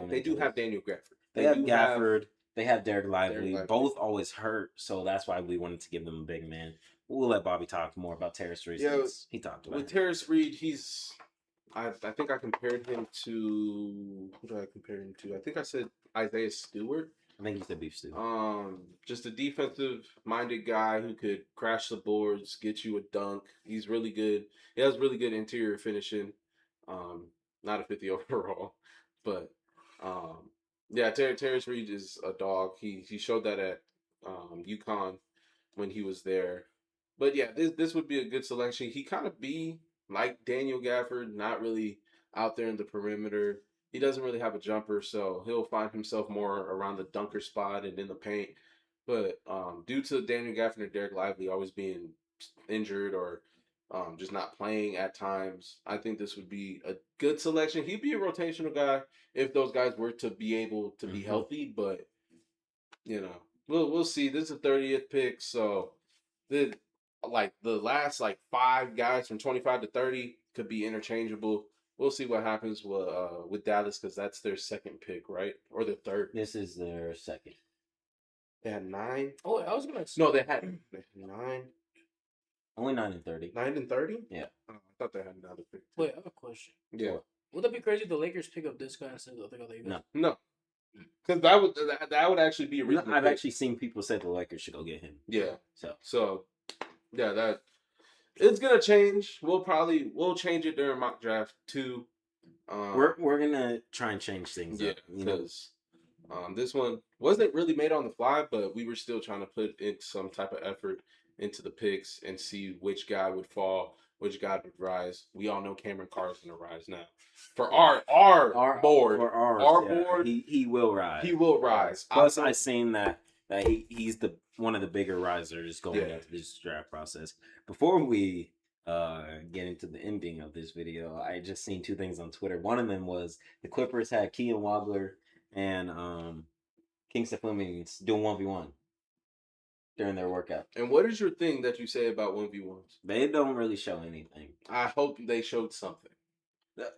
C: They do have Daniel Gafford.
B: They have Gafford. They have Derek Lively. Both always hurt, so that's why we wanted to give them a big man. We'll let Bobby talk more about Tarris Reed. He talked about
C: with Tarris Reed. I think I compared him to who did I compare him to? I think I said Isaiah Stewart.
B: I think he's the beef stew.
C: Just a defensive-minded guy who could crash the boards, get you a dunk. He's really good. He has really good interior finishing. Not a 50 overall, but Tarris Reed is a dog. He showed that at UConn when he was there. But yeah, this would be a good selection. He kind of be like Daniel Gafford, not really out there in the perimeter. He doesn't really have a jumper, so he'll find himself more around the dunker spot and in the paint. But due to Daniel Gafford and Derek Lively always being injured or just not playing at times, I think this would be a good selection. He'd be a rotational guy if those guys were to be able to be healthy. But we'll see. This is the 30th pick, so the last 5 guys from 25 to 30 could be interchangeable. We'll see what happens with Dallas because that's their second pick, right? Or the third.
B: This is their second.
C: They had 9.
A: Oh, I was gonna.
C: No, they had 9.
B: Only 9 and 30.
C: 9 and 30?
B: Yeah.
C: Oh, I thought they had another pick.
A: Wait, I have a question.
C: Yeah.
A: Would that be crazy if the Lakers pick up this guy instead of the other guy?
C: No. Because that would actually be a reason.
B: I've actually seen people say the Lakers should go get him.
C: Yeah. So yeah, that. It's gonna change. We'll change it during mock draft too.
B: We're gonna try and change things.
C: Yeah, because this one wasn't really made on the fly, but we were still trying to put in some type of effort into the picks and see which guy would fall, which guy would rise. We all know Cameron Carr is gonna rise now. For our board,
B: for
C: our board,
B: he will rise.
C: He will rise.
B: Plus, I seen that he's one of the bigger risers going into this draft process. Before we get into the ending of this video, I just seen 2 things on Twitter. One of them was the Clippers had Keaton Wagler and Kingston Flemings doing 1v1 during their workout.
C: And what is your thing that you say about 1v1s?
B: They don't really show anything.
C: I hope they showed something.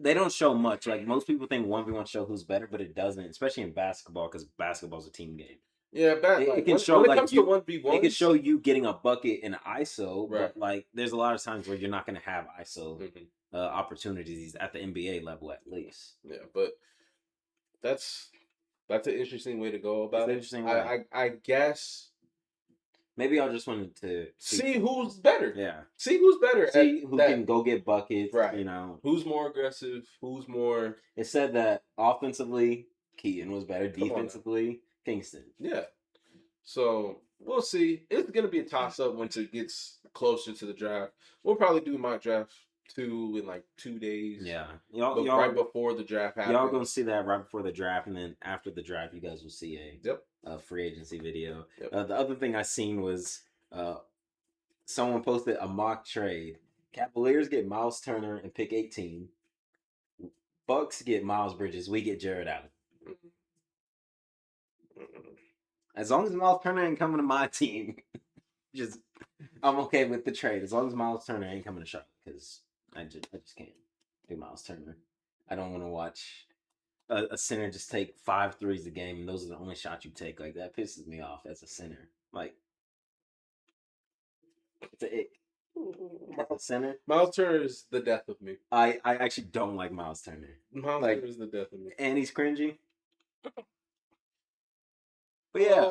B: They don't show much. Like, most people think 1v1 show who's better, but it doesn't, especially in basketball, because basketball's a team game.
C: Yeah,
B: it can show
C: when it comes to 1v1s,
B: it can show you getting a bucket in ISO,
C: right.
B: But there's a lot of times where you're not going to have ISO opportunities at the NBA level, at least.
C: Yeah, but that's an interesting way to go about it.
B: Interesting way.
C: I guess
B: Maybe I just wanted to
C: see who's better.
B: Yeah.
C: See who's better.
B: See who can go get buckets.
C: Right.
B: You know.
C: Who's more aggressive? Who's more?
B: It said that offensively, Keaton was better. Defensively, Kingston.
C: Yeah. So we'll see. It's gonna be a toss up once it gets closer to the draft. We'll probably do mock draft 2 in like 2 days.
B: Yeah.
C: Y'all right before the draft happens.
B: Y'all gonna see that right before the draft, and then after the draft, you guys will see a free agency video.
C: Yep.
B: The other thing I seen was someone posted a mock trade. Cavaliers get Miles Turner and pick 18. Bucks get Miles Bridges. We get Jared Allen. As long as Miles Turner ain't coming to my team, I'm okay with the trade. As long as Miles Turner ain't coming to Charlotte, because I just can't do Miles Turner. I don't want to watch a center just take 5 threes a game, and those are the only shots you take. Like, that pisses me off as a center. Like, it's an ick. As a center,
C: Miles Turner is the death of me.
B: I actually don't like Miles Turner.
C: Miles Turner is the death of me.
B: And he's cringy. But yeah,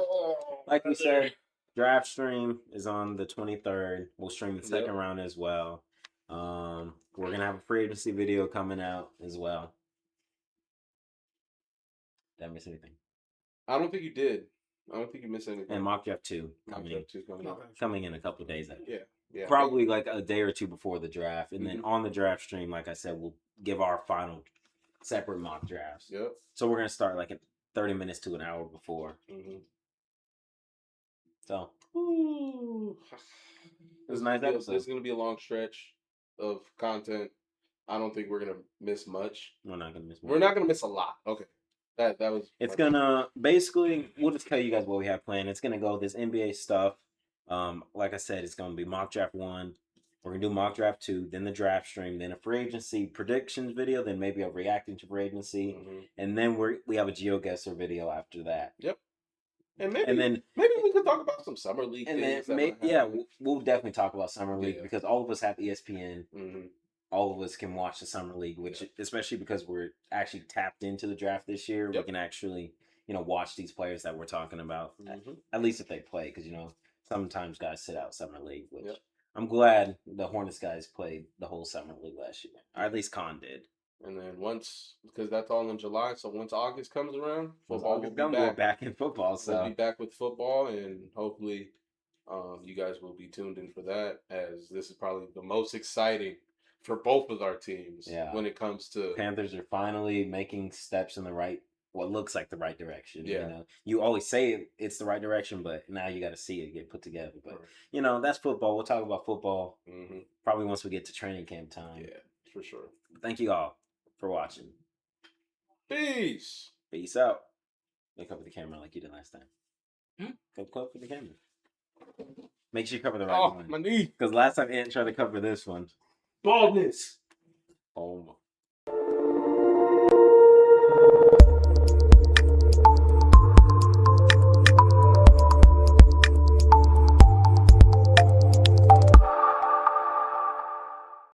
B: like we said, draft stream is on the 23rd. We'll stream the second round as well. We're gonna have a free agency video coming out as well. Did I miss anything?
C: I don't think you did. I don't think you missed anything.
B: And mock draft 2 coming in a couple of days.
C: Yeah.
B: Probably like a day or two before the draft, and then on the draft stream, like I said, we'll give our final separate mock drafts.
C: Yep.
B: So we're gonna start like 30 minutes to an hour before. So it was a nice episode.
C: It's going to be a long stretch of content. I don't think we're going to miss much.
B: We're not going to miss much.
C: We're not going to miss a lot. Okay. That was.
B: It's gonna basically. We'll just tell you guys what we have planned. It's gonna go this NBA stuff. Like I said, it's gonna be mock draft 1. We're gonna do mock draft 2, then the draft stream, then a free agency predictions video, then maybe a reacting to free agency, and then we have a GeoGuessr video after that.
C: Yep. And then maybe we could talk about some summer league things.
B: We'll definitely talk about summer league because all of us have ESPN. All of us can watch the summer league, which especially because we're actually tapped into the draft this year, we can actually watch these players that we're talking about. At least if they play, because sometimes guys sit out summer league, which I'm glad the Hornets guys played the whole summer league last year, or at least Con did.
C: And then because that's all in July, so once August comes around, football will be back.
B: We're back in football, so
C: we'll be back with football, and hopefully, you guys will be tuned in for that, as this is probably the most exciting for both of our teams. When it comes to
B: Panthers are finally making steps in what looks like the right direction. You always say it's the right direction, but now you got to see it get put together. But that's football. We'll talk about football probably once we get to training camp time.
C: Yeah, for sure.
B: Thank you all for watching.
C: Peace
B: out. Look up with the camera like you did last time. Go up with the camera. Make sure you cover the right one.
C: My knee.
B: Because last time Ant tried to cover this one.
C: Baldness.
B: Oh my.